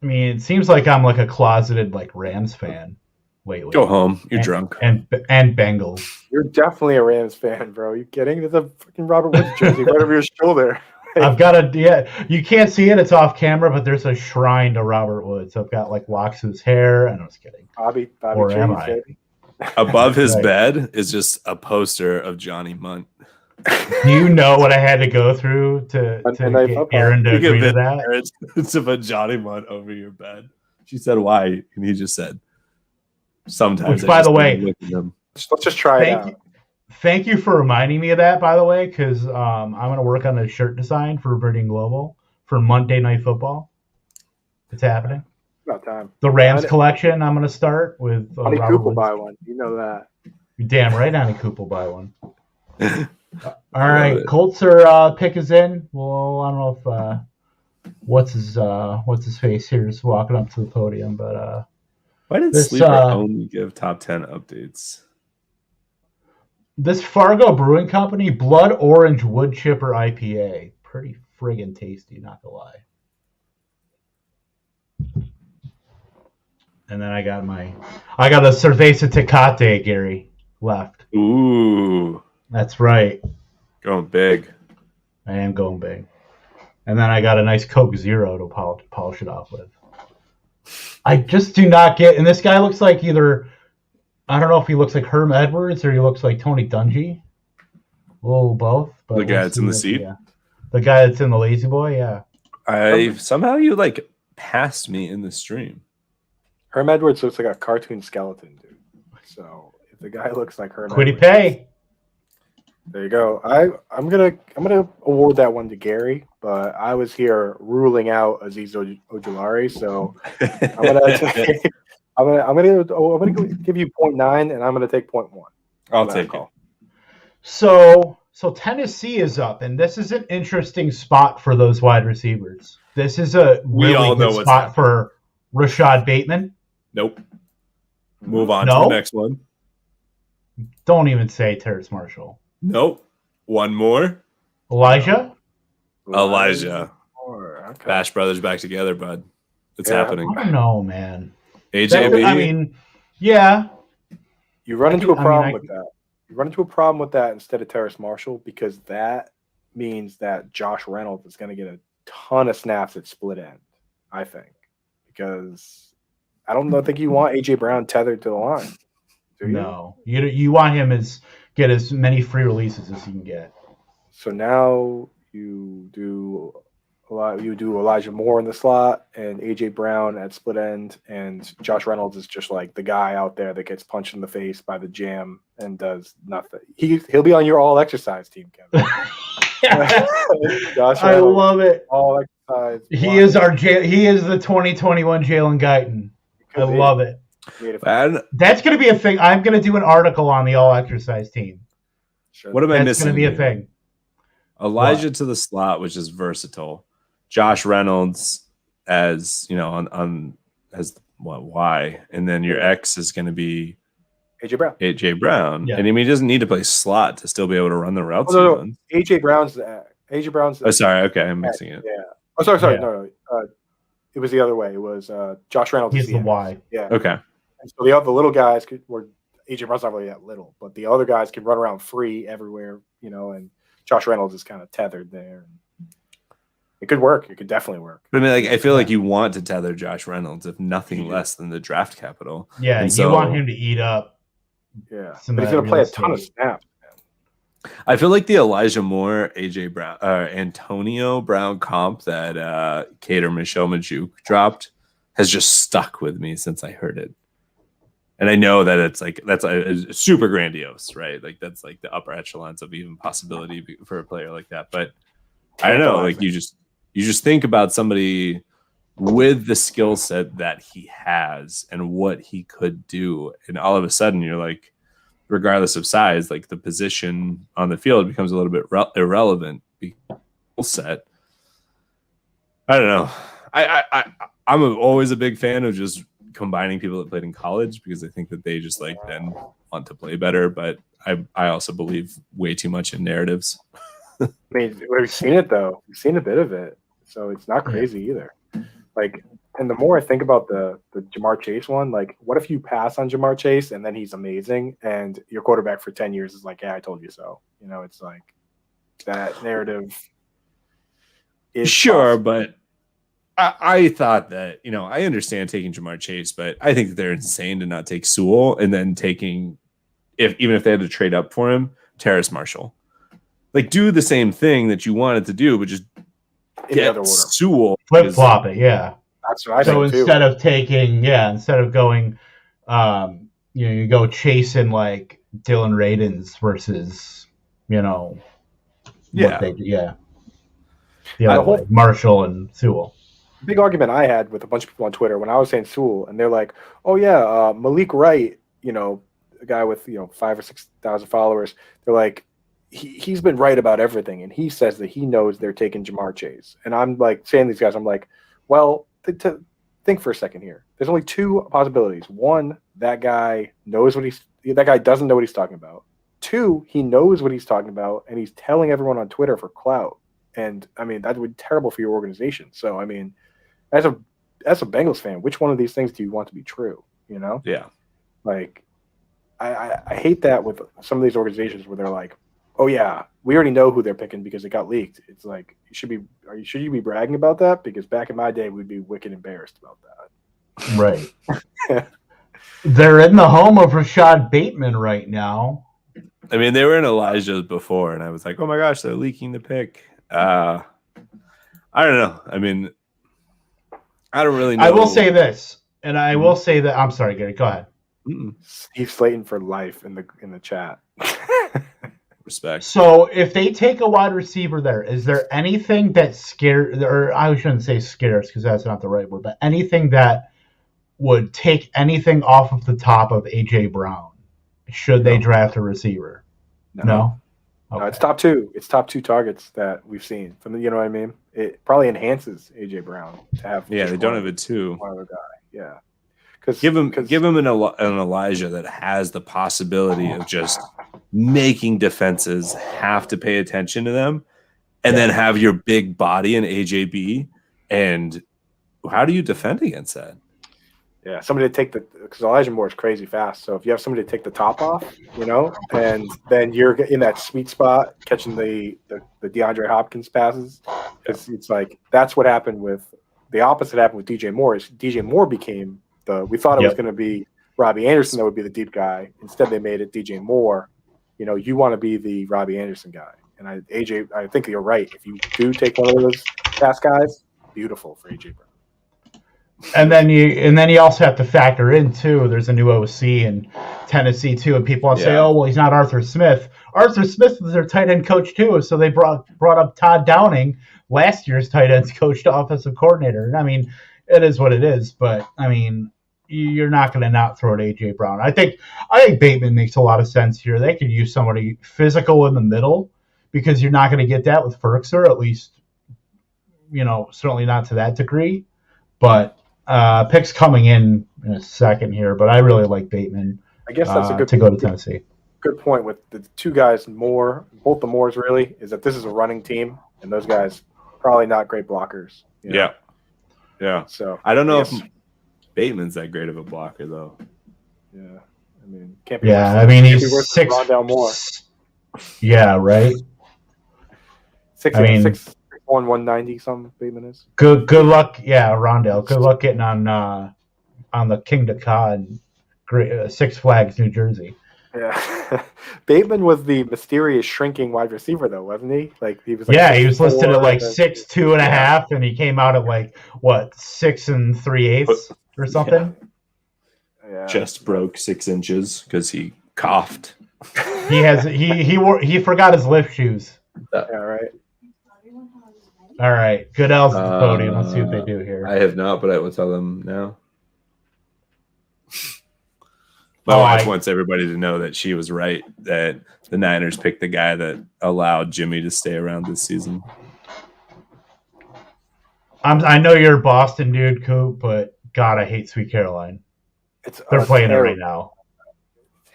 I mean, it seems like I'm like a closeted like Rams fan lately. Go home. You're drunk. And Bengals. You're definitely a Rams fan, bro. You kidding? There's a freaking Robert Woods jersey right over your shoulder. I've got you can't see it, it's off camera, but there's a shrine to Robert Woods. I've got like locks of his hair, and I was kidding. Bobby Or James, am I? baby. Above his Right. bed is just a poster of Johnny Munt. Do you know what I had to go through to Monday Night get Football. Aaron to You agree give to it that? parents to put Johnny Munt over your bed. She said why, and he just said sometimes. Which, by the way, Let's just try it out. Thank you for reminding me of that, by the way, because I'm going to work on a shirt design for Virgin Global for Monday Night Football. It's happening. About time. The Rams collection I'm going to start with Honey Robert Coop will Woods. buy one. You know that. You're damn right, Honey Coop will buy one. All Love right, it. Colts are pick is in. Well, I don't know if what's his face here is walking up to the podium, but Why did This, Sleeper only give top 10 updates? this Fargo Brewing Company Blood Orange Wood Chipper IPA, pretty friggin' tasty, not gonna lie. And then I got a Cerveza Tecate, Gary, left. Ooh, That's right. going big. I am going big. And then I got a nice Coke Zero to polish it off with. I just do not get, and this guy looks like either, I don't know if he looks like Herm Edwards or he looks like Tony Dungy. A little both. But The guy that's in the see seat? Yeah. The guy that's in the Lazy Boy, yeah. Somehow you like passed me in the stream. Herm Edwards looks like a cartoon skeleton, dude. So if the guy looks like Herm Quiddy Edwards, Pay. there you go. I'm gonna award that one to Gary, but I was here ruling out Aziz Ojulari, so I'm gonna give you 0.9, and I'm gonna take 0.1. I'll take it. So Tennessee is up, and this is an interesting spot for those wide receivers. This is a We all really know good what's spot for Rashad Bateman. Nope. Move on No? to the next one. Don't even say Terrace Marshall. Nope. One more. Elijah? Elijah. Okay. Bash Brothers back together, bud. It's Yeah. happening. I don't know, man. AJB. I mean, yeah. You run into a I mean, problem with that. You run into a problem with that instead of Terrace Marshall, because that means that Josh Reynolds is going to get a ton of snaps at split end, I think. Because I don't think you want A.J. Brown tethered to the line. Do you? No. You want him get as many free releases as you can get. So now you do Elijah Moore in the slot and A.J. Brown at split end, and Josh Reynolds is just like the guy out there that gets punched in the face by the jam and does nothing. He'll be on your all exercise team, Kevin. Josh I Reynolds, love it. all exercise. He is the 2021 Jalen Guyton. I love it. And That's going to be a thing. I'm going to do an article on the all exercise team. what am I That's missing? going to be a here? thing. Elijah to the slot, which is versatile. Josh Reynolds as on as what Y, and then your X is going to be A.J. Brown. AJ Brown, Yeah. and I mean he doesn't need to play slot to still be able to run the routes. Oh, he no. runs. A.J. Brown's A.J. Brown's. Oh, sorry. Okay, I'm mixing it. Yeah. Oh, sorry. Yeah. No. It was the other way. It was Josh Reynolds. He's is the X. Y. Yeah. Okay. And so the little guys were AJ Brown's not really that little, but the other guys can run around free everywhere, and Josh Reynolds is kind of tethered there. It could work. It could definitely work. But I mean, like, I feel like you want to tether Josh Reynolds, if nothing less than the draft capital. Yeah, And you so- want him to eat up. Yeah. Some But of he's that going to play real a ton of estate. snaps. I feel like the Elijah Moore, AJ Brown, Antonio Brown comp that Cater Michomajuk dropped has just stuck with me since I heard it. And I know that it's like that's a super grandiose, right? Like that's like the upper echelons of even possibility for a player like that. But I don't know, like you just think about somebody with the skill set that he has and what he could do, and all of a sudden you're like, regardless of size, like the position on the field becomes a little bit irrelevant set. I don't know. I'm always a big fan of just combining people that played in college because I think that they just like then want to play better. But I also believe way too much in narratives. I mean, we've seen it though. We've seen a bit of it, so it's not crazy either. Like, and the more I think about the Jamar Chase one, like, what if you pass on Jamar Chase and then he's amazing, and your quarterback for 10 years is like, yeah, I told you so. You know, it's like that narrative. Is sure, possible. but I thought that, you know, I understand taking Jamar Chase, but I think that they're insane to not take Sewell and then taking, even if they had to trade up for him, Terrace Marshall. Like, do the same thing that you wanted to do, but just In the other get order. Sewell. Flip flop it, yeah. That's what I So think too. instead of going, you go chasing like Dylan Radins versus, Yeah. The other way, Marshall and Sewell. Big argument I had with a bunch of people on Twitter when I was saying Sewell, and they're like, "Oh yeah, Malik Wright, you know, a guy with 5,000 or 6,000 followers." They're like, he's been right about everything, and he says that he knows they're taking Jamar Chase. And I'm like saying these guys, I'm like, well, to think for a second here. There's only two possibilities. One, that guy doesn't know what he's talking about. Two, he knows what he's talking about, and he's telling everyone on Twitter for clout. And I mean, that would be terrible for your organization. So I mean, as a Bengals fan, which one of these things do you want to be true? You know? Yeah. Like, I hate that with some of these organizations where they're like, oh yeah, we already know who they're picking because it got leaked. It's like, should you be bragging about that? Because back in my day, we'd be wicked embarrassed about that. Right. They're in the home of Rashad Bateman right now. I mean, they were in Elijah's before, and I was like, oh my gosh, they're leaking the pick. I don't know. I mean, I don't really know. I will say this, and I will say that. I'm sorry, Gary. Go ahead. Steve Slayton for life in the chat. Respect. So if they take a wide receiver there, is there anything that scares, or I shouldn't say scares because that's not the right word, but anything that would take anything off of the top of A.J. Brown should they draft a receiver? No? Okay. No, it's top two. It's top two targets that we've seen. You know what I mean? It probably enhances A.J. Brown to have. Yeah, they don't have it too. One other guy. Yeah. Give him an Elijah that has the possibility of just making defenses have to pay attention to them, and then have your big body in AJB. And how do you defend against that? Yeah, somebody to take because Elijah Moore is crazy fast. So if you have somebody to take the top off, and then you're in that sweet spot catching the DeAndre Hopkins passes, it's like that's what happened with the opposite happened with DJ Moore. Is DJ Moore became we thought it was going to be Robbie Anderson that would be the deep guy. Instead, they made it DJ Moore. You want to be the Robbie Anderson guy. And I think you're right. If you do take one of those fast guys, beautiful for AJ Brown. And then you also have to factor in too. There's a new OC in Tennessee too, and people want to say, "Oh, well, he's not Arthur Smith." Arthur Smith was their tight end coach too, so they brought up Todd Downing, last year's tight ends coach, to offensive coordinator. And I mean, it is what it is, but I mean, you're not going to not throw at AJ Brown. I think Bateman makes a lot of sense here. They could use somebody physical in the middle because you're not going to get that with Ferkser, at least, certainly not to that degree. But picks coming in a second here, but I really like Bateman. I guess that's a good to go to Tennessee. Good point with the two guys, both the Moores really, is that this is a running team, and those guys probably not great blockers. Yeah. So I don't know if Bateman's that great of a blocker, though. Yeah, I mean, can't be. Yeah, I mean, he's six. Rondell Moore. Yeah, right. 6'1", 190 something. Bateman is. Good luck. Yeah, Rondell. Good luck getting on the King to Cod, Six Flags, New Jersey. Yeah, Bateman was the mysterious shrinking wide receiver, though, wasn't he? Like he was. He was listed at like 6'2" and a half, and he came out at like 6 3/8 or something. Yeah. Just broke 6 inches because he coughed. He forgot his lift shoes. Yeah, right. All right, Goodell's at the podium. Let's see what they do here. I have not, but I will tell them now. My wife wants everybody to know that she was right, that the Niners picked the guy that allowed Jimmy to stay around this season. I know you're a Boston dude, Coop, but God, I hate Sweet Caroline. They're playing it right now.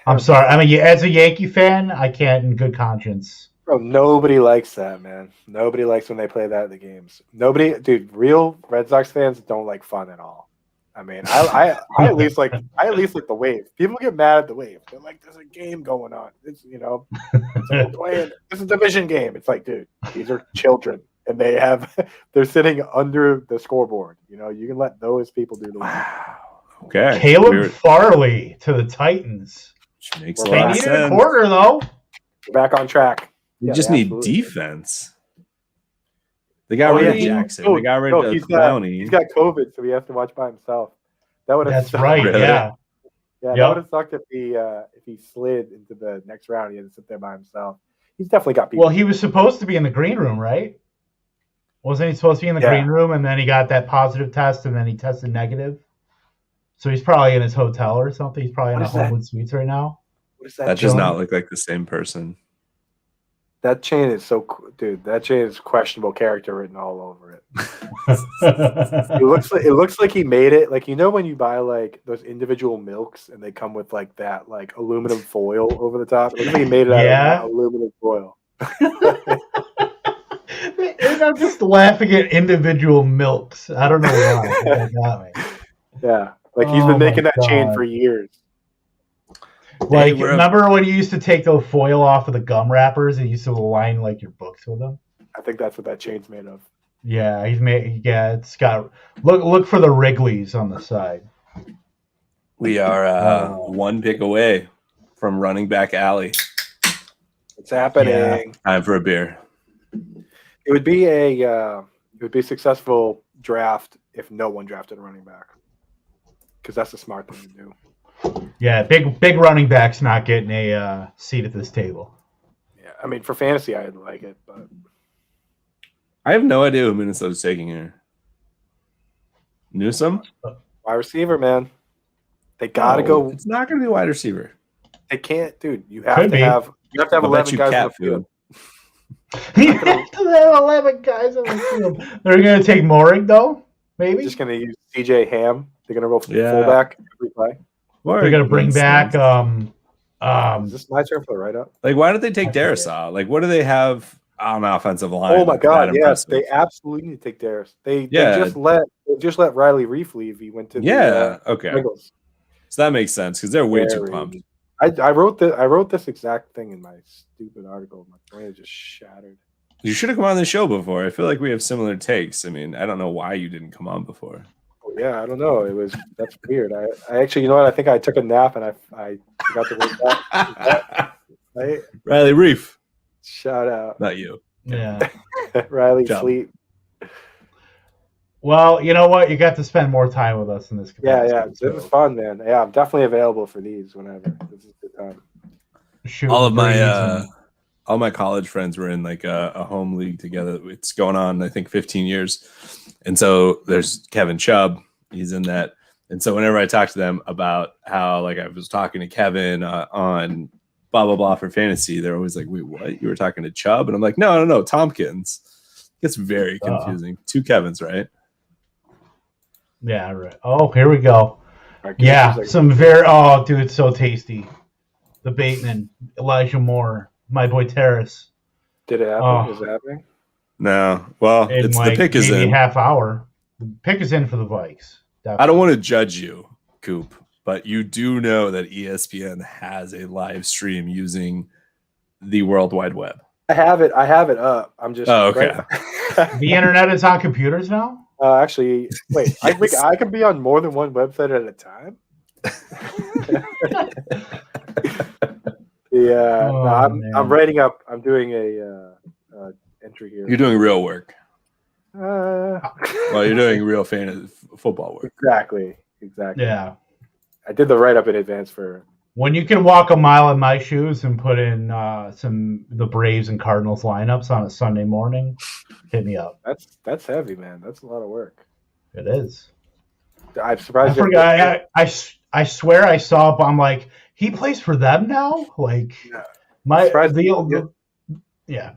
I'm sorry. I mean, as a Yankee fan, I can't in good conscience. Bro, nobody likes that, man. Nobody likes when they play that in the games. Nobody, dude. Real Red Sox fans don't like fun at all. I mean, I at least like the wave. People get mad at the wave. They're like, "There's a game going on. It's we're playing. It's a division game." It's like, dude, these are children, and they're sitting under the scoreboard. You can let those people do the work. Wow. Okay. Caleb Farley to the Titans. Which makes They a lot of needed sense. a corner though. We're back on track. You Yeah, just they need absolutely do. defense. They got rid of Jackson. They got rid of Clowney. He's got COVID, so he has to watch by himself. That would have That's right. Really? Yeah. Yeah, Yep. that would have sucked if he slid into the next round. He had to sit there by himself. He's definitely got people. Well, he was supposed to be in the green room, right? Wasn't he supposed to be in the green room, and then he got that positive test, and then he tested negative? So he's probably in his hotel or something. He's probably in a Homewood Suites right now. What is That does not look like the same person. That chain is dude. That chain is questionable character written all over it. It looks like he made it. Like when you buy like those individual milks and they come with like that like aluminum foil over the top. It looks like he made it out of that aluminum foil. And I'm just laughing at individual milks. I don't know why. That got me. Yeah, like he's been making that chain for years. Like, remember when you used to take the foil off of the gum wrappers and you used to align like your books with them? I think that's what that chain's made of. Yeah, he's made. Yeah, it's got. Look for the Wrigley's on the side. We are one pick away from running back alley. It's happening. Yeah. Time for a beer. It would be a successful draft if no one drafted a running back, because that's the smart thing to do. Yeah, big running backs not getting a seat at this table. Yeah, I mean for fantasy I'd like it, but I have no idea who Minnesota's taking here. Newsom? wide receiver, man. They gotta go. It's not going to be wide receiver. They can't, dude. You have to have 11 guys on the field. You have to have 11 guys on the field. They're going to take Mooring though, maybe. Just going to use CJ Ham. They're going to roll fullback every play. They're going to bring back. Is this my turn for the write-up? Like, why don't they take Darisaw? Like, what do they have on offensive line? Oh my God! Yes, impressive? they absolutely need to take Darius. They just let Riley Reef leave. He went to okay. Bengals. So that makes sense because they're way too pumped. I wrote this exact thing in my stupid article. My brain just shattered. You should have come on the show before. I feel like we have similar takes. I mean, I don't know why you didn't come on before. Oh, yeah, I don't know. That's weird. I actually, you know what? I think I took a nap and I forgot to wake up. Riley Reef. Shout out. Not you. Yeah. Riley sleep. Well, you know what? You got to spend more time with us in this capacity. Yeah. This is fun, man. Yeah, I'm definitely available for these whenever. This is a good time. All my college friends were in like a home league together. It's going on, I think, 15 years. And so there's Kevin Chubb. He's in that. And so whenever I talk to them about how like I was talking to Kevin on blah, blah, blah for fantasy, they're always like, wait, what? You were talking to Chubb? And I'm like, no, Tompkins. It's very confusing. Two Kevins, right? Yeah, right. Oh, here we go. Right, some very. Oh, dude, it's so tasty. The Bateman, Elijah Moore, my boy Terrace. Did it happen? Is it happening? No. Well, it's like the pick is maybe in. Half hour. The pick is in for the Vikes. Definitely. I don't want to judge you, Coop, but you do know that ESPN has a live stream using the World Wide Web. I have it up. I'm just. Oh, okay. The internet is on computers now? Actually, wait. Yes. I can be on more than one website at a time. I'm writing up. I'm doing a entry here. You're doing real work. Well, you're doing real football work. Exactly. Yeah. I did the write up in advance for. When you can walk a mile in my shoes and put in the Braves and Cardinals lineups on a Sunday morning, hit me up. That's heavy, man. That's a lot of work. It is. I'm surprised. I forgot. I swear I saw. I'm like, he plays for them now. Like, yeah,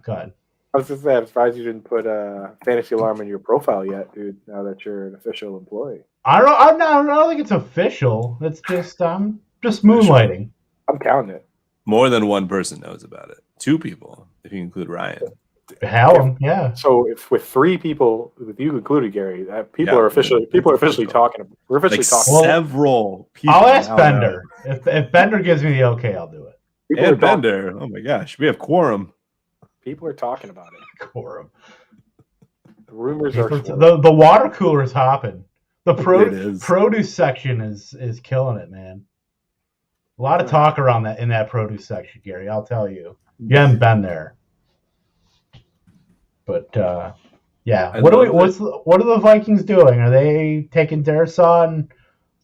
go ahead. I was just saying, I'm surprised you didn't put a fantasy alarm in your profile yet, dude. Now that you're an official employee, I don't think it's official. It's just moonlighting. I'm counting it. More than one person knows about it. 2 people, if you include Ryan. Hell, yeah. So if with 3 people, with you included, Gary, people Yeah, are officially talking. We're officially Like talking. several people. I'll ask now Bender. know. If Bender gives me the okay, I'll do it. People And are talking. Bender. Oh my gosh, we have quorum. People are talking about it. Quorum. The rumors are The water cooler is hopping. The It is. produce section is killing it, man. A lot of talk around in that produce section, Gary. I'll tell you. You haven't been there, but yeah. What are the Vikings doing? Are they taking Darisaw and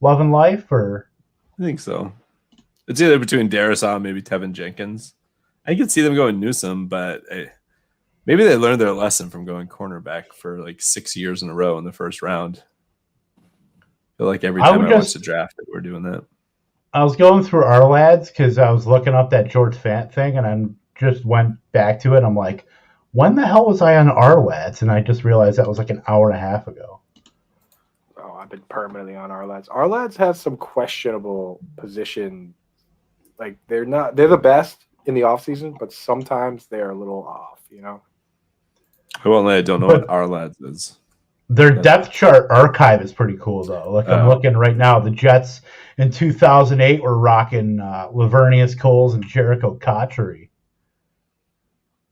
loving life, or? I think so. It's either between Darisaw and maybe Tevin Jenkins. I could see them going Newsome, but maybe they learned their lesson from going cornerback for like 6 years in a row in the first round. I feel like every time I watch the draft, we're doing that. I was going through our lads because I was looking up that George Fant thing, and I just went back to it. I'm like, when the hell was I on our lads? And I just realized that was like an hour and a half ago. Oh, I've been permanently on our lads. Our lads have some questionable position. Like they're the best in the offseason, but sometimes they're a little off, you know? I won't lie, I don't know what our lads is. Their depth chart archive is pretty cool, though. Like I'm looking right now, the Jets in 2008 were rocking Lavernius Coles and Jericho Cotchery.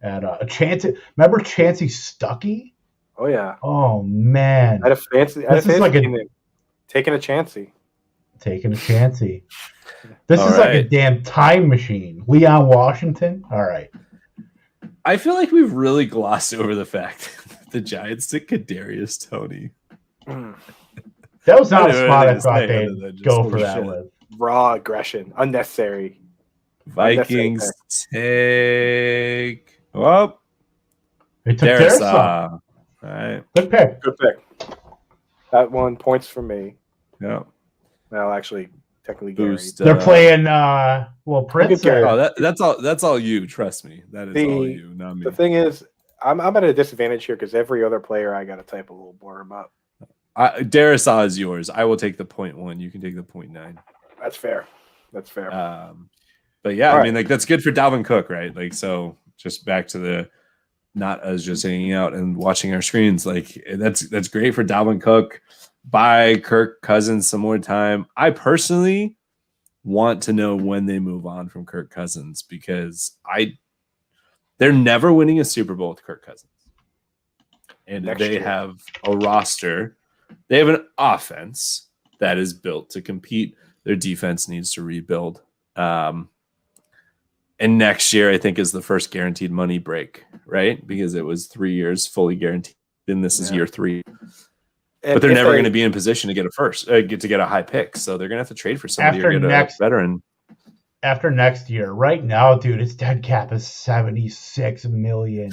And remember Chancey Stuckey? Oh yeah. Oh man. I had a fancy name. Taking a chancey. Taking a chancey. This is like a damn time machine. Leon Washington. All right. I feel like we've really glossed over the fact that the Giants took Kadarius Toney. That was not a spot I thought they'd go for that with. Raw aggression. Unnecessary. Vikings take. Oh, they took Darisaw. All right. Good pick. Good pick. That one points for me. Yeah. Well, actually, technically, Gary. They're playing. Prince. Oh, that's all you. Trust me, that is all you, not me. The thing is, I'm at a disadvantage here because every other player I got to type a little blurb up. Darisaw is yours. I will take the 0.1. You can take the 0.9. That's fair. But yeah, I mean, like that's good for Dalvin Cook, right? Like, so just back to the not us just hanging out and watching our screens. Like that's great for Dalvin Cook. Buy Kirk Cousins some more time. I personally want to know when they move on from Kirk Cousins because they're never winning a Super Bowl with Kirk Cousins. And they have a roster. They have an offense that is built to compete. Their defense needs to rebuild. And next year, I think, is the first guaranteed money break, right? Because it was 3 years fully guaranteed. And this is year 3. But they're never going to be in position to get a high pick. So they're going to have to trade for somebody or get a veteran. After next year, right now, dude, its dead cap is $76 million.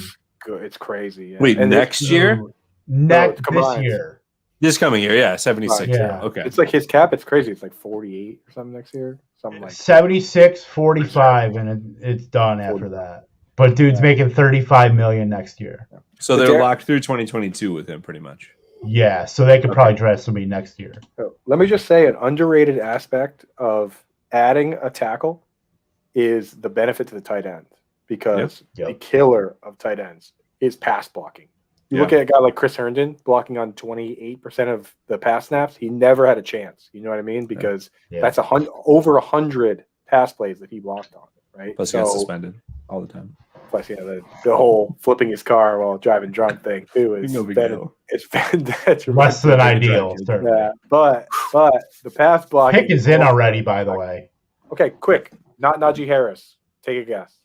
It's crazy. Yeah. Wait, next year? This year. This coming year, yeah, 76. Yeah. Okay. It's like his cap, it's crazy. It's like 48 or something next year. Something like 76, 45, and it's done after that. But dude's making $35 million next year. So they're locked through 2022 with him, pretty much. Yeah, so they could probably draft somebody next year. So let me just say an underrated aspect of adding a tackle is the benefit to the tight end because the killer of tight ends is pass blocking. You look at a guy like Chris Herndon blocking on 28% of the pass snaps. He never had a chance. You know what I mean? Because that's over 100 pass plays that he blocked on. Right? Plus, he gets suspended all the time. Plus, the whole flipping his car while driving drunk thing too is it's less than ideal. Yeah, but the pass blocking pick is in already. By the way. Okay, quick. Not Najee Harris. Take a guess.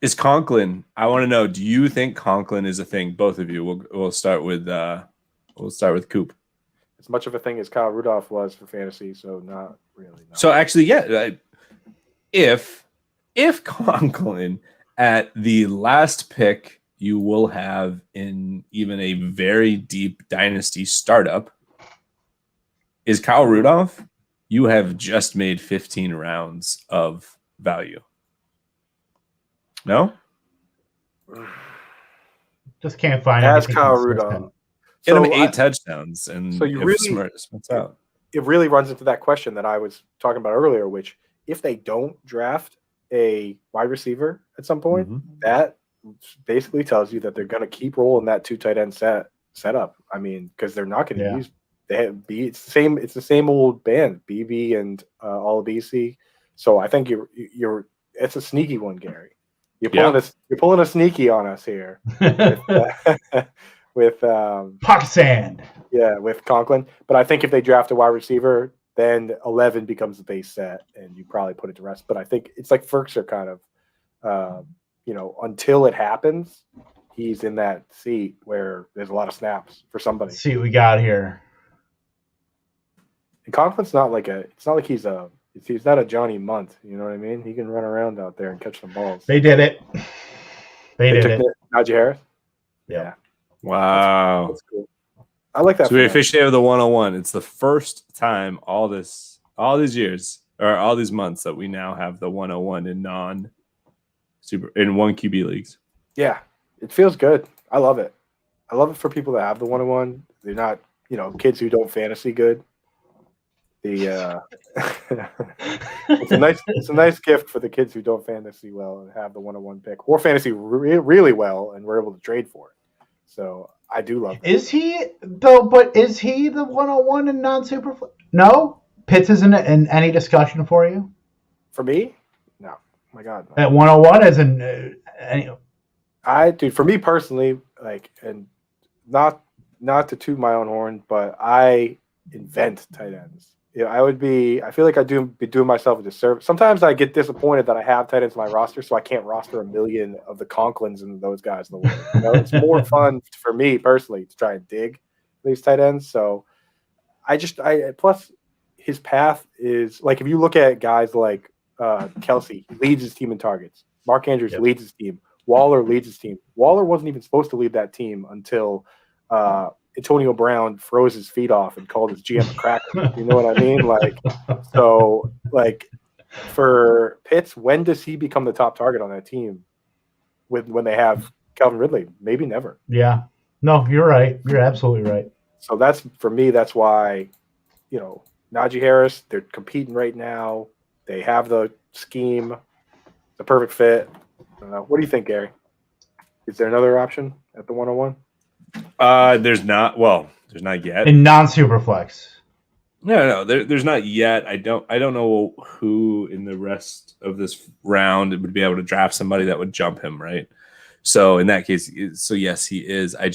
Is Conklin? I want to know. Do you think Conklin is a thing? Both of you. We'll start with Coop. As much of a thing as Kyle Rudolph was for fantasy, so not really. No. So actually, yeah. If Conklin at the last pick you will have in even a very deep dynasty startup is Kyle Rudolph, you have just made 15 rounds of value. No? Just can't find As anything Kyle consistent. Rudolph. Get him So 8 touchdowns, and so you if really- Smart's out. it really runs into that question that I was talking about earlier, which if they don't draft a wide receiver at some point, that basically tells you that they're going to keep rolling that 2 tight end setup. I mean, because they're not going to use it's the same old band, BB and all BC. So I think it's a sneaky one, Gary. You're pulling a sneaky on us here with Puck sand. Yeah, with Conklin. But I think if they draft a wide receiver, then 11 becomes the base set, and you probably put it to rest. But I think it's like Ferkser kind of, until it happens, he's in that seat where there's a lot of snaps for somebody. Let's see what we got here. And Conklin's not like he's not a Johnny Munt. You know what I mean? He can run around out there and catch some balls. They did it. They did it. Najee Harris? Yeah. Wow. That's cool. I like that. So we officially have the 101. It's the first time all these years or all these months that we now have the 101 in one QB leagues. Yeah, it feels good. I love it. I love it for people that have the 101. They're not, kids who don't fantasy good. It's a nice gift for the kids who don't fantasy well and have the 101 pick, or fantasy really well and we're able to trade for it. So I do love it. Is he though? But is he the 101 in non-super? No, Pitts isn't in any discussion for you. For me, no. Oh my God, no. At 101 as in for me personally, and not to toot my own horn, but I invent tight ends. I feel like I'd be doing myself a disservice. Sometimes I get disappointed that I have tight ends in my roster, so I can't roster a million of the Conklins and those guys in the world. It's more fun for me personally to try and dig these tight ends. So plus his path is like, if you look at guys like Kelsey, he leads his team in targets. Mark Andrews leads his team. Waller leads his team. Waller wasn't even supposed to lead that team until Antonio Brown froze his feet off and called his GM a cracker. You know what I mean? For Pitts, when does he become the top target on that team when they have Calvin Ridley? Maybe never. Yeah. No, you're right. You're absolutely right. So that's why, Najee Harris, they're competing right now. They have the scheme, the perfect fit. What do you think, Gary? Is there another option at the 101? There's not yet. In non-super flex. No, there's not yet. I don't know who in the rest of this round would be able to draft somebody that would jump him, right? So in that case, yes, he is. I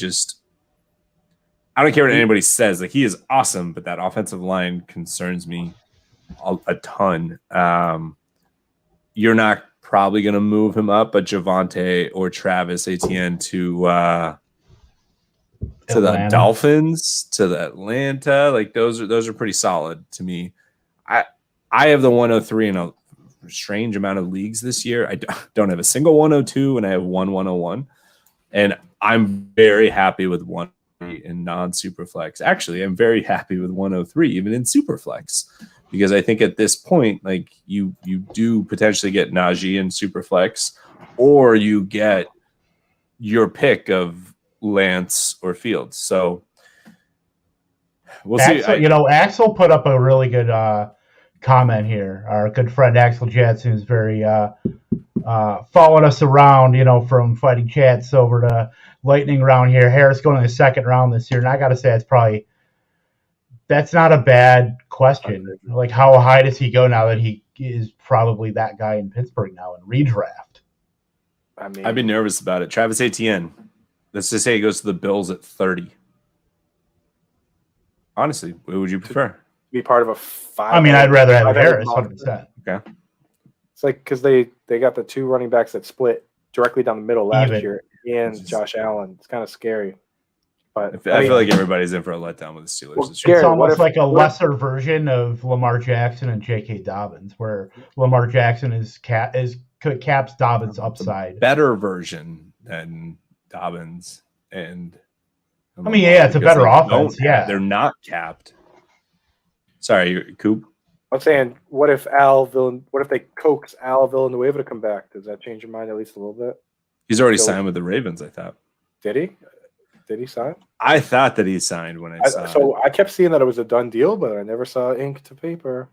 don't care what anybody says. Like, he is awesome, but that offensive line concerns me a ton. You're not probably going to move him up, but Javonte or Travis Etienne to the Dolphins, to the Atlanta, like those are pretty solid to me. I have the 103 in a strange amount of leagues this year. I don't have a single 102, and I have one 101, and I'm very happy with 103 in non-superflex. Actually, I'm very happy with 103 even in superflex, because I think at this point, like, you do potentially get Najee in superflex, or you get your pick of Lance or Fields. So we'll see. Axel put up a really good comment here. Our good friend Axel Jadson is very following us around, from fighting chats over to lightning round here. Harris going in the second round this year, and I got to say that's not a bad question. Like, how high does he go now that he is probably that guy in Pittsburgh now in redraft? I mean, I've been nervous about it. Travis Etienne. Let's just say he goes to the Bills at 30. Honestly, what would you prefer? Be part of a 5. I mean, I'd rather have Harris, 100%. Okay. It's like, because they got the 2 running backs that split directly down the middle last year, and Josh Allen. It's kind of scary. But I feel like everybody's in for a letdown with the Steelers. Well, it's almost like a lesser version of Lamar Jackson and J.K. Dobbins, where Lamar Jackson caps Dobbins' upside. Better version than Dobbins and it's a better offense. Yeah, they're not capped. Sorry, Coop. I'm saying, what if they coax Al Villanueva to come back? Does that change your mind at least a little bit? He's already So- signed with the Ravens, I thought. Did he? Did he sign? I thought that he signed when I saw it. So I kept seeing that it was a done deal, but I never saw ink to paper.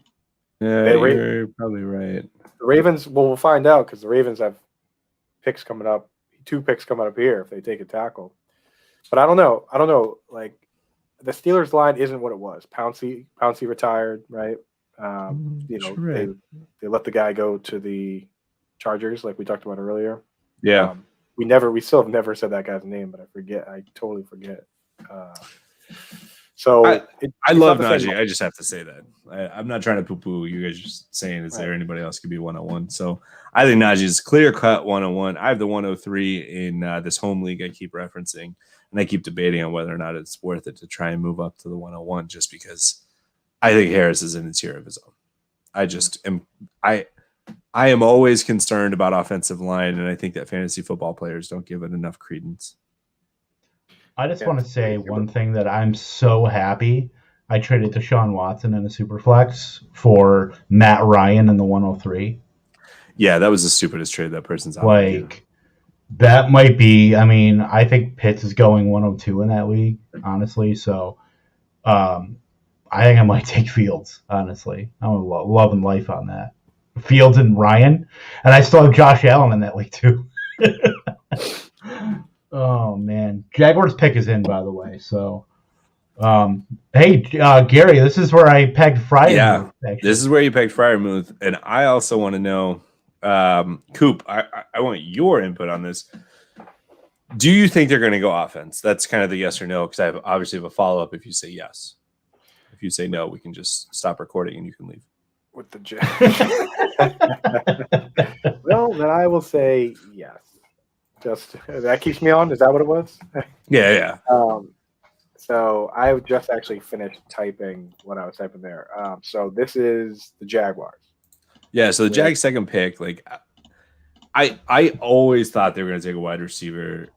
Yeah, They ra- you're probably right. The Ravens, well, we'll find out because the Ravens have picks coming up, 2 picks coming up here if they take a tackle. But I don't know. Like the Steelers line isn't what it was. Pouncey retired, right? Right. They let the guy go to the Chargers, like we talked about earlier. Yeah. We still have never said that guy's name, but I totally forget. I love Najee. I just have to say that. I'm not trying to poo-poo. You guys are just saying, is there anybody else could be 101? So I think Najee is clear-cut 101. I have the 103 in this home league I keep referencing, and I keep debating on whether or not it's worth it to try and move up to the 101 just because I think Harris is in a tier of his own. I am always concerned about offensive line, and I think that fantasy football players don't give it enough credence. I just want to say one thing that I'm so happy I traded Deshaun Watson in a Superflex for Matt Ryan in the 103. Yeah, that was the stupidest trade that person's out. Like, that might be, I mean, I think Pitts is going 102 in that league, honestly. So I think I might take Fields, honestly. I'm loving life on that. Fields and Ryan. And I still have Josh Allen in that league, too. Oh, man. Jaguars pick is in, by the way. So, hey, Gary, this is where I pegged Friday. Yeah, this is where you pegged Freiermuth. And I also want to know, Coop, I want your input on this. Do you think they're going to go offense? That's kind of the yes or no, because I obviously have a follow-up if you say yes. If you say no, we can just stop recording and you can leave. With the Well, then I will say yes. Just that keeps me on. Is that what it was? Yeah. So I just actually finished typing what I was typing there. So this is the Jaguars. Yeah. So the Jags' second pick, like I always thought they were going to take a wide receiver,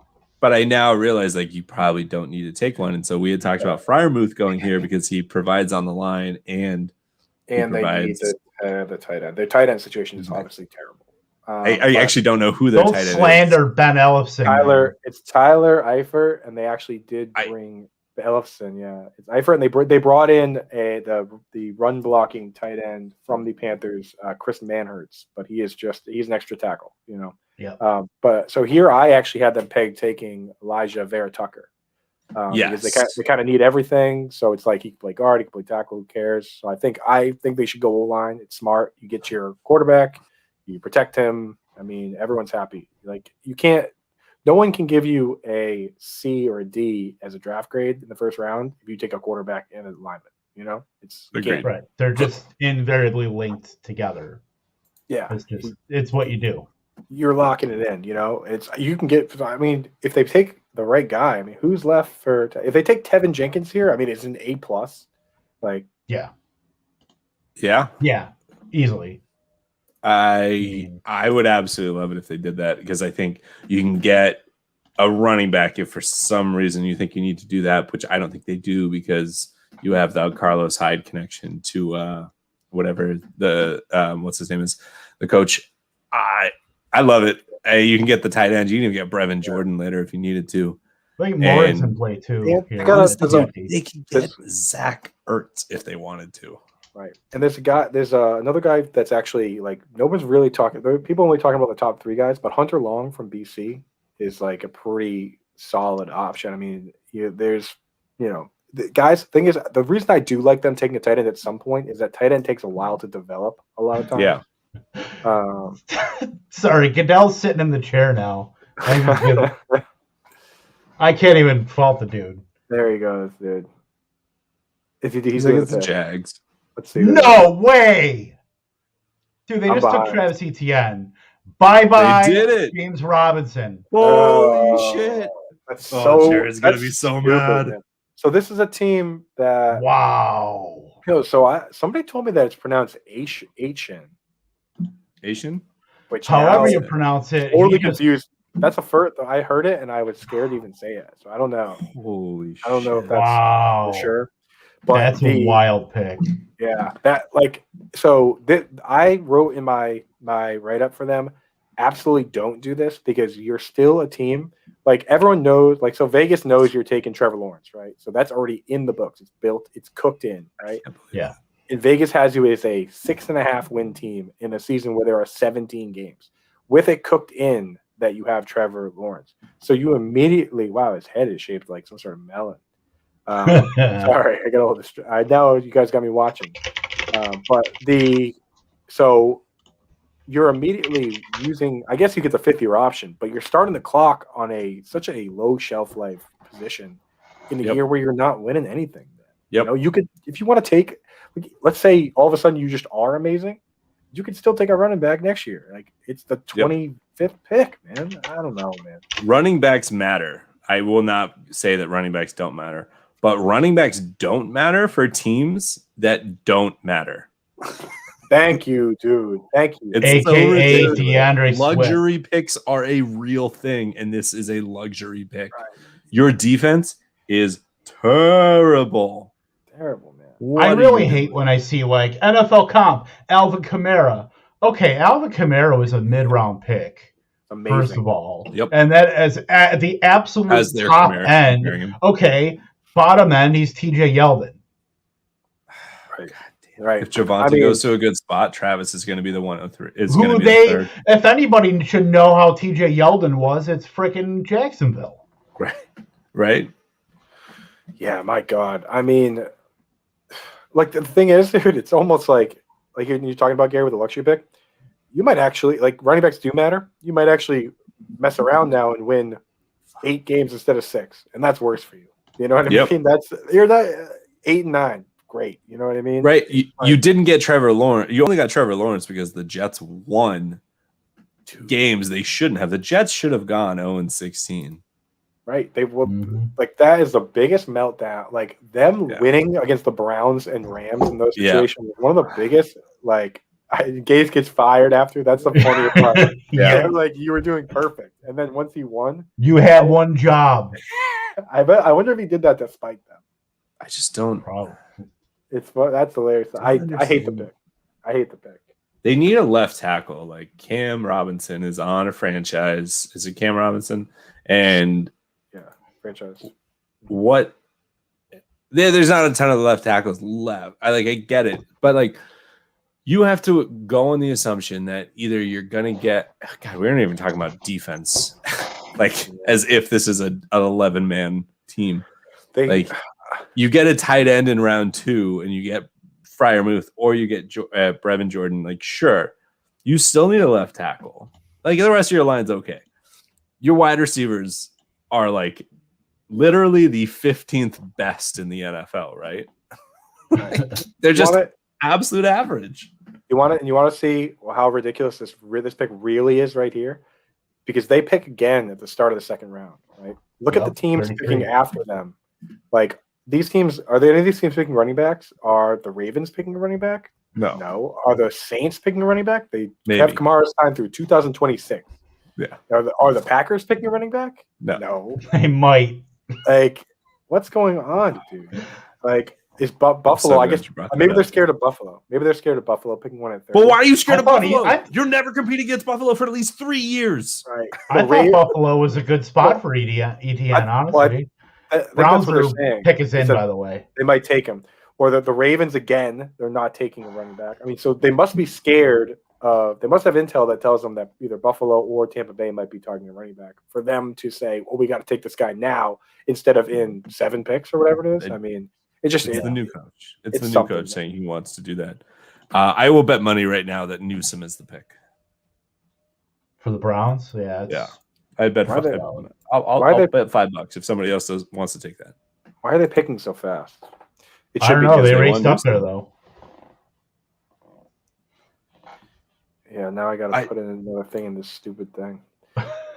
but I now realize like you probably don't need to take one. And so we had talked about Freiermuth going here because he provides on the line and they need the tight end. Their tight end situation is obviously terrible. I actually don't know who their tight end is. Don't slander Ben Ellefson. It's Tyler Eifert, and they actually did bring Ellefson. Yeah, it's Eifert, and they brought in the run blocking tight end from the Panthers, Chris Manhertz, but he's an extra tackle, you know. Yeah. But so here I actually had them peg taking Elijah Vera Tucker. Yes. Because they kind of need everything. So it's like he can play guard, he can play tackle, who cares? So I think they should go O-line. It's smart. You get your quarterback, you protect him. I mean, everyone's happy. Like no one can give you a C or a D as a draft grade in the first round if you take a quarterback and a lineman. You know, right. They're just invariably linked together. Yeah, it's what you do. You're locking it in. You know, you can get. I mean, if they take the right guy, I mean, who's left if they take Tevin Jenkins here? I mean, it's an A+. Like, yeah, easily. I would absolutely love it if they did that because I think you can get a running back if for some reason you think you need to do that, which I don't think they do because you have the Carlos Hyde connection to whatever the what's his name is, the coach. I love it. You can get the tight end. You can even get Brevin Jordan later if you needed to. I think Morrison play too. They can get Zach Ertz if they wanted to. Right, and there's another guy that's actually like nobody's really talking. People only talking about the top 3 guys, but Hunter Long from BC is like a pretty solid option. I mean, guys. Thing is, the reason I do like them taking a tight end at some point is that tight end takes a while to develop a lot of times. Yeah. Sorry, Goodell's sitting in the chair now. I can't even fault the dude. There he goes, dude. He's against the Jags. Let's see. No way, dude! They just took Travis Etienne. Bye. They did it. James Robinson. Holy shit! That's Jared's gonna be so mad. Man. So this is a team that. Wow. Somebody told me that it's pronounced Asian. Asian. Which however you pronounce it. Totally confused. That's a first. I heard it and I was scared to even say it. So I don't know. Holy shit! I don't know if that's for sure. But that's a wild pick. Yeah, I wrote in my write up for them. absolutely don't do this because you're still a team. Like everyone knows, like so Vegas knows you're taking Trevor Lawrence, right? So that's already in the books. It's built, it's cooked in, right? Yeah. And Vegas has you as a 6.5 win team in a season where there are 17 games, with it cooked in that you have Trevor Lawrence. So you immediately, wow, his head is shaped like some sort of melon. Sorry, I got all this. I know you guys got me watching, so you're immediately using. I guess you get the 5th-year option, but you're starting the clock on such a low shelf life position in a year where you're not winning anything. You know, you could, if you want to take, let's say all of a sudden you just are amazing, you could still take a running back next year. Like it's the 25th pick, man. I don't know, man. Running backs matter. I will not say that running backs don't matter, but running backs don't matter for teams that don't matter. Thank you, dude. Thank you. It's AKA DeAndre luxury Swift. picks are a real thing, and this is a luxury pick. Right. Your defense is terrible. Terrible, man. I really hate when I see like NFL comp, Alvin Kamara. Okay, Alvin Kamara was a mid-round pick. Amazing. First of all. Yep. And that as at the absolute As their top Kamara, end. Okay, bottom end, he's TJ Yeldon. Right. If Javonte goes to a good spot, Travis is going to be the 103. Is going to be the third. If anybody should know how TJ Yeldon was, it's freaking Jacksonville. Right. Yeah, my God. I mean, like the thing is, dude, it's almost like you're talking about Gary with the luxury pick. You might actually, like, running backs do matter. You might actually mess around now and win 8 games instead of 6, and that's worse for you. You know what I mean? You're not 8 and 9. Great. You know what I mean? Right. You didn't get Trevor Lawrence. You only got Trevor Lawrence because the Jets won 2 games they shouldn't have. The Jets should have gone 0-16. Right. They will like that is the biggest meltdown. Like them winning against the Browns and Rams in those situations. One of the biggest, like Gase gets fired after. That's the funniest part. Yeah. Like you were doing perfect. And then once he won, you had one job. I wonder if he did that to spite them. I just don't. That's hilarious. I hate the pick. I hate the pick. They need a left tackle. Like Cam Robinson is on a franchise. Is it Cam Robinson? And franchise. What? There's not a ton of left tackles left. I get it, but like you have to go on the assumption that either you're gonna get. God, we aren't even talking about defense. Like as if this is an 11-man team. You get a tight end in round 2 and you get Freiermuth or you get Brevin Jordan. Like, sure, you still need a left tackle. Like the rest of your line's okay. Your wide receivers are like literally the 15th best in the NFL, right? They're just absolute average. You want to see how ridiculous this pick really is right here, because they pick again at the start of the 2nd round. Right? Look at the teams picking after them. Like these teams, are there any of these teams picking running backs? Are the Ravens picking a running back? No. Are the Saints picking a running back? They have Kamara's time through 2026. Yeah. Are the Packers picking a running back? No. They might. Like, what's going on, dude? Like, is Buffalo? I guess maybe they're scared of Buffalo. Maybe they're scared of Buffalo picking one at 30. But why are you scared of Buffalo? You'll never compete against Buffalo for at least 3 years. Right. I thought Buffalo was a good spot for ETN, honestly. Browns pick is in, by the way. They might take him. Or the Ravens, again, they're not taking a running back. I mean, so they must be scared. They must have intel that tells them that either Buffalo or Tampa Bay might be targeting a running back for them to say, well, we got to take this guy now instead of in 7 picks or whatever it is. I mean, it's the new coach. It's the new coach saying he wants to do that. I will bet money right now that Newsom is the pick. For the Browns? Yeah. I'd bet I'll bet $5 if somebody else wants to take that. Why are they picking so fast? I don't know. They raced up there, though. Yeah, now I got to put in another thing in this stupid thing.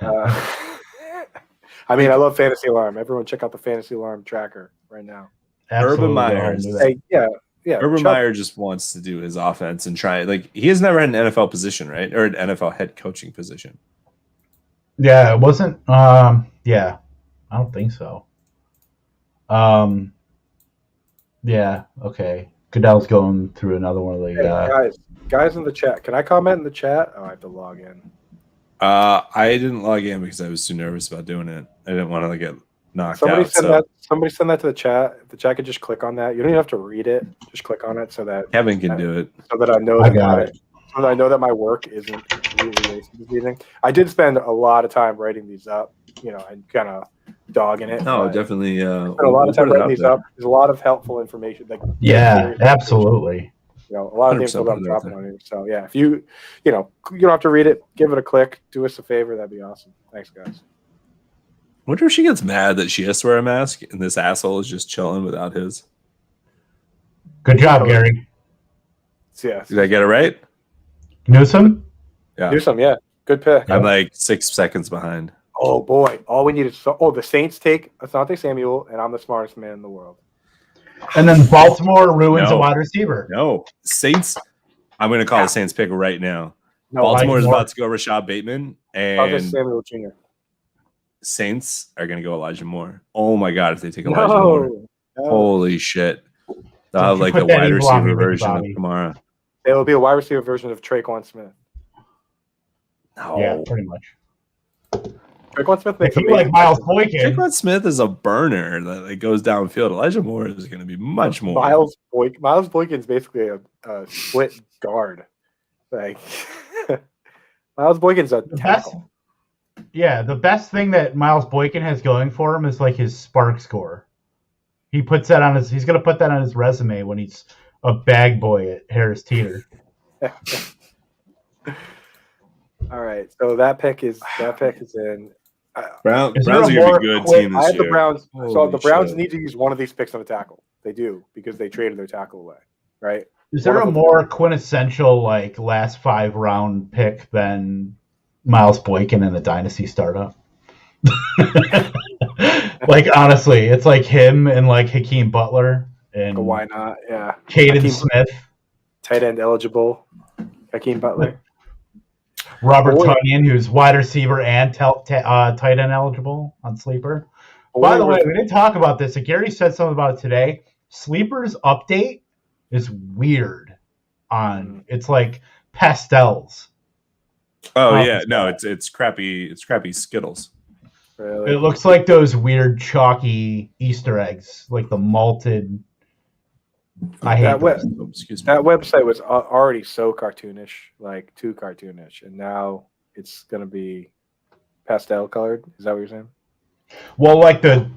I mean, I love Fantasy Alarm. Everyone check out the Fantasy Alarm tracker right now. Absolutely. Urban Meyer. Urban Meyer just wants to do his offense and try. Like, he has never had an NFL position, right? Or an NFL head coaching position. Yeah, it wasn't. Yeah, I don't think so. Yeah, okay. Goodell's going through another one of the guys in the chat. Can I comment in the chat? Oh, I have to log in. I didn't log in because I was too nervous about doing it. I didn't want to get knocked out. Somebody send that to the chat. If the chat could just click on that. You don't even have to read it. Just click on it so that Kevin can do it. So that I know so that I know that my work isn't completely wasted this evening. I did spend a lot of time writing these up, and kind of dogging it. No, definitely. Spent a lot of time writing these up. There's a lot of helpful information. Absolutely. A lot of the info that I'm dropping on here. So yeah, if you don't have to read it, give it a click. Do us a favor. That'd be awesome. Thanks, guys. Wonder if she gets mad that she has to wear a mask and this asshole is just chilling without his. Good job, Gary. Yeah. Did I get it right? Newsom? Yeah. Newsom, yeah. Good pick. I'm like 6 seconds behind. Oh, boy. All we need is the Saints take Asante Samuel, and I'm the smartest man in the world. And then Baltimore ruins a wide receiver. No. Saints. I'm going to call the Saints pick right now. No, Baltimore is about to go Rashad Bateman, and Samuel Jr. Saints are going to go Elijah Moore. Oh, my God, if they take Elijah Moore. No. Holy shit. They'll have like the wide receiver version of Kamara. It will be a wide receiver version of Traquan Smith. No. Yeah, pretty much. Traquan Smith makes like Miles Boykin. Traquan Smith is a burner that goes downfield. Elijah Moore is going to be much more. Miles Boykin is basically a split guard. Like Miles Boykin's a tackle. The best thing that Miles Boykin has going for him is like his spark score. He puts that on he's going to put that on his resume when he's a bag boy at Harris Teeter. All right, so that pick is in. Browns are going to be a good team this year. The Browns. So the Browns need to use one of these picks on a tackle. They do because they traded their tackle away, right? Is there a more quintessential like last 5 round pick than Miles Boykin in the Dynasty startup? Like honestly, it's like him and like Hakeem Butler and why not? Yeah, Caden Smith, tight end eligible. Hakeem Butler. Robert Tonyan, who's wide receiver and tight end eligible on Sleeper. By the way, we didn't talk about this. Gary said something about it today. Sleeper's update is weird. It's like pastels. Oh yeah, no, it's crappy. It's crappy Skittles. Really? It looks like those weird chalky Easter eggs, like the malted. I hate that website was already so cartoonish, like too cartoonish, and now it's gonna be pastel colored. Is that what you're saying? Well, like the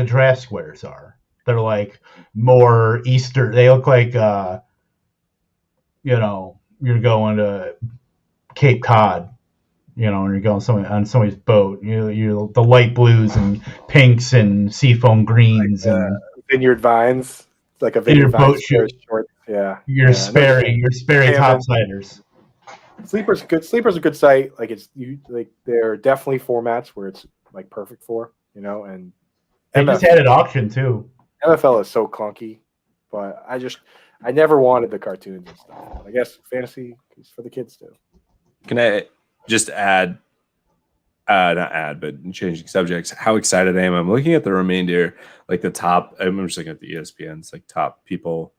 draft squares are. They're like more Easter. They look like you're going to Cape Cod, and you're going on somebody's boat. You the light blues and pinks and seafoam greens like, and vineyard vines, like a vineyard boat shoot. Yeah, You're Sperry topsiders. Sleeper's good. Sleeper's a good site. Like there are definitely formats where it's like perfect for, and they just had an auction too. NFL is so clunky, but I never wanted the cartoons and stuff. I guess fantasy is for the kids too. Can I just add, not add, but changing subjects, how excited I am. I'm looking at the remainder, like the top, I'm just looking at the ESPN's like top people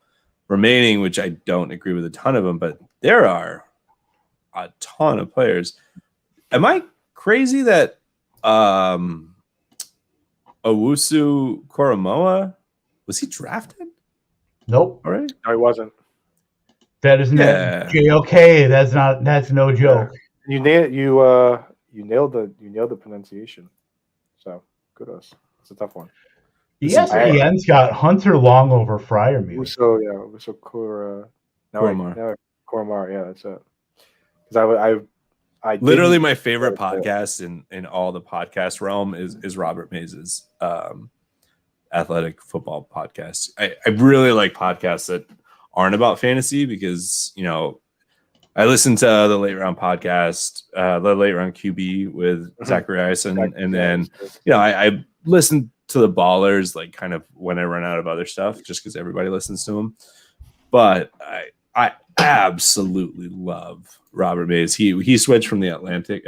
remaining, which I don't agree with a ton of them, but there are a ton of players. Am I crazy that Owusu Koromoa, was he drafted? Nope. All right. No, he wasn't. That is not JOK. That's no joke. You nailed the pronunciation. So kudos. It's a tough one. ESPN's got Hunter Long over Freiermuth. So Koromar. Yeah, that's it. Because I literally my favorite podcast in all the podcast realm is Robert Mays's athletic football podcast. I really like podcasts that aren't about fantasy because I listened to the late round podcast, the late round QB with Zacharias, and then I listen to the Ballers like kind of when I run out of other stuff, just because everybody listens to them. But I absolutely love Robert Mays. He switched from the Atlantic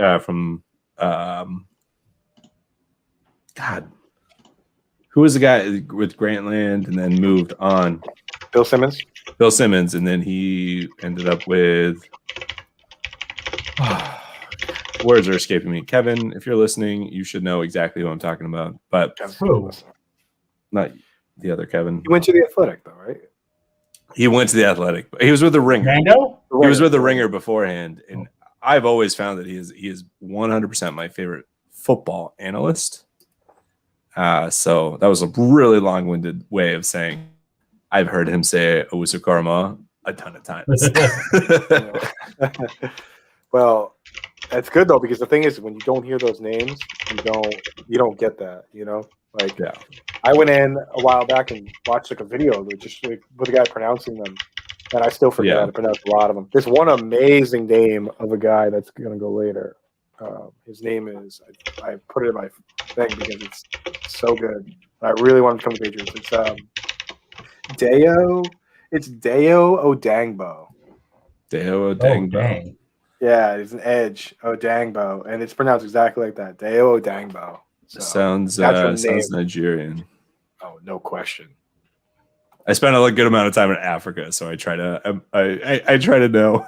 who was the guy with Grantland and then moved on? Bill Simmons, and then he ended up with words are escaping me. Kevin, if you're listening, you should know exactly who I'm talking about, but not the other Kevin. He went to the Athletic, though, right? He went to the Athletic. He was with the Ringer. Mando? He was with the Ringer beforehand, and I've always found that he is 100% my favorite football analyst. So that was a really long-winded way of saying I've heard him say Owusu Koroma a ton of times. Well, that's good though, because the thing is, when you don't hear those names, you don't get that, Like, Yeah. I went in a while back and watched like a video with just like, with a guy pronouncing them, and I still forget how to pronounce a lot of them. There's one amazing name of a guy that's going to go later. His name is I put it in my thing because it's so good. I really want him to come to Patriots. It's Deo. It's Deo Odangbo. Deo Odangbo. Dang. Yeah, it's an edge Odangbo, and it's pronounced exactly like that. Deo Odangbo. So, sounds Nigerian. Oh, no question. I spent a good amount of time in Africa, so I try to I try to know.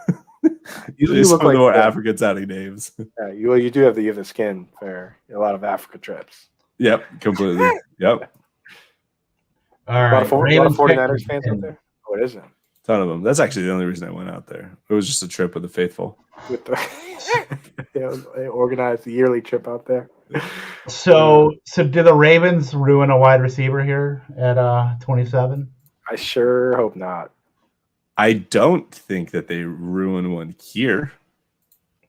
Usually some of the more African sounding names. Yeah, you do have the skin for a lot of Africa trips. Yep, completely. Yep. All right. A lot of 49ers fans out there? Oh, it isn't. Ton of them. That's actually the only reason I went out there. It was just a trip with the faithful. They organized the yearly trip out there. So do the Ravens ruin a wide receiver here at 27? I sure hope not. I don't think that they ruin one here.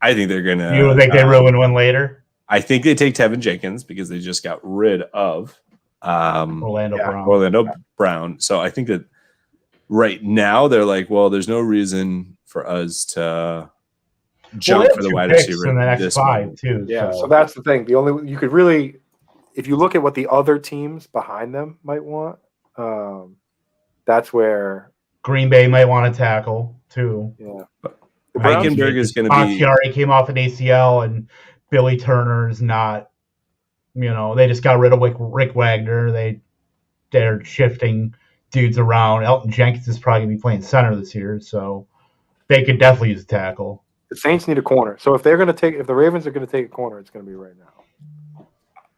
I think they're gonna. You think they ruin one later? I think they take Tevin Jenkins because they just got rid of Orlando Brown. So I think that right now they're like, well, there's no reason for us to jump for the wide receiver in the next 5 too. Yeah, so that's the thing. The only you could really, if you look at what the other teams behind them might want, that's where Green Bay might want to tackle too. Yeah, Eichenberg is going to be. Bakhtiari came off an ACL, and Billy Turner is not. They just got rid of Rick Wagner. They're shifting dudes around. Elton Jenkins is probably going to be playing center this year, so they could definitely use a tackle. The Saints need a corner. So if the Ravens are going to take a corner, it's going to be right now.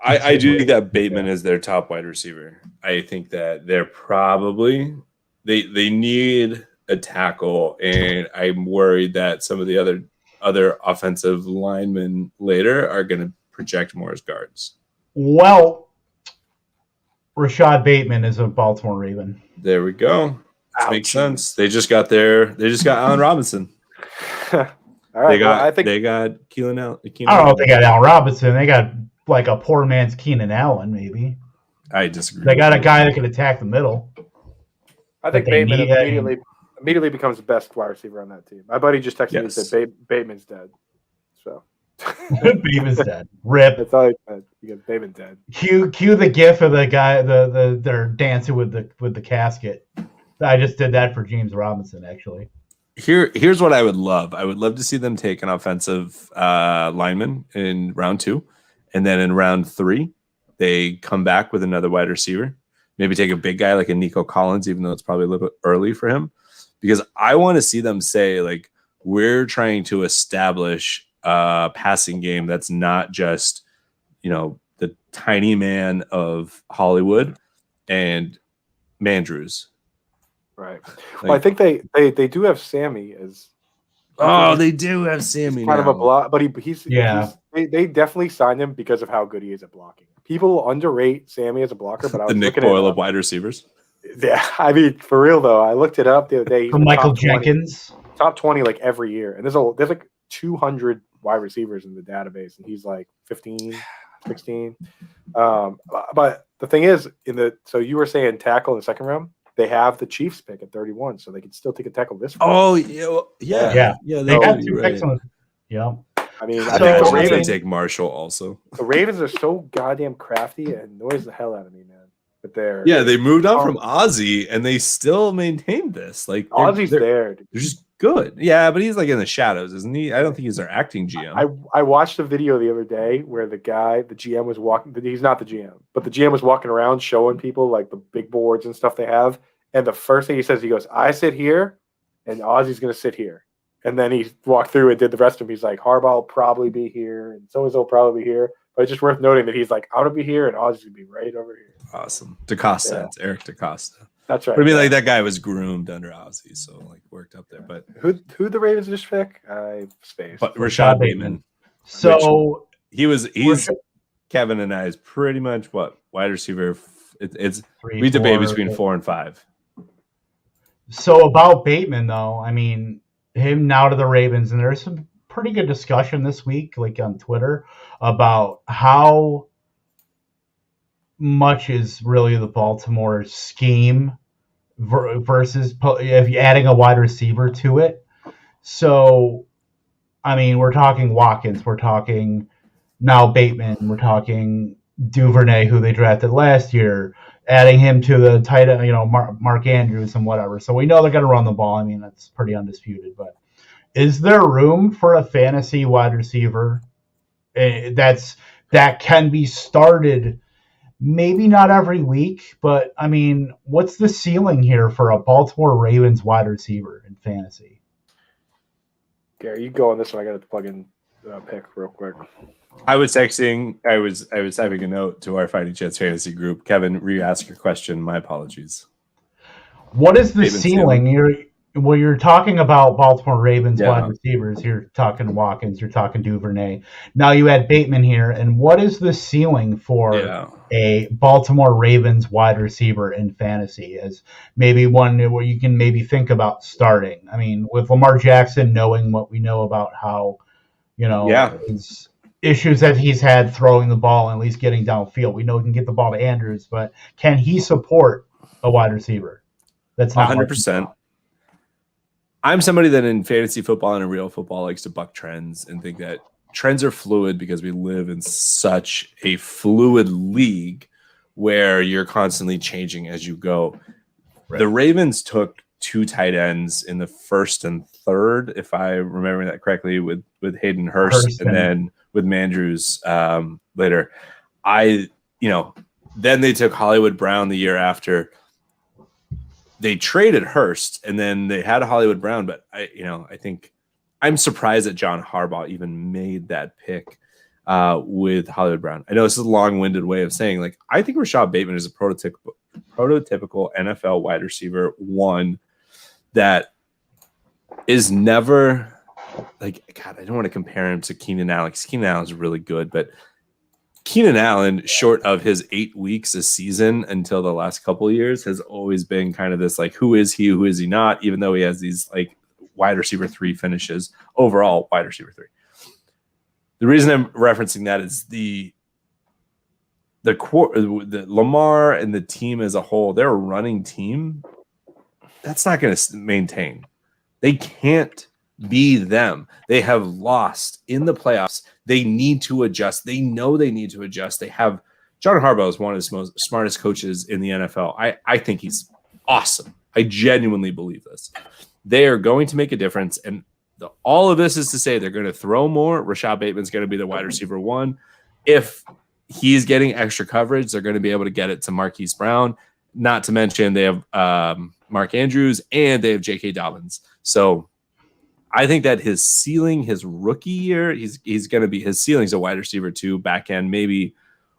I do think that Bateman is their top wide receiver. I think that they're probably they need a tackle, and I'm worried that some of the other offensive linemen later are going to project more as guards. Well, Rashad Bateman is a Baltimore Raven. There we go. Makes sense. They just got Allen Robinson. All right. They got Keenan Allen. I don't know if they got Allen Robinson. They got like a poor man's Keenan Allen, maybe. I disagree. They got a guy that can attack the middle. I think Bateman immediately becomes the best wide receiver on that team. My buddy just texted me and said Bateman's dead. So Bateman's dead. Rip. That's all he said. Because Bateman's dead. Cue the gif of the guy they're dancing with the casket. I just did that for James Robinson, actually. Here's what I would love. I would love to see them take an offensive lineman in round 2, and then in round 3, they come back with another wide receiver. Maybe take a big guy like a Nico Collins, even though it's probably a little bit early for him, because I want to see them say, like, we're trying to establish a passing game that's not just, the tiny man of Hollywood and Mandrews. Right. Well, I think they do have Sammy as. They do have Sammy. Kind of a block, but they definitely signed him because of how good he is at blocking. People underrate Sammy as a blocker, but I was the Nick Boyle of wide receivers. Yeah, I mean, for real though, I looked it up the other day. Michael Jenkins, top 20 like every year, and there's like 200 wide receivers in the database, and he's like 15, 16. But the thing is, so you were saying tackle in the second round. They have the Chiefs pick at 31, so they can still take a tackle this round. Oh yeah. They got 2 picks on. Yeah. I mean, I think the Ravens take Marshall also. The Ravens are so goddamn crafty and annoys the hell out of me, man. But they moved on from Ozzy and they still maintained this. Like Ozzy's they're just good. Yeah, but he's like in the shadows, isn't he? I don't think he's their acting GM. I watched a video the other day where the GM was walking. He's not the GM, but the GM was walking around showing people like the big boards and stuff they have. And the first thing he says, he goes, "I sit here, and Ozzy's going to sit here." And then he walked through and did the rest of them. He's like, Harbaugh will probably be here, and so-and-so will probably be here. But it's just worth noting that he's like, I'm going to be here, and Ozzy's going to be right over here. Awesome. DaCosta. Yeah. It's Eric DaCosta. That's right. But I mean, like, that guy was groomed under Ozzy, so, like, worked up there. But who the Ravens just pick? I spaced. But Rashad Bateman. So he's Kevin and I's pretty much what wide receiver. It's three, we debate 4, between 4 and 5. So about Bateman, though, I mean, him now to the Ravens, and there's some pretty good discussion this week, like on Twitter, about how much is really the Baltimore scheme versus if you're adding a wide receiver to it. So, I mean, we're talking Watkins, we're talking now Bateman, we're talking Duvernay, who they drafted last year, adding him to the tight end, Mark Andrews and whatever. So we know they're going to run the ball. I mean, that's pretty undisputed. But is there room for a fantasy wide receiver that can be started? Maybe not every week, but I mean, what's the ceiling here for a Baltimore Ravens wide receiver in fantasy? Gary, you go on this one. I got to plug in pick real quick. I was texting. I was having a note to our Fighting Chance fantasy group. Kevin, re-ask your question. My apologies. What is the ceiling? You're talking about Baltimore Ravens wide receivers. You're talking Watkins. You're talking Duvernay. Now you add Bateman here. And what is the ceiling for a Baltimore Ravens wide receiver in fantasy as maybe one where you can maybe think about starting? I mean, with Lamar Jackson, knowing what we know about how, his issues that he's had throwing the ball and at least getting downfield. We know he can get the ball to Andrews, but can he support a wide receiver? That's not 100%. I'm somebody that in fantasy football and in real football likes to buck trends and think that trends are fluid because we live in such a fluid league where you're constantly changing as you go. Right. The Ravens took 2 tight ends in the first and third, if I remember that correctly, with Hayden Hurst and then with Mandrews later. Then they took Hollywood Brown the year after. They traded Hurst and then they had a Hollywood Brown, but I think I'm surprised that John Harbaugh even made that pick with Hollywood Brown. I know this is a long-winded way of saying, like, I think Rashad Bateman is a prototypical NFL wide receiver, one that is never like, God, I don't want to compare him to Keenan Allen because Keenan Allen is really good, but Keenan Allen, short of his 8 weeks a season until the last couple of years, has always been kind of this, like, who is he not, even though he has these, like, wide receiver 3 finishes, overall wide receiver 3. The reason I'm referencing that is the Lamar and the team as a whole, they're a running team. That's not going to maintain. They can't be them. They have lost in the playoffs. They need to adjust. They know they need to adjust. They have John Harbaugh is one of the most smartest coaches in the NFL. I think he's awesome. I genuinely believe this. They are going to make a difference. And all of this is to say they're going to throw more. Rashad Bateman's going to be the wide receiver 1. If he's getting extra coverage, they're going to be able to get it to Marquise Brown. Not to mention they have Mark Andrews and they have J.K. Dobbins. So I think that his ceiling, his rookie year, he's going to be, his ceiling's a wide receiver 2, back end, maybe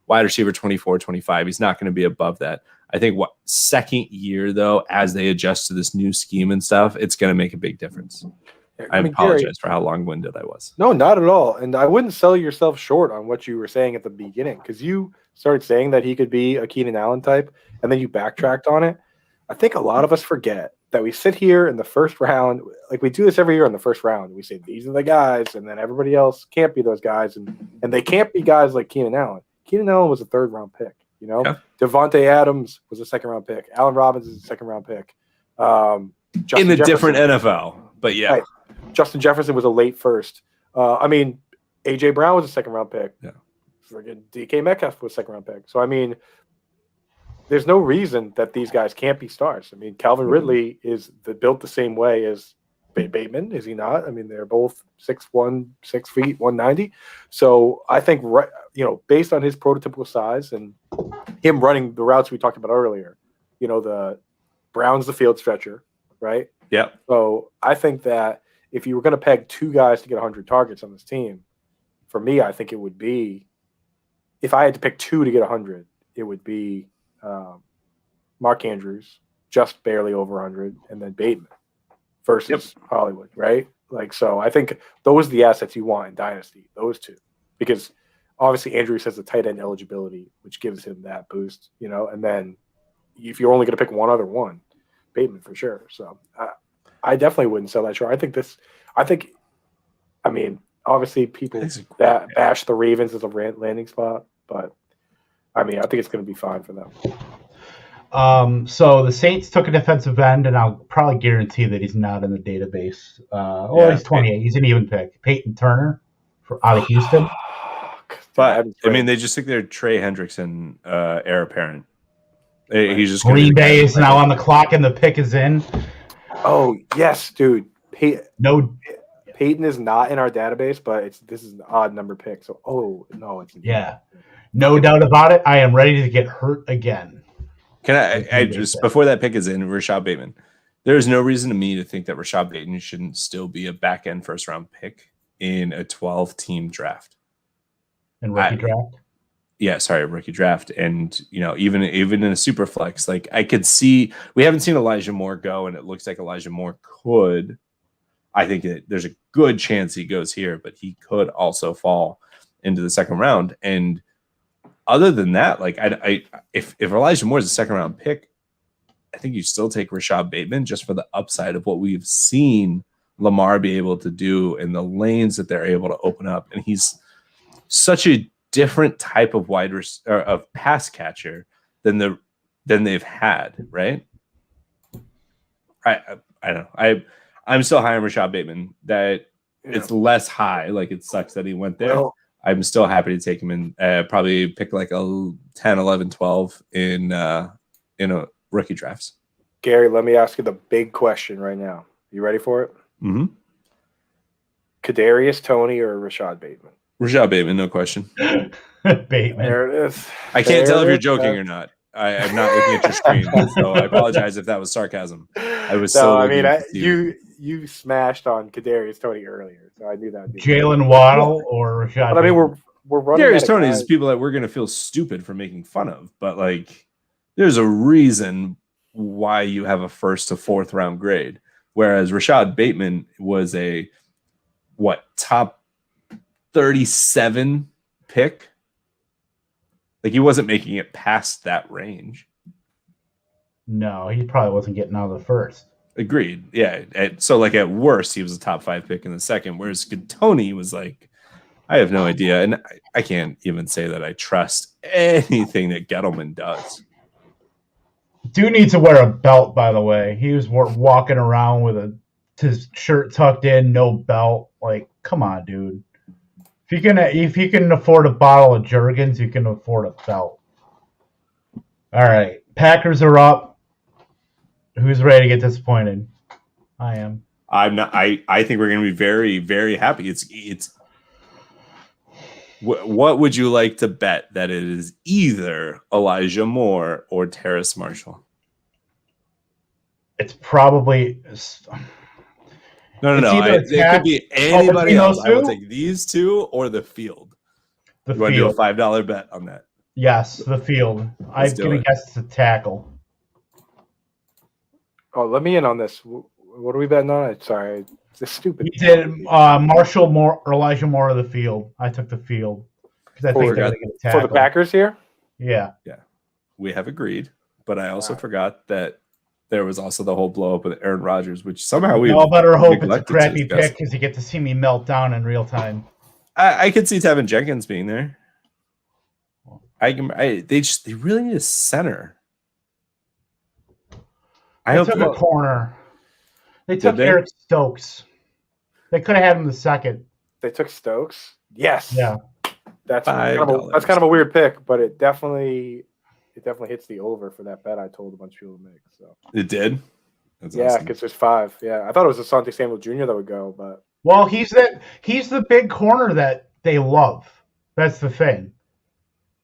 wide receiver 24, 25. He's not going to be above that. I think second year, though, as they adjust to this new scheme and stuff, it's going to make a big difference. I apologize, Gary, for how long-winded I was. No, not at all. And I wouldn't sell yourself short on what you were saying at the beginning, because you started saying that he could be a Keenan Allen type, and then you backtracked on it. I think a lot of us forget that we sit here in the first round, like we do this every year in the first round. We say, these are the guys, and then everybody else can't be those guys, and they can't be guys like Keenan Allen. Keenan Allen was a 3rd-round pick, Yeah. Devontae Adams was a 2nd-round pick. Allen Robinson is a 2nd-round pick. In a different NFL, but yeah. Right. Justin Jefferson was a late first. A.J. Brown was a 2nd-round pick. Yeah. Friggin' DK Metcalf was a 2nd-round pick. So, there's no reason that these guys can't be stars. Calvin Ridley is built the same way as Bateman, is he not? They're both 6'1", 6 feet, 190. So I think, based on his prototypical size and him running the routes we talked about earlier, the Brown's the field stretcher, right? Yeah. So I think that if you were going to peg two guys to get 100 targets on this team, for me, I think it would be, if I had to pick two to get 100, it would be Mark Andrews, just barely over 100, and then Bateman versus Hollywood, right? Like, so I think those are the assets you want in Dynasty, those two, because obviously Andrews has the tight end eligibility, which gives him that boost, and then if you're only going to pick one other one, Bateman for sure. So I definitely wouldn't sell that short. I mean, obviously people that bash the Ravens as a landing spot, but I mean, I think it's going to be fine for them. So the Saints took a defensive end, and I'll probably guarantee that he's not in the database. He's 28. He's an even pick. Peyton Turner out of Houston. But I mean, they just took their Trey Hendrickson heir apparent. He's just Green Bay is now on the clock, and the pick is in. Oh yes, dude. Peyton is not in our database, but this is an odd number pick. So no doubt about it. I am ready to get hurt again. Can I just before that pick is in, Rashad Bateman? There is no reason to me to think that Rashad Bateman shouldn't still be a back end first round pick in a 12-team draft. And rookie draft? Yeah, sorry, rookie draft. And even in a super flex, like I could see, we haven't seen Elijah Moore go, and it looks like Elijah Moore could. I think there's a good chance he goes here, but he could also fall into the second round. And other than that, like if Elijah Moore is a second round pick, I think you still take Rashad Bateman just for the upside of what we've seen Lamar be able to do and the lanes that they're able to open up. And he's such a different type of of pass catcher than they've had, right? I don't know. I'm still high on Rashad Bateman. That it's less high. Like it sucks that he went there. Well, I'm still happy to take him in. Probably pick like a 10, 11, 12 in a rookie drafts. Gary, let me ask you the big question right now. You ready for it? Mm-hmm. Kadarius Toney or Rashad Bateman? Rashad Bateman, no question. Bateman. There it is. I can't tell if you're joking or not. I'm not looking at your screen, so I apologize if that was sarcasm. You smashed on Kadarius Toney earlier, so I knew that. Jalen Waddle or Rashad. But I mean, we're running. Kadarius Toney is people that we're going to feel stupid for making fun of, but like, there's a reason why you have a first to fourth round grade, whereas Rashad Bateman was a top 37 pick. Like he wasn't making it past that range. No, he probably wasn't getting out of the first. Agreed. Yeah. So like at worst, he was a top 5 pick in the second, whereas Tony was like, I have no idea. And I can't even say that I trust anything that Gettleman does. Dude needs to wear a belt, by the way. He was walking around with his shirt tucked in, no belt. Like, come on, dude. If you can afford a bottle of Jergens, you can afford a belt. All right, Packers are up. Who's ready to get disappointed? I am. I'm not. I think we're going to be very, very happy. It's. What would you like to bet that it is either Elijah Moore or Terrace Marshall? It's probably. No. It could be anybody else. I will take these two or the field. You want to do a $5 bet on that? Yes, the field. I'm going to guess it's a tackle. Oh, let me in on this. What are we betting on? Sorry, it's stupid. He did Marshall Moore or Elijah Moore of the field. I took the field because I think they're going to get a tackle. For the Packers here? Yeah. We have agreed, but I also forgot that there was also the whole blow up with Aaron Rodgers, which somehow we all better hope it's a crappy pick because you get to see me melt down in real time. I could see Tevin Jenkins being there. They really need a center. They took a corner. They took Eric Stokes. They could have had him the second. They took Stokes? Yes. Yeah. That's kind of a weird pick, but it definitely hits the over for that bet I told a bunch of people to make. So it did? That's awesome. Because there's 5. Yeah. I thought it was Asante Samuel Jr. that would go, but he's the big corner that they love. That's the thing.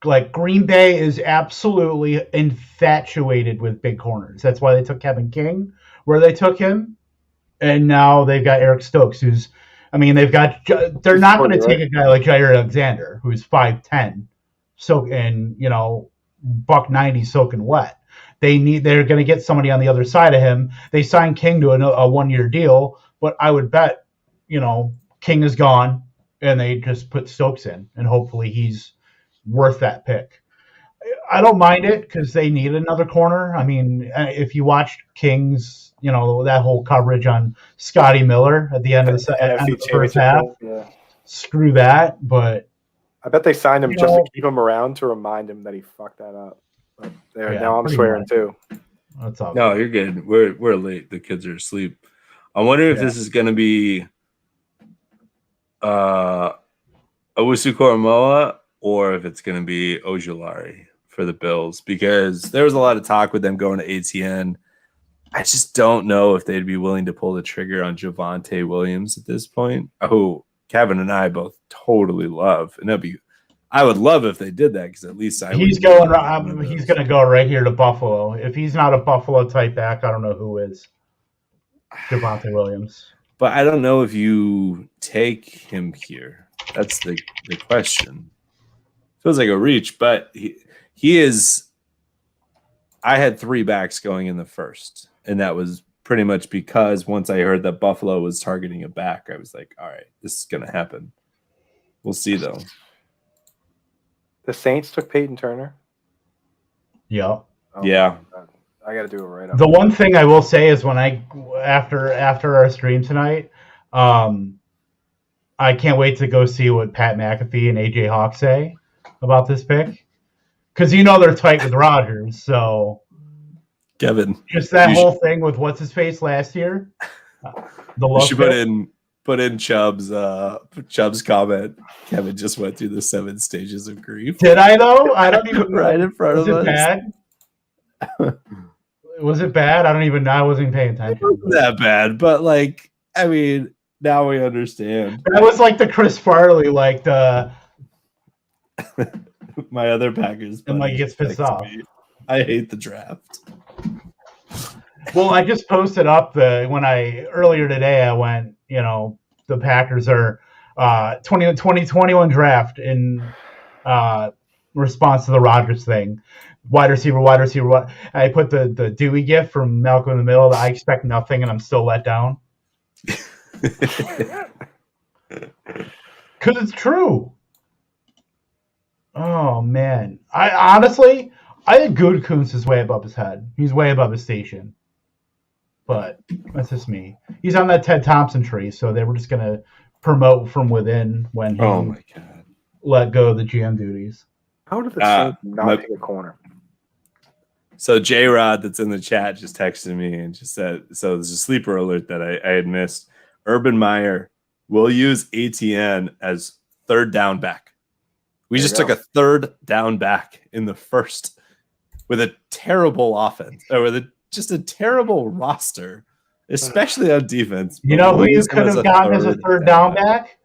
Like Green Bay is absolutely infatuated with big corners. That's why they took Kevin King where they took him. and now they've got Eric Stokes, who's, I mean, they're not going to take a guy like Jair Alexander, who's 5'10", and buck 90 soaking wet. They're going to get somebody on the other side of him. They signed King to a 1-year deal, but I would bet, King is gone, and they just put Stokes in, and hopefully he's worth that pick. I don't mind it because they need another corner. I mean, if you watched King's, that whole coverage on Scotty Miller at the end of the first half, screw that. But I bet they signed him just to keep him around to remind him that he fucked that up. But now I'm swearing too. That's all. No, you're good. We're late. The kids are asleep. I wonder if this is going to be Owusu Koromoa or if it's going to be Ojulari for the Bills, because there was a lot of talk with them going to ATN. I just don't know if they'd be willing to pull the trigger on Javonte Williams at this point, who Kevin and I both totally love. And I would love if they did that, because at least he's going to go right here to Buffalo. If he's not a Buffalo type back, I don't know who is. Javonte Williams. But I don't know if you take him here. That's the question. Feels like a reach, but he is. I had 3 backs going in the first, and that was pretty much because once I heard that Buffalo was targeting a back, I was like, all right, this is going to happen. We'll see, though. The Saints took Peyton Turner? Yeah. Oh, yeah. I got to do it right up. The one thing I will say is after our stream tonight, I can't wait to go see what Pat McAfee and AJ Hawk say about this pick. Because they're tight with Rodgers, so Kevin, just that whole thing with what's his face last year. You should put in Chubb's comment. Kevin just went through the 7 stages of grief. Did I though? I don't even right in front of us. Bad? Was it bad? I don't even know. I wasn't paying attention. It wasn't that bad, but now we understand. That was like the Chris Farley, like the. My other Packers. And he gets pissed off. I hate the draft. Well, I just posted up earlier today I went, the Packers are 2021 draft in response to the Rodgers thing. Wide receiver. I put the Dewey gif from Malcolm in the Middle. I expect nothing and I'm still let down. Because it's true. Oh, man. I think Gutekunst is way above his head. He's way above his station. But that's just me. He's on that Ted Thompson tree, so they were just going to promote from within when he let go of the GM duties. How did the Saints not pick a corner? So J-Rod that's in the chat just texted me and just said, so there's a sleeper alert that I had missed. Urban Meyer will use ATN as third down back. We just took a third down back in the first with a terrible offense, or with just a terrible roster, especially on defense. You know who you could have gotten as a third down back?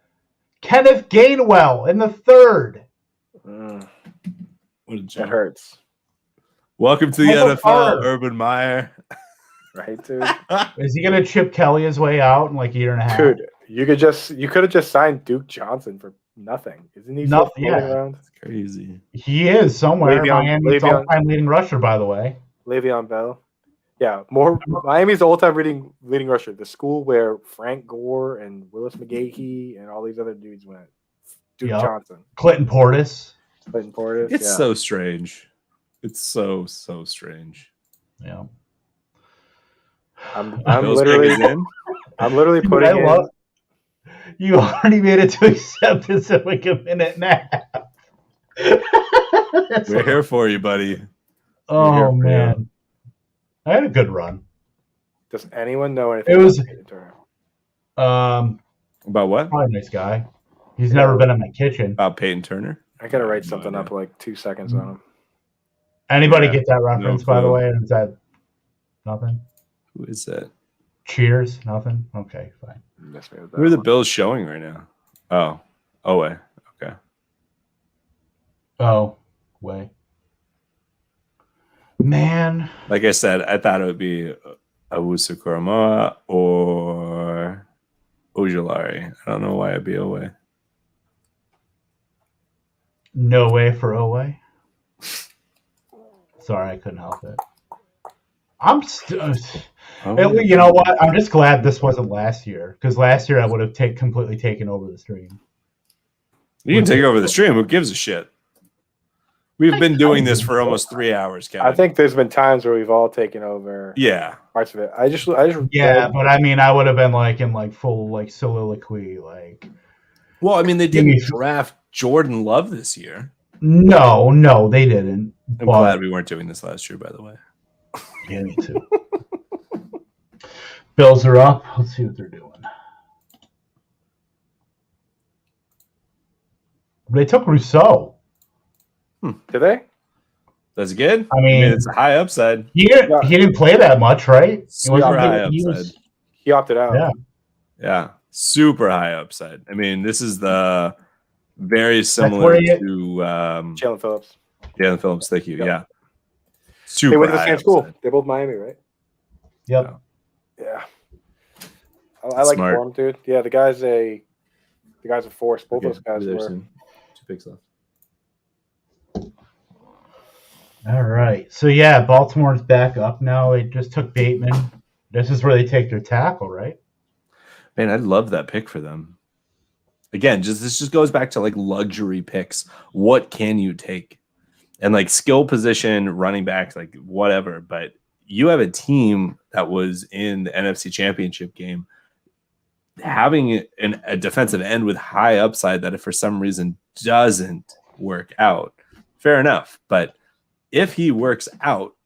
Kenneth Gainwell in the third. What a joke. That hurts. Welcome to the NFL, Urban Meyer. Right, dude. Is he going to chip Kelly his way out in like a year and a half? Dude, you could have just signed Duke Johnson for nothing. Isn't he nothing? Yeah, around? It's crazy. He is somewhere. Miami's all-time leading rusher, by the way. Le'Veon Bell. Yeah, Miami's the all-time leading rusher. The school where Frank Gore and Willis McGahee and all these other dudes went. Duke Johnson. Clinton Portis. It's so strange. It's so strange. Yeah. I'm literally putting in. You already made it to acceptance in like a minute and a half. We're here for you, buddy. Oh, man. I had a good run. Does anyone know anything about Peyton Turner? About what? Probably a nice guy. He's never been in my kitchen. About Peyton Turner? I got to write something up like 2 seconds on him. Anybody get that reference, by the way? Is that nothing? Who is that? Cheers? Nothing? Okay, fine. Who are the Bills showing right now? Oh, way. Okay. Oh, way. Man. Like I said, I thought it would be Owusu Koromoa or Ojulari. I don't know why it'd be Owe. No way for Owe. Sorry, I couldn't help it. You know what? I'm just glad this wasn't last year, because last year I would have completely taken over the stream. You can take over the stream. Who gives a shit? We've been doing this for almost 3 hours, Kevin. I think there's been times where we've all taken over parts of it. I just but I mean, I would have been like in like full like soliloquy, like. Well, I mean, they didn't draft Jordan Love this year. No, they didn't. I'm glad we weren't doing this last year, by the way. Yeah, me too. Bills are up. Let's see what they're doing. They took Rousseau. Did they? That's good. I mean, it's a high upside. He didn't play that much, right? Super high upside. He opted out. Yeah. Super high upside. I mean, this is the very similar to Jalen Phillips. Jalen Phillips, thank you. Yeah. Super they went to the high same upside. school. They're both Miami, right? Yep. Yeah. I like him, dude. Yeah, the guy's a force. Both those guys were. 2 picks left. All right. So yeah, Baltimore's back up now. They just took Bateman. This is where they take their tackle, right? Man, I love that pick for them. Again, this just goes back to like luxury picks. What can you take? And like skill position, running backs, like whatever. But you have a team that was in the NFC Championship game, having a defensive end with high upside that if for some reason doesn't work out, fair enough. But if he works out,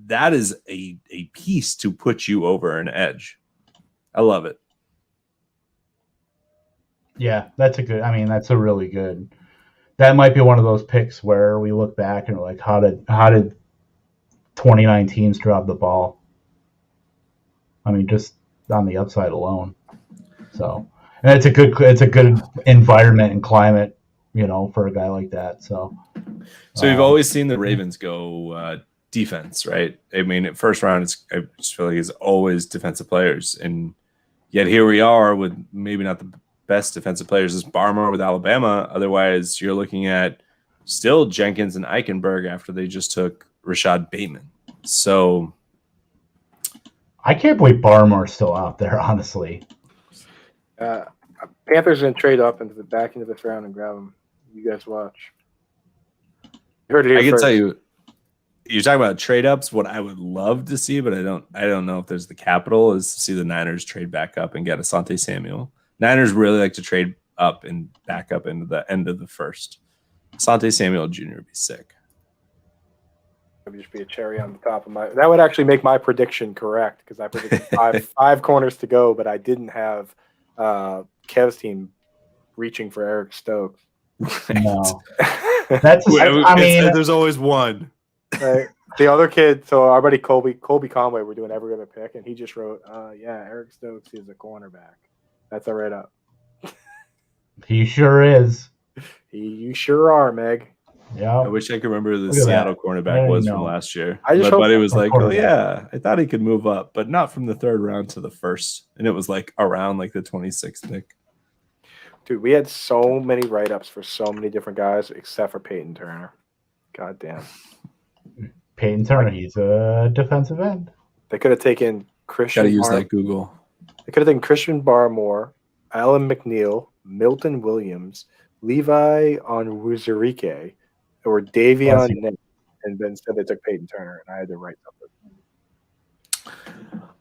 that is a piece to put you over an edge. I love it. Yeah, that's a really good. That might be one of those picks where we look back and we're like, how did 29 teams drop the ball? I mean, just on the upside alone. So, and it's a good environment and climate, for a guy like that. So you've always seen the Ravens go defense, right? I mean, at first round, I just feel like it's always defensive players, and yet here we are with maybe not the best defensive players. Is Barmore with Alabama. Otherwise, you're looking at still Jenkins and Eichenberg after they just took Rashad Bateman. So I can't believe Barmore's still out there, honestly. Panthers going to trade up into the back into this round and grab him. You guys watch. You heard it here I can first. tell you, you're talking about trade ups. What I would love to see, but I don't know if there's the capital, is to see the Niners trade back up and get Asante Samuel. Niners really like to trade up and back up into the end of the first. Asante Samuel Jr. would be sick. That would just be a cherry on the top of my. That would actually make my prediction correct, because I predicted five corners to go, but I didn't have Kev's team reaching for Eric Stokes. No, there's always one. Right. The other kid, so our buddy Colby Conway, we're doing every other pick, and he just wrote, Eric Stokes is a cornerback. That's a right up. He sure is. You sure are, Meg. Yeah. I wish I could remember who the Seattle cornerback was from last year. My buddy was like, "Oh yeah, I thought he could move up, but not from the third round to the first." And it was like around like the 26th pick. Dude, we had so many write-ups for so many different guys, except for Peyton Turner. God damn. Peyton Turner, he's a defensive end. They could have taken Christian. Gotta use that Google. They could have taken Christian Barmore, Alan McNeil, Milton Williams, Levi Onwuzurike, or Davion Nick, and then said they took Peyton Turner, and I had to write something.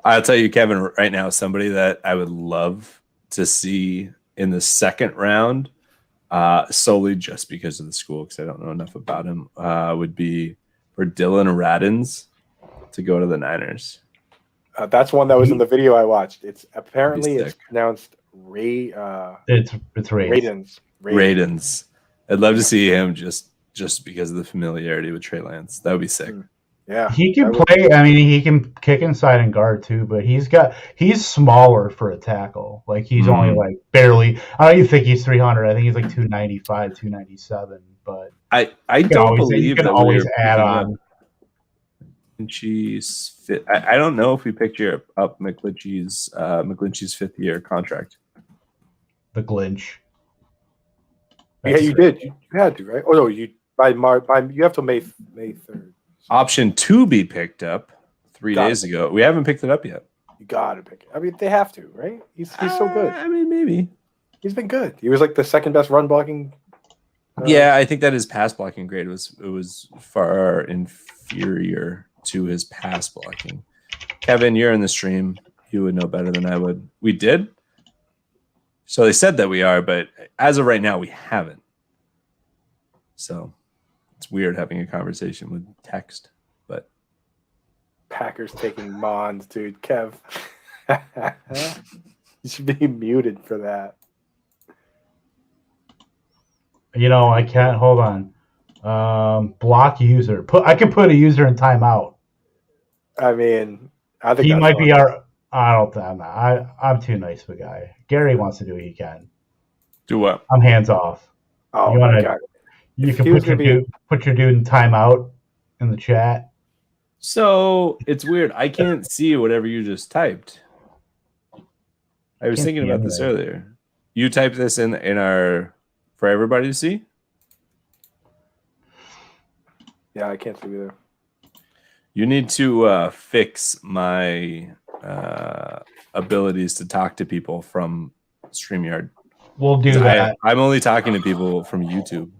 I'll tell you, Kevin, right now, somebody that I would love to see in the second round, solely just because of the school, because I don't know enough about him, would be for Dylan Radins to go to the Niners. That's one that was in the video I watched. It's pronounced Ray. It's Radins. Radins. I'd love to see him just because of the familiarity with Trey Lance. That would be sick. Yeah, he can play. I mean, he can kick inside and guard too, but he's smaller for a tackle. Like he's only like barely. I don't even think he's 300. I think he's like 295, 297. But I don't believe you can that always add on. McGlinchey's fit. I don't know if we picked up McGlinchey's 5th-year contract. The Glinch. Yeah, you did. You had to, right? Oh no, you you have till May 3rd. Option to be picked up 3 days ago. We haven't picked it up yet. You gotta pick it. I mean, they have to, right? He's so good. I mean, maybe. He's been good. He was like the second best run blocking. Yeah, I think that his pass blocking grade was far inferior to his pass blocking. Kevin, you're in the stream. You would know better than I would. We did? So they said that we are, but as of right now, we haven't. So it's weird having a conversation with text, but Packers taking Mons, dude. Kev. You should be muted for that. You know, I can't. Hold on. Block user. I could put a user in timeout. I mean, I think he might be our. I don't. I'm too nice of a guy. Gary wants to do what he can. Do what? I'm hands off. Oh my God. You can put your dude in timeout in the chat. So it's weird. I can't see whatever you just typed. I was thinking about this earlier. You typed this in our for everybody to see? Yeah, I can't see either. You need to fix my abilities to talk to people from StreamYard. We'll do that. I'm only talking to people from YouTube.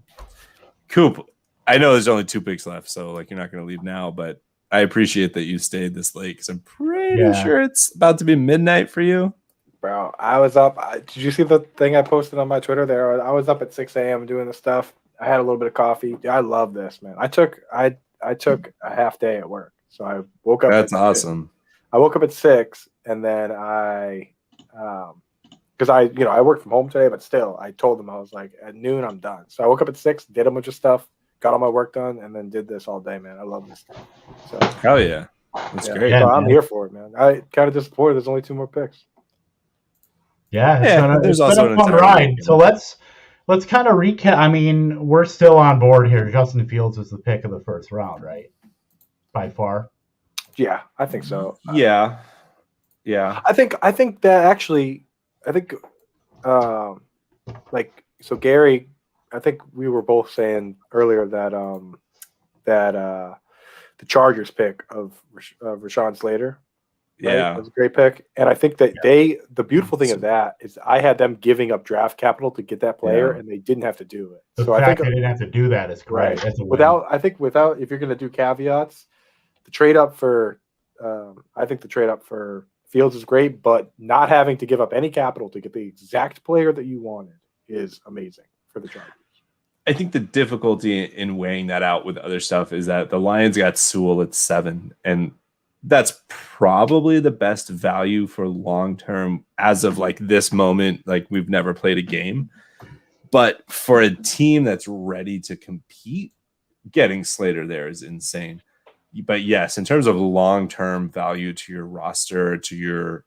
Coop, I know there's only 2 picks left, so like you're not going to leave now, but I appreciate that you stayed this late because I'm pretty sure it's about to be midnight for you. Bro, I was up. Did you see the thing I posted on my Twitter there? I was up at 6 a.m. doing the stuff. I had a little bit of coffee. I love this, man. I took a half day at work. So I woke up. That's awesome. I woke up at 6 and then because I work from home today, but still I told them I was like at noon I'm done. So I woke up at 6, did a bunch of stuff, got all my work done, and then did this all day, man. I love this stuff. So hell yeah. That's great. So I'm here for it, man. I kind of disappointed there's only 2 more picks. Yeah, it's been a fun ride. So let's kind of recap. I mean, we're still on board here. Justin Fields is the pick of the first round, right? By far. Yeah, I think so. Yeah. I think that actually, so Gary, I think we were both saying earlier that the Chargers pick of Rashawn Slater. Right? Yeah, that was a great pick, and I think that the beautiful thing of that is I had them giving up draft capital to get that player, and they didn't have to do it. The fact they didn't have to do that is great. Right. Without if you're going to do caveats, the trade up for I think the trade up for Fields is great, but not having to give up any capital to get the exact player that you wanted is amazing for the Chargers. I think the difficulty in weighing that out with other stuff is that the Lions got Sewell at 7, and that's probably the best value for long-term as of like this moment. Like we've never played a game, but for a team that's ready to compete, getting Slater there is insane. But yes, in terms of long-term value to your roster, to your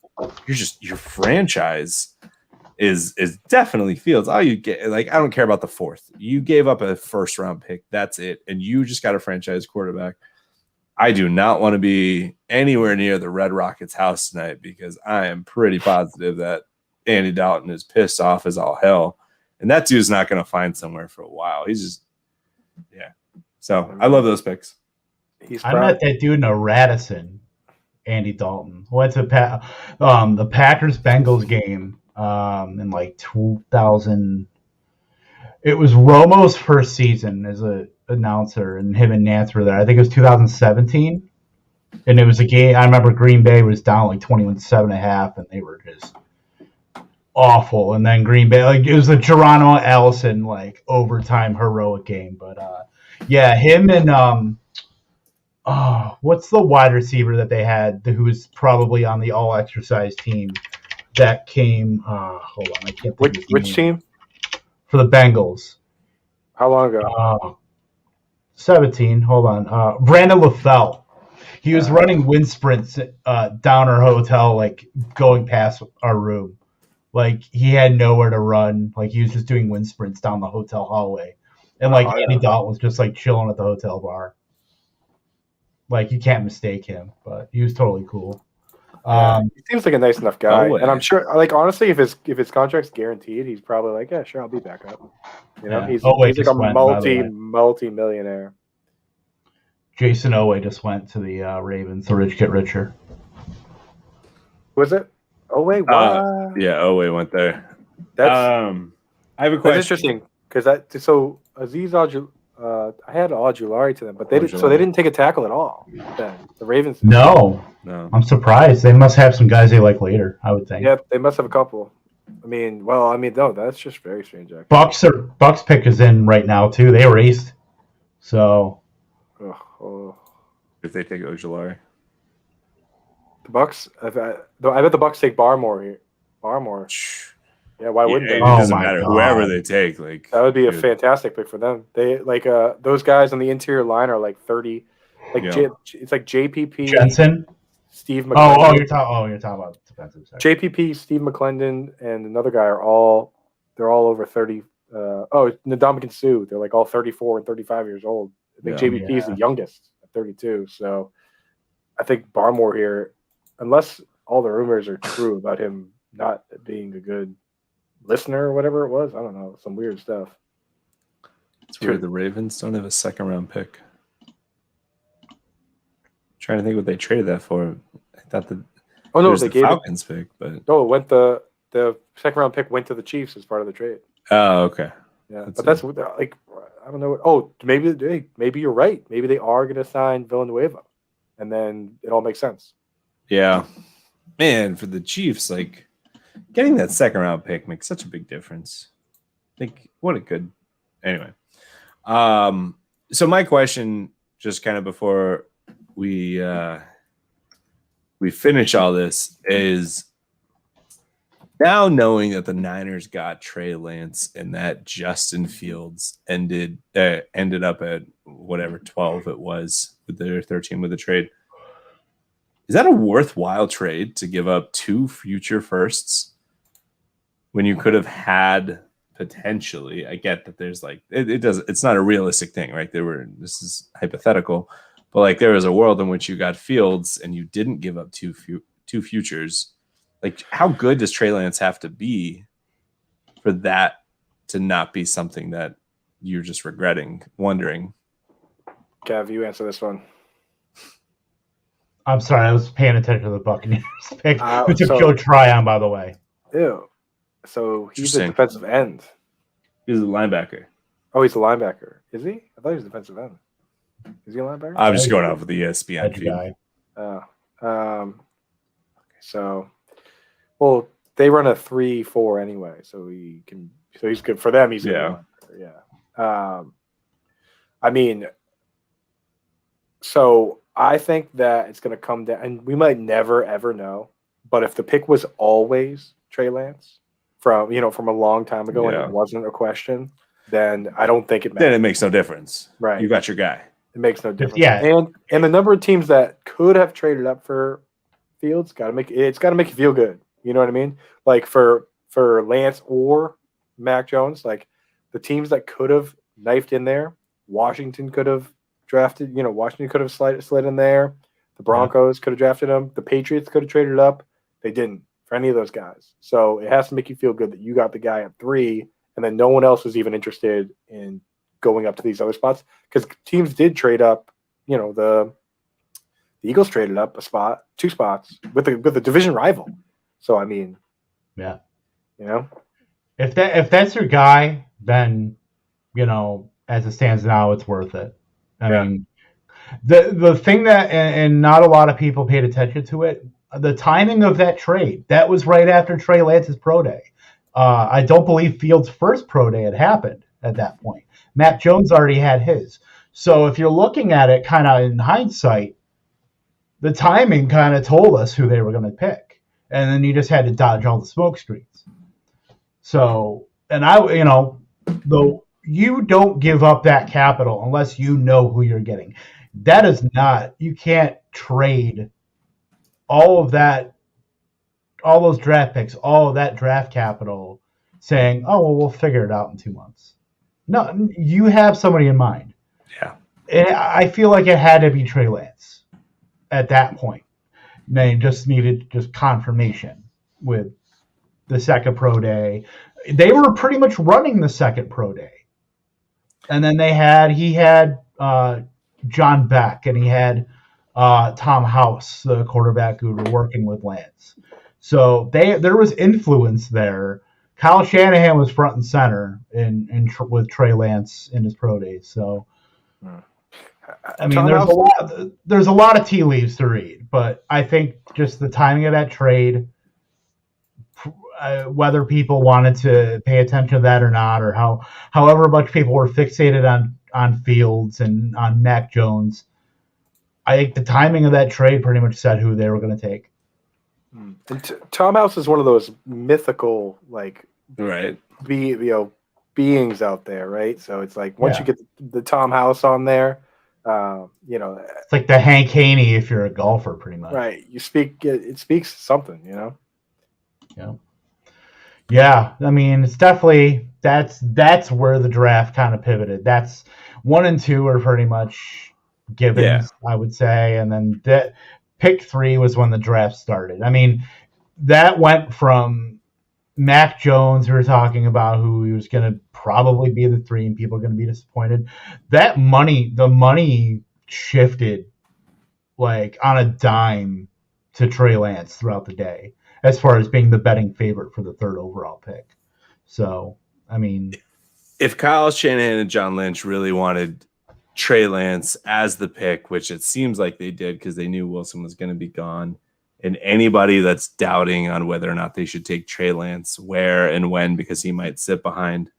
franchise is definitely Fields. All you get, like, I don't care about the 4th. You gave up a first-round pick. That's it. And you just got a franchise quarterback. I do not want to be anywhere near the Red Rockets house tonight because I am pretty positive that Andy Dalton is pissed off as all hell. And that dude's not going to find somewhere for a while. He's just, yeah. So I love those picks. I met that dude in a Radisson, Andy Dalton. Went to the Packers-Bengals game in like 2000. It was Romo's first season as a announcer, and him and Nance were there. I think it was 2017, and it was a game. I remember Green Bay was down like 21-7.5, and they were just awful. And then Green Bay, like it was the Geronimo Allison like overtime heroic game. But yeah, him and what's the wide receiver that they had who was probably on the all exercise team that came? Hold on, I can't think. Which team? For the Bengals. How long ago? 17. Hold on. Brandon LaFell. He was running wind sprints down our hotel, like going past our room. Like he had nowhere to run. Like he was just doing wind sprints down the hotel hallway. And like Andy Dalton was just like chilling at the hotel bar. Like, you can't mistake him, but he was totally cool. He seems like a nice enough guy, way. and I'm sure, like, honestly, if his contract's guaranteed, he's probably like, yeah, sure, I'll be back up. You know, Yeah. he's Owe like just a went, by the way. multi-millionaire. Jason Owe just went to the Ravens. The rich get richer. Was it? Oh wait, what? Yeah, Owe went there. That's I have a that's question. interesting because Aziz I had Al-Julari to them, but they Al-Julari. didn't take a tackle at all. Then the Ravens. No, No. I'm surprised. They must have some guys they like later, I would think. Yep, they must have a couple. No, that's just very strange. Actually. Bucks pick is in right now too. They raced. So If they take Ojulari. the Bucks. I bet the Bucks take Barmore here. Barmore. Yeah, why wouldn't they? It Oh doesn't my matter. God. Whoever they take, like That would be a dude. fantastic pick for them. They those guys on the interior line are like 30. Like Yeah. it's like JPP, Jensen. Steve McClendon. You're talking about defensive side. JPP, Steve McClendon, and another guy are all over 30. Ndamukong Suh. They're like all 34 and 35 years old. I think Yeah. JPP is the youngest at 32. So I think Barmore here, unless all the rumors are true about him not being a good listener or whatever it was, I don't know, some weird stuff. It's weird. The Ravens don't have a second round pick. Trying to think what they traded that for. I thought that They the gave Falcons pick, but No, it went the second round pick went to the Chiefs as part of the trade. oh, okay. Yeah, That's but that's like I don't know. Oh, maybe you're right. Maybe they are going to sign Villanueva, and then it all makes sense. Yeah, man, for the Chiefs, like getting that second round pick makes such a big difference. Like, what a good. Anyway, so my question, just kind of before we finish all this, is now knowing that the Niners got Trey Lance and that Justin Fields ended up at whatever 12 it was with their 13 with the trade. Is that a worthwhile trade to give up 2 future firsts when you could have had potentially? I get that there's like it's not a realistic thing, right? This is hypothetical, but like there was a world in which you got Fields and you didn't give up 2 futures. Like, how good does Trey Lance have to be for that to not be something that you're just wondering? Cav, you answer this one. I'm sorry, I was paying attention to the Buccaneers pick. Who took so- Joe Tryon, by the way. Ew. So he's a Interesting. defensive end. He's a linebacker. Oh, he's a linebacker. Is he? I thought he was a defensive end. Is he a linebacker? I'm just going off of the ESPN Edge feed. guy. So, well, they run a 3-4 anyway, so he's good for them. He's a Yeah. linebacker, yeah. So I think that it's going to come down, and we might never ever know. But if the pick was always Trey Lance from a long time ago, and Yeah. it wasn't a question, then I don't think it Then matters. it makes no difference. Right. You got your guy. It makes no difference. Yeah. And the number of teams that could have traded up for Fields got to make you feel good. You know what I mean? Like for Lance or Mac Jones, like the teams that could have knifed in there, Washington could have drafted. Washington could have slid in there. The Broncos could have drafted him. The Patriots could have traded up. They didn't for any of those guys. So it has to make you feel good that you got the guy at 3, and then no one else was even interested in going up to these other spots, because teams did trade up. The Eagles traded up 2 spots with a division rival. So I mean, Yeah. If If that's your guy, then as it stands now, it's worth it. I mean, the thing that and not a lot of people paid attention to it, the timing of that trade, that was right after Trey Lance's pro day. I don't believe Fields' first pro day had happened at that point. Matt Jones already had his. So if you're looking at it kind of in hindsight, the timing kind of told us who they were going to pick. And then you just had to dodge all the smoke screens. So, and though you don't give up that capital unless you know who you're getting. That is not, you can't trade all of that, all those draft picks, all of that draft capital saying, oh, well, we'll figure it out in 2 months. No, you have somebody in mind. Yeah. I feel like it had to be Trey Lance at that point. They just needed just confirmation with the second pro day. They were pretty much running the second pro day. And then he had John Beck, and he had Tom House, the quarterback who were working with Lance. So there was influence there. Kyle Shanahan was front and center with Trey Lance in his pro days. So, I mean, there's a lot of tea leaves to read, but I think just the timing of that trade, whether people wanted to pay attention to that or not, or however much people were fixated on Fields and on Mac Jones, I think the timing of that trade pretty much said who they were going to take. And Tom House is one of those mythical, like, beings out there, right? So it's like once you get the Tom House on there, it's like the Hank Haney if you're a golfer, pretty much. Right. It speaks something, Yeah. Yeah. I mean, it's definitely that's where the draft kind of pivoted. That's 1 and 2 are pretty much givens, I would say, and then that pick 3 was when the draft started. I mean, that went from Mac Jones, we were talking about, who he was going to probably be the 3 and people are going to be disappointed. The money shifted like on a dime to Trey Lance throughout the day as far as being the betting favorite for the 3rd overall pick. So, I mean, if Kyle Shanahan and John Lynch really wanted Trey Lance as the pick, which it seems like they did because they knew Wilson was going to be gone, and anybody that's doubting on whether or not they should take Trey Lance where and when because he might sit behind,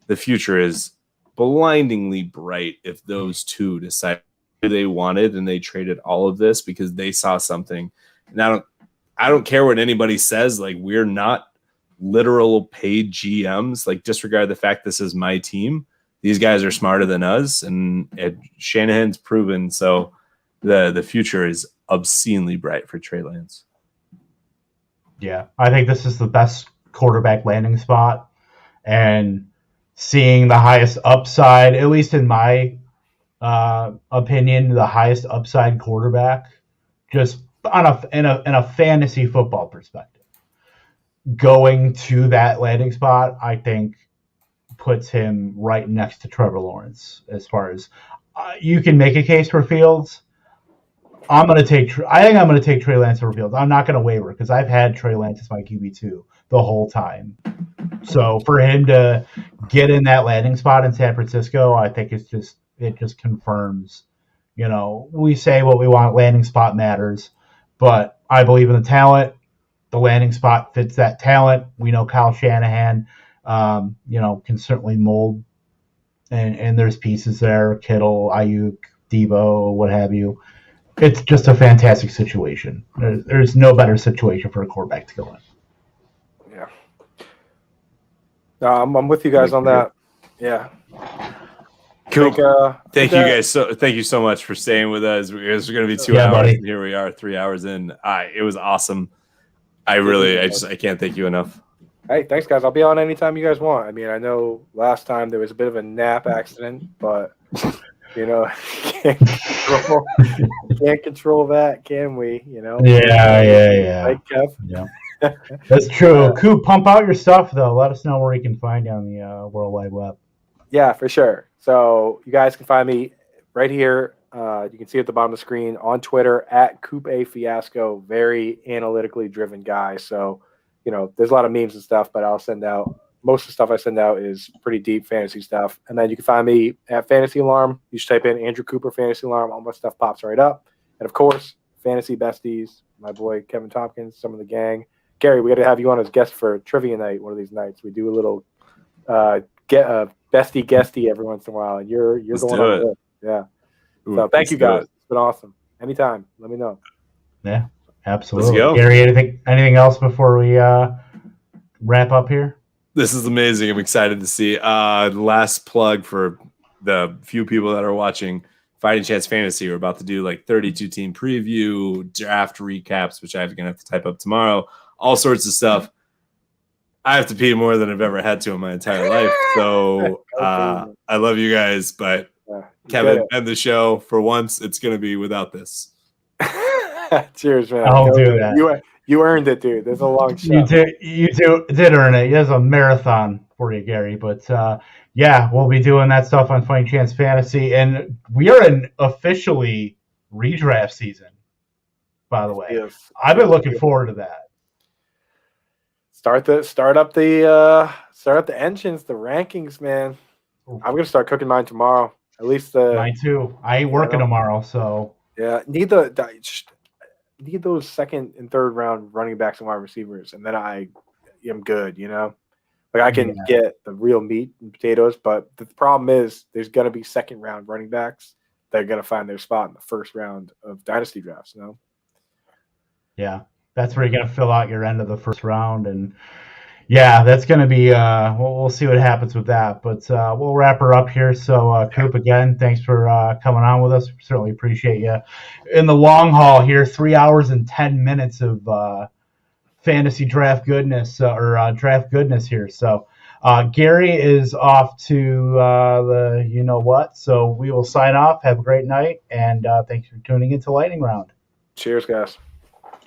the future is blindingly bright if those two decide who they wanted and they traded all of this because they saw something. And I don't care what anybody says. Like, we're not literal paid GMs. Like, disregard the fact this is my team. These guys are smarter than us, and Shanahan's proven. So the future is obscenely bright for Trey Lance. Yeah, I think this is the best quarterback landing spot, and seeing the highest upside, at least in my opinion, the highest upside quarterback, just in a fantasy football perspective, going to that landing spot, I think puts him right next to Trevor Lawrence. As far as you can make a case for Fields, I think I'm going to take Trey Lance over Fields. I'm not going to waver because I've had Trey Lance as my QB2 the whole time. So for him to get in that landing spot in San Francisco, I think it just confirms, we say what we want, landing spot matters, but I believe in the talent. The landing spot fits that talent. We know Kyle Shanahan, can certainly mold, and there's pieces there, Kittle, Ayuk, Debo, what have you. It's just a fantastic situation. There's no better situation for a quarterback to go in. Yeah. I'm with you guys on that. Yeah. Cool. Thank you so much for staying with us. We're going to be 2 hours. Buddy. And here we are, 3 hours in. It was awesome. I can't thank you enough. Hey, thanks, guys. I'll be on anytime you guys want. I mean, I know last time there was a bit of a nap accident, but can't control that, can we? Yeah. Right, Kev? Yeah. That's true. Coop, pump out your stuff though. Let us know where you can find you on the World Wide Web. Yeah, for sure. So you guys can find me right here. You can see at the bottom of the screen on Twitter at Coop A Fiasco. Very analytically driven guy. So, there's a lot of memes and stuff, but I'll send out most of the stuff I send out is pretty deep fantasy stuff. And then you can find me at Fantasy Alarm. You just type in Andrew Cooper Fantasy Alarm. All my stuff pops right up. And of course, Fantasy Besties, my boy Kevin Tompkins, some of the gang. Gary, we got to have you on as guest for trivia night one of these nights. We do a little bestie guesty every once in a while, and you're Let's going do on it. with it. Yeah. So thank you guys. It's been awesome. Anytime, let me know. Yeah, absolutely. Let's go. Gary, anything else before we wrap up here? This is amazing. I'm excited to see. Last plug for the few people that are watching Fighting Chance Fantasy. We're about to do like 32 team preview, draft recaps, which I'm going to have to type up tomorrow. All sorts of stuff. I have to pee more than I've ever had to in my entire life. So I love you guys, but Kevin, end the show. For once, it's going to be without this. Cheers, man. I'll do that. You earned it, dude. There's a long show. You did earn it. It was a marathon for you, Gary. But yeah, we'll be doing that stuff on Fighting Chance Fantasy, and we are in officially redraft season. By the way, Yes. I've been looking forward to that. Start up the engines, the rankings, man. I'm gonna start cooking mine tomorrow. At least mine too. I ain't working tomorrow, so yeah. Need those second and third round running backs and wide receivers, and then I am good. Like I can get the real meat and potatoes, but the problem is there's gonna be second round running backs that are gonna find their spot in the first round of dynasty drafts. Yeah, that's where you're going to fill out your end of the first round. And yeah, that's going to be, we'll see what happens with that. But we'll wrap her up here. So, Coop, again, thanks for coming on with us. Certainly appreciate you. In the long haul here, 3 hours and 10 minutes of fantasy draft goodness draft goodness here. So, Gary is off to the you-know-what. So we will sign off. Have a great night. And thanks for tuning into Lightning Round. Cheers, guys.